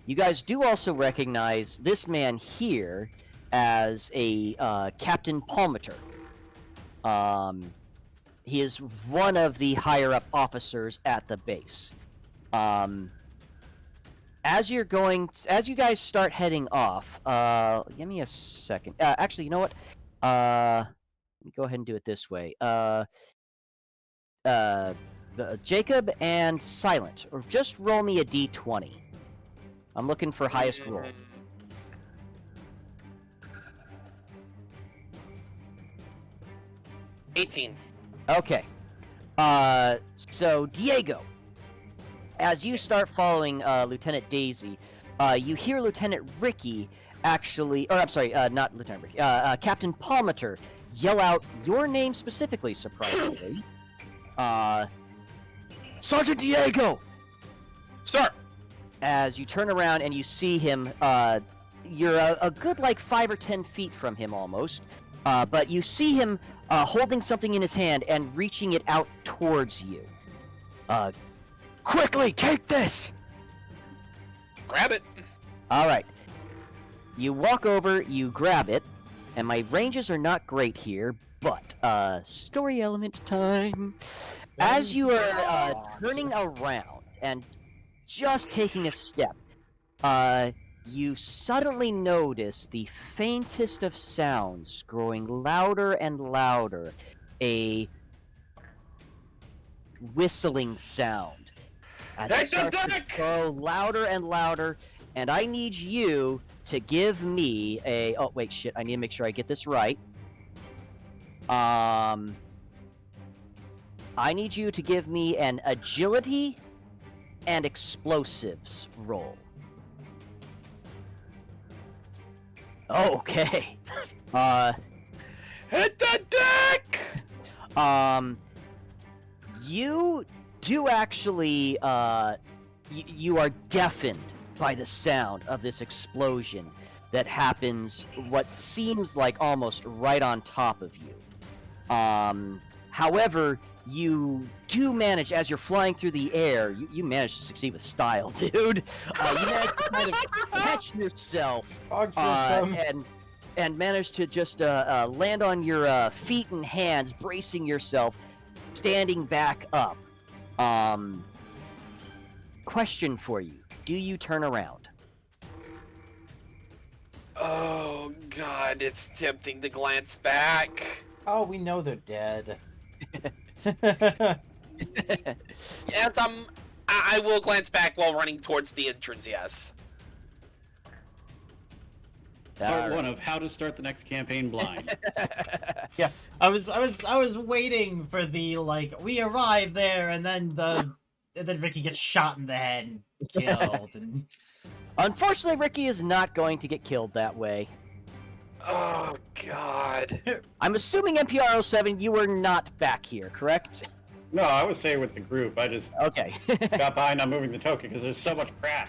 you guys do also recognize this man here as a Captain Palmater. He is one of the higher-up officers at the base. As you guys start heading off, give me a second. Actually, you know what? Let me go ahead and do it this way. Jacob and Silent, or just roll me a d20. I'm looking for highest roll. 18. Okay. So Diego, as you start following Lieutenant Daisy, you hear Lieutenant Ricky actually, or I'm sorry, not Lieutenant Ricky, Captain Palmater yell out your name specifically, surprisingly. Sergeant Diego! Sir! As you turn around and you see him, you're a good 5 or 10 feet from him almost, but you see him holding something in his hand and reaching it out towards you. Quickly, take this! Grab it. Alright. You walk over, you grab it, and my ranges are not great here, but, story element time. As you are turning around and just taking a step, you suddenly notice the faintest of sounds growing louder and louder. A whistling sound. As it starts to go louder and louder, and I need you to give me a... Oh, wait, shit. I need to make sure I get this right. I need you to give me an agility and explosives roll. Okay. Hit the deck! You do actually, you are deafened by the sound of this explosion that happens what seems like almost right on top of you. However, you do manage, as you're flying through the air, you manage to succeed with style, dude. You manage to kind of catch yourself Fog system. and manage to just land on your feet and hands, bracing yourself, standing back up. Question for you. Do you turn around? Oh God, it's tempting to glance back. Oh, we know they're dead. Yes, I will glance back while running towards the entrance. Yes. Part one of how to start the next campaign blind. Yeah, I was waiting for the we arrive there and then Ricky gets shot in the head and killed. And... Unfortunately, Ricky is not going to get killed that way. Oh God. I'm assuming NPR07, you were not back here, correct? No, I would say with the group. I just Okay. got behind on moving the token because there's so much crap.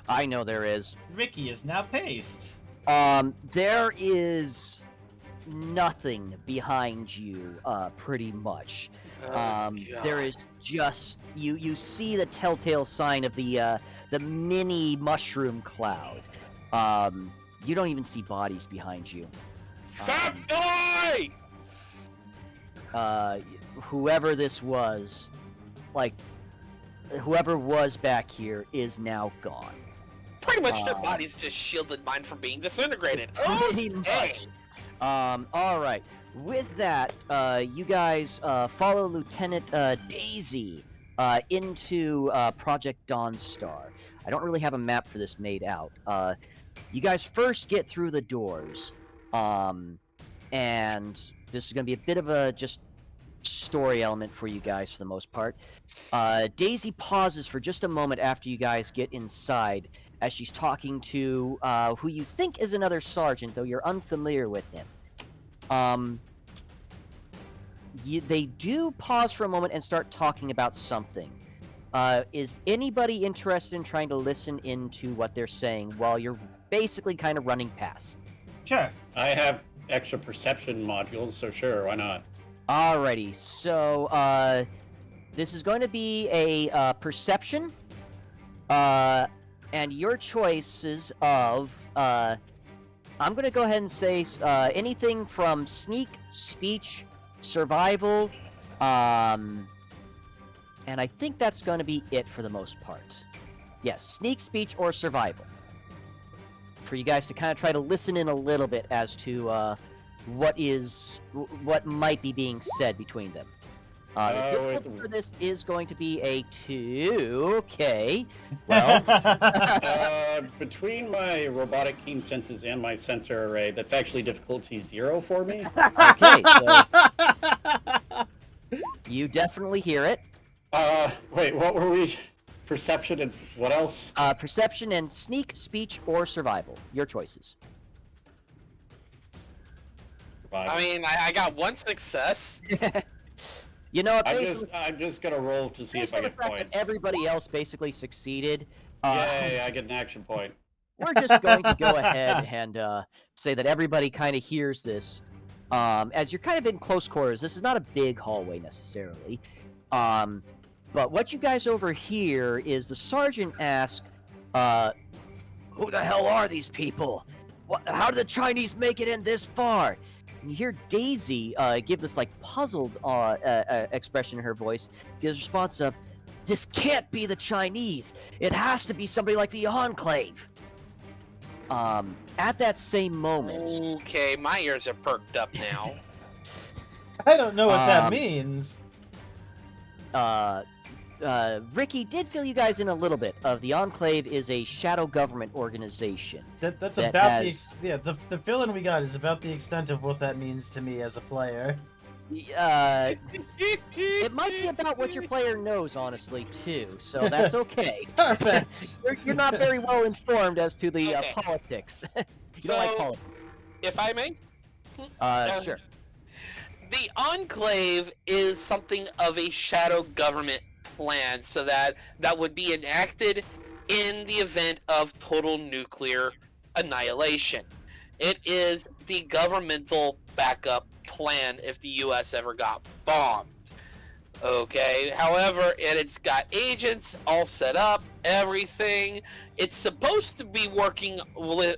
I know there is. Ricky is now paced. There is nothing behind you, pretty much. There is just you see the telltale sign of the mini mushroom cloud. You don't even see bodies behind you. Fat boy! Whoever this was, whoever was back here is now gone. Pretty much their bodies just shielded mine from being disintegrated. Pretty much. All right. With that, you guys follow Lieutenant Daisy into Project Dawnstar. I don't really have a map for this made out. You guys first get through the doors, and this is going to be a bit of a just story element for you guys for the most part. Daisy pauses for just a moment after you guys get inside as she's talking to who you think is another sergeant, though you're unfamiliar with him. They do pause for a moment and start talking about something. Is anybody interested in trying to listen into what they're saying while you're basically kind of running past? Sure. I have extra perception modules, so sure, why not? Alrighty, so this is going to be a perception, and your choices of I'm going to go ahead and say anything from sneak, speech, survival, and I think that's going to be it for the most part. Yes, sneak, speech, or survival. For you guys to kind of try to listen in a little bit as to what might be being said between them. The difficulty for this is going to be a 2. Okay. Well, between my robotic keen senses and my sensor array, that's actually difficulty 0 for me. Okay, so you definitely hear it. Wait, what were we? Perception and what else? Perception and sneak, speech, or survival. Your choices. I mean, I got one success. You know, I'm just gonna roll to see if I get points. Everybody else basically succeeded. Yay, I get an action point. We're just going to go ahead and say that everybody kind of hears this. As you're kind of in close quarters, this is not a big hallway necessarily. But what you guys overhear is the sergeant ask, who the hell are these people? How did the Chinese make it in this far? And you hear Daisy give this puzzled expression in her voice. Gives a response of, "This can't be the Chinese. It has to be somebody like the Enclave." At that same moment. Okay, my ears are perked up now. I don't know what that means. Ricky did fill you guys in a little bit of the Enclave is a shadow government organization. That's about the fill-in we got is about the extent of what that means to me as a player. It might be about what your player knows, honestly, too. So that's okay. Perfect. You're not very well informed as to the politics. You don't like politics. If I may? Sure. The Enclave is something of a shadow government plan, so that would be enacted in the event of total nuclear annihilation. It is the governmental backup plan if the U.S. ever got bombed. Okay, however, and it's got agents all set up, everything. It's supposed to be working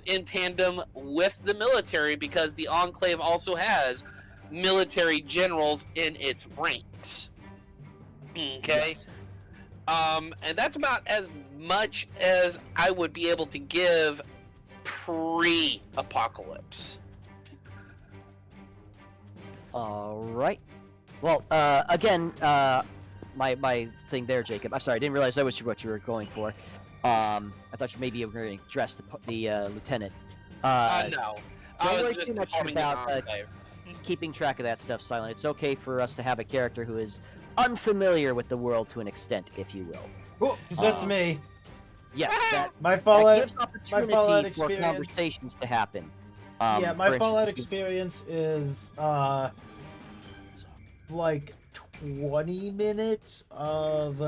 in tandem with the military because the Enclave also has military generals in its ranks. Okay? Yes. And that's about as much as I would be able to give pre-apocalypse. All right. Well, again, my thing there, Jacob. I'm sorry, I didn't realize that was what you were going for. I thought maybe you were going to address the No. lieutenant. I Don't was worry just too much informing the about Enclave. keeping track of that stuff, Silent. It's okay for us to have a character who is unfamiliar with the world to an extent, if you will. Oh, 'cause that's Um, me. Yes, that, My that Fallout. gives opportunity Fallout for experience- conversations to happen. Yeah, for my instance, Fallout if you- experience is like 20 minutes of,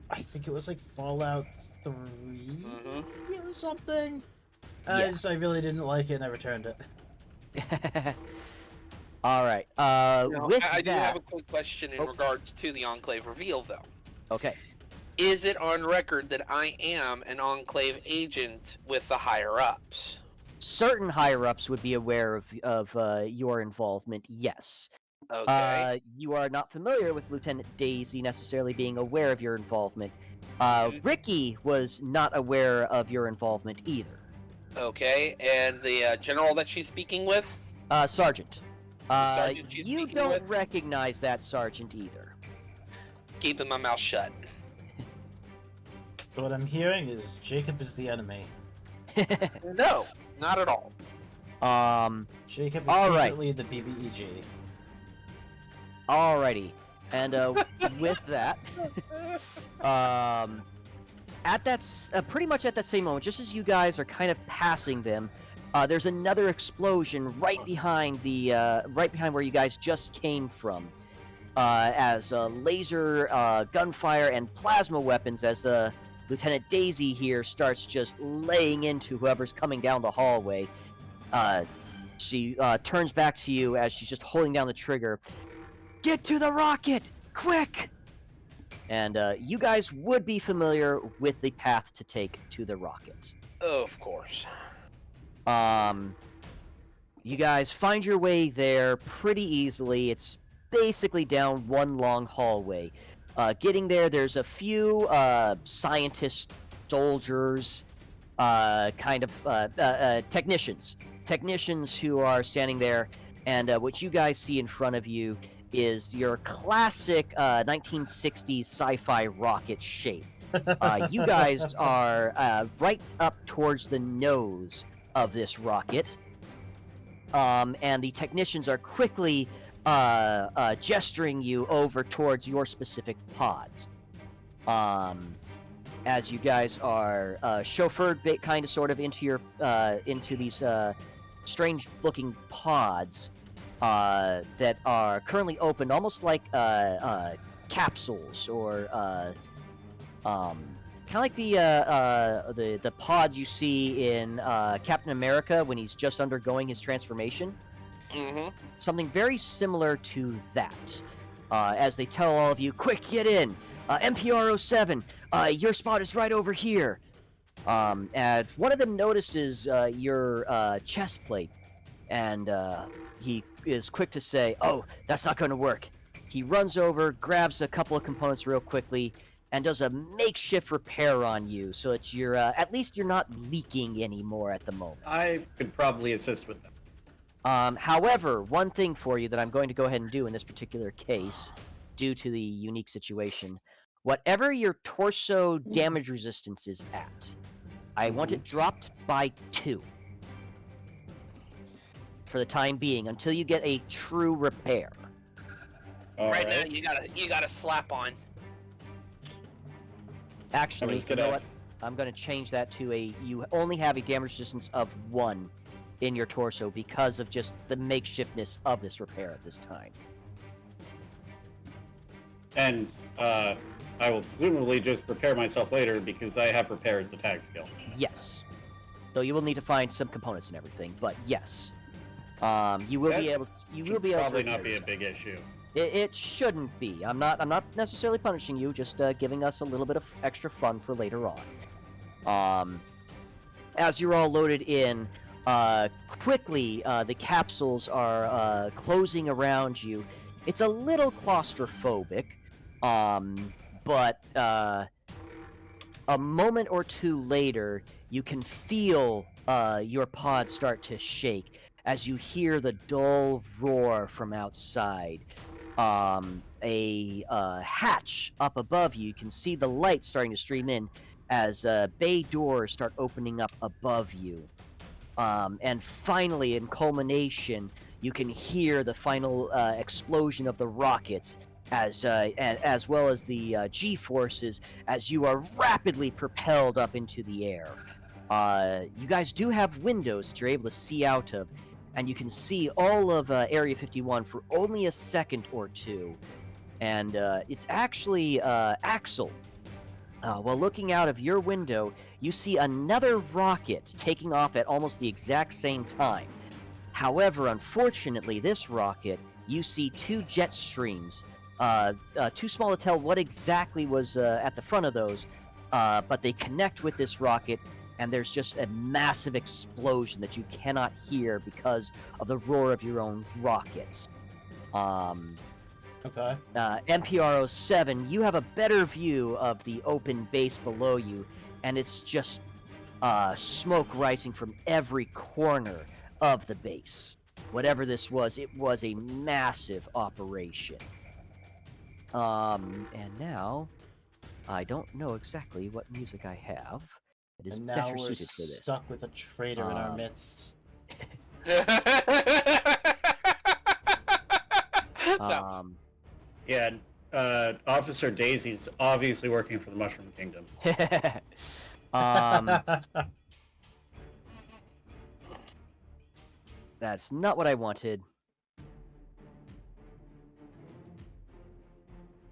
I think it was like Fallout 3 Mhm. or something. Yeah. I really didn't like it and I returned it. All right. Now, With I do that, have a quick question in Oh. regards to the Enclave reveal, though. okay. Is it on record that I am an Enclave agent with the higher-ups? Certain higher ups would be aware of your involvement. Yes. Okay. You are not familiar with Lieutenant Daisy necessarily being aware of your involvement. Ricky was not aware of your involvement either. Okay, and the general that she's speaking with? Sergeant. sergeant she's You speaking don't with? recognize that sergeant either. Keeping my mouth shut. So what I'm hearing is Jacob is the enemy. No, not at all. Jacob is All right. secretly the BBEG. Alrighty. And with that, pretty much at that same moment, just as you guys are kind of passing them, there's another explosion right behind where you guys just came from, as laser, gunfire, and plasma weapons, as Lieutenant Daisy here starts just laying into whoever's coming down the hallway. She turns back to you as she's just holding down the trigger. Get to the rocket! Quick! And you guys would be familiar with the path to take to the rocket. Of course. You guys find your way there pretty easily. It's basically down one long hallway. Getting there, there's a few scientists, soldiers, technicians who are standing there, and what you guys see in front of you is your classic 1960s sci-fi rocket shape. You guys are right up towards the nose of this rocket, and the technicians are quickly gesturing you over towards your specific pods. As you guys are chauffeured, kind of, sort of, into these strange-looking pods that are currently opened, almost like capsules, or kind of like the pod you see in Captain America when he's just undergoing his transformation. Mm-hmm. Something very similar to that. As they tell all of you, quick, get in! MPR 07, your spot is right over here. And one of them notices your chest plate, and he is quick to say, "Oh, that's not going to work." He runs over, grabs a couple of components real quickly, and does a makeshift repair on you, so that you're at least you're not leaking anymore at the moment. I could probably assist with that. However, one thing for you that I'm going to go ahead and do in this particular case, due to the unique situation, whatever your torso damage resistance is at, I want it dropped by 2 for the time being, until you get a true repair. Right now, you got a slap on. Actually, was you know gonna- what? I'm going to change that to you only have a damage resistance of 1 in your torso because of just the makeshiftness of this repair at this time. And I will presumably just prepare myself later because I have repair as a tag skill. Yes. Though you will need to find some components and everything, but yes. You will That be able to Probably not repair be a yourself. big issue. It shouldn't be. I'm not necessarily punishing you, just giving us a little bit of extra fun for later on. As you're all loaded in, quickly the capsules are closing around you. It's a little claustrophobic, but a moment or two later, you can feel your pod start to shake as you hear the dull roar from outside. A hatch up above you. You can see the light starting to stream in as bay doors start opening up above you. And finally, in culmination, you can hear the final explosion of the rockets, as well as the G-forces, as you are rapidly propelled up into the air. You guys do have windows that you're able to see out of, and you can see all of Area 51 for only a second or two. And it's actually Axel. While looking out of your window, you see another rocket taking off at almost the exact same time. However, unfortunately, this rocket, you see two jet streams. Too small to tell what exactly was at the front of those, but they connect with this rocket, and there's just a massive explosion that you cannot hear because of the roar of your own rockets. Okay. MPR-07, you have a better view of the open base below you, and it's just smoke rising from every corner of the base. Whatever this was, it was a massive operation. And now, I don't know exactly what music I have. It is And now better we're suited for this. stuck with a traitor in our midst. Yeah, Officer Daisy's obviously working for the Mushroom Kingdom. That's not what I wanted.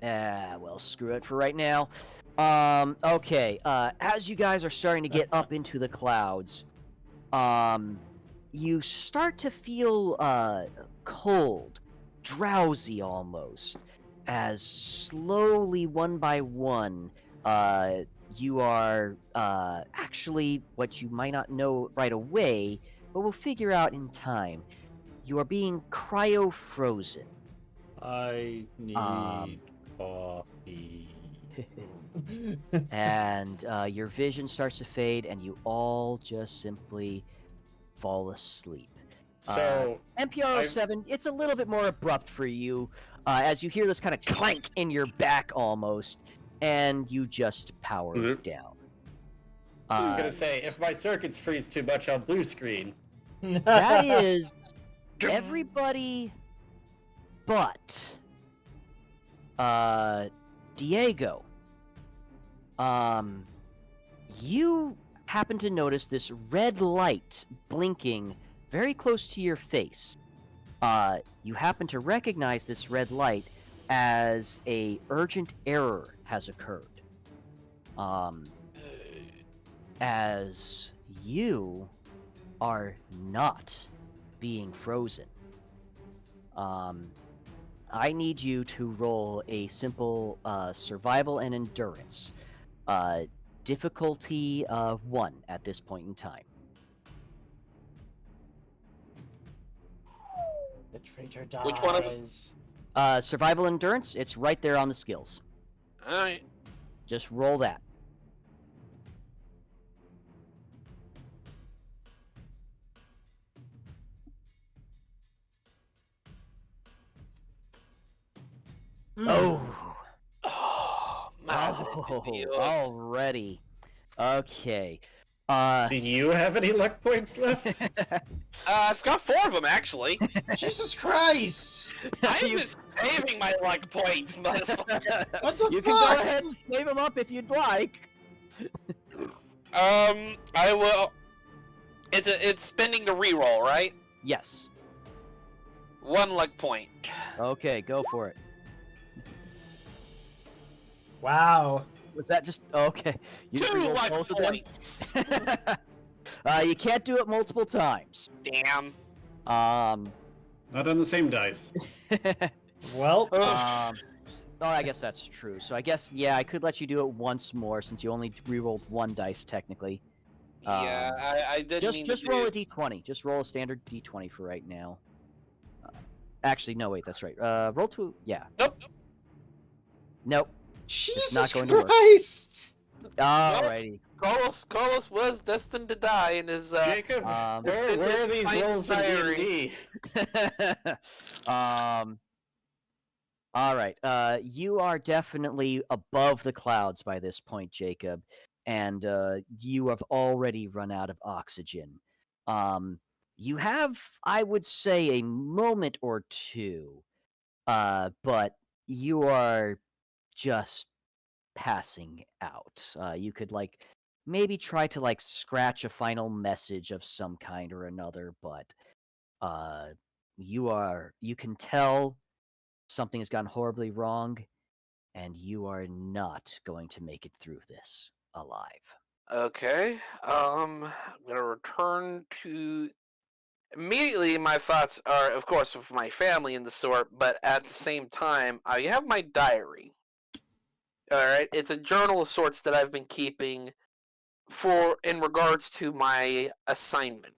Well, screw it for right now. Okay, as you guys are starting to get up into the clouds, you start to feel cold, drowsy almost, as slowly, one by one, you are actually what you might not know right away, but we'll figure out in time. You are being cryo-frozen. I need coffee. And your vision starts to fade, and you all just simply fall asleep. So, MPR-07, it's a little bit more abrupt for you, as you hear this kind of clank in your back almost, and you just power down. I was gonna say, if my circuits freeze too much on blue screen. That is everybody but Diego. You happen to notice this red light blinking very close to your face. You happen to recognize this red light as a urgent error has occurred. As you are not being frozen. I need you to roll a simple survival and endurance. Difficulty 1 at this point in time. The traitor dies. Which one of Survival endurance, it's right there on the skills. Alright. Just roll that. Oh. Oh, Already. Okay. Do you have any luck points left? I've got 4 of them, actually. Jesus Christ! I'm just saving my luck points, motherfucker. What the You fuck? can go ahead and save them up if you'd like. I will. It's spending the reroll, right? Yes. 1 luck point. Okay, go for it. Wow. Was that just okay? You 2 re-rolled luck both of them? points. You can't do it multiple times. Damn. Not on the same dice. Well, Oh, I guess that's true. So I guess, yeah, I could let you do it once more since you only re-rolled one dice technically. Yeah, I didn't mean Just to roll do. a d20. Just roll a standard d20 for right now. Actually, no, wait, that's right. Roll two. Yeah. Nope. Nope. Jesus not going to work. Christ! Alrighty. Carlos was destined to die in his. Jacob, where are these Extended rolls in diary. D&D? All right. You are definitely above the clouds by this point, Jacob, and you have already run out of oxygen. You have, I would say, a moment or two, but you are just passing out. You could maybe try to scratch a final message of some kind or another, but you can tell something has gone horribly wrong, and you are not going to make it through this alive. Okay. I'm gonna return to. Immediately, my thoughts are, of course, of my family and the sort, but at the same time, I have my diary. All right, it's a journal of sorts that I've been keeping for in regards to my assignment.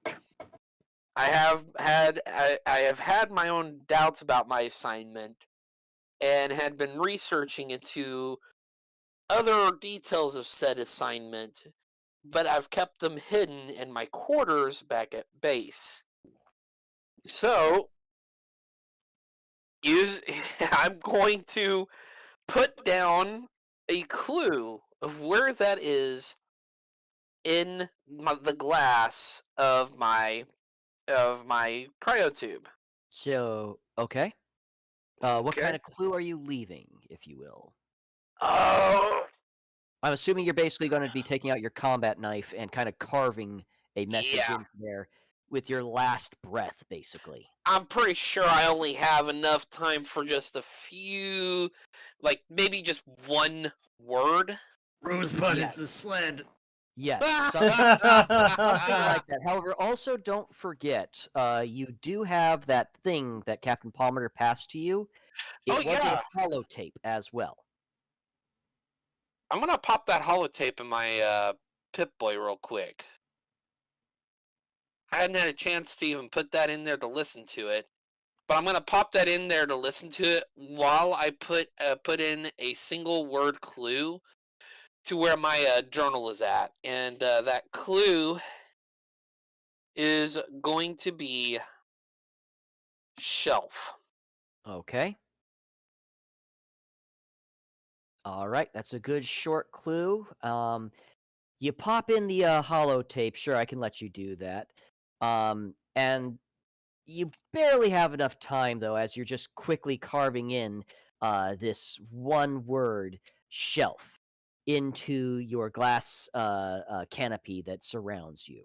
I have had my own doubts about my assignment and had been researching into other details of said assignment, but I've kept them hidden in my quarters back at base. So, I'm going to put down a clue of where that is in the glass of my cryotube. So, okay. What kind Okay. of clue are you leaving, if you will? Oh, I'm assuming you're basically going to be taking out your combat knife and kind of carving a message yeah. into there with your last breath, basically. I'm pretty sure I only have enough time for just a few, like maybe just one word. Rosebud Yeah. is the sled. Yes, something like that. However, also don't forget, you do have that thing that Captain Palmer passed to you. It Oh was yeah, a holotape as well. I'm gonna pop that holotape in my Pip-Boy real quick. I hadn't had a chance to even put that in there to listen to it, but I'm gonna pop that in there to listen to it while I put in a single word clue to where my journal is at, and that clue is going to be shelf. Okay. All right, that's a good short clue. You pop in the holotape. Sure, I can let you do that. And you barely have enough time though, as you're just quickly carving in this one word shelf into your glass canopy that surrounds you.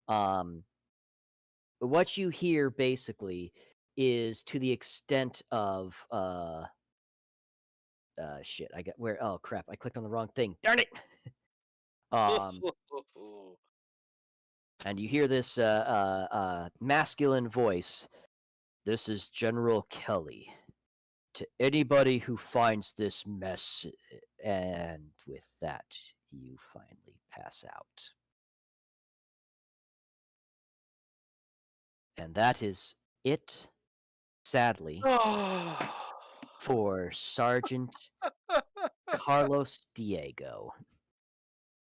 Um, what you hear basically is to the extent of shit. I got where? Oh crap! I clicked on the wrong thing. Darn it! Um, and you hear this masculine voice. This is General Kelly. To anybody who finds this mess, and with that, you finally pass out. And that is it, sadly, for Sergeant Carlos Diego.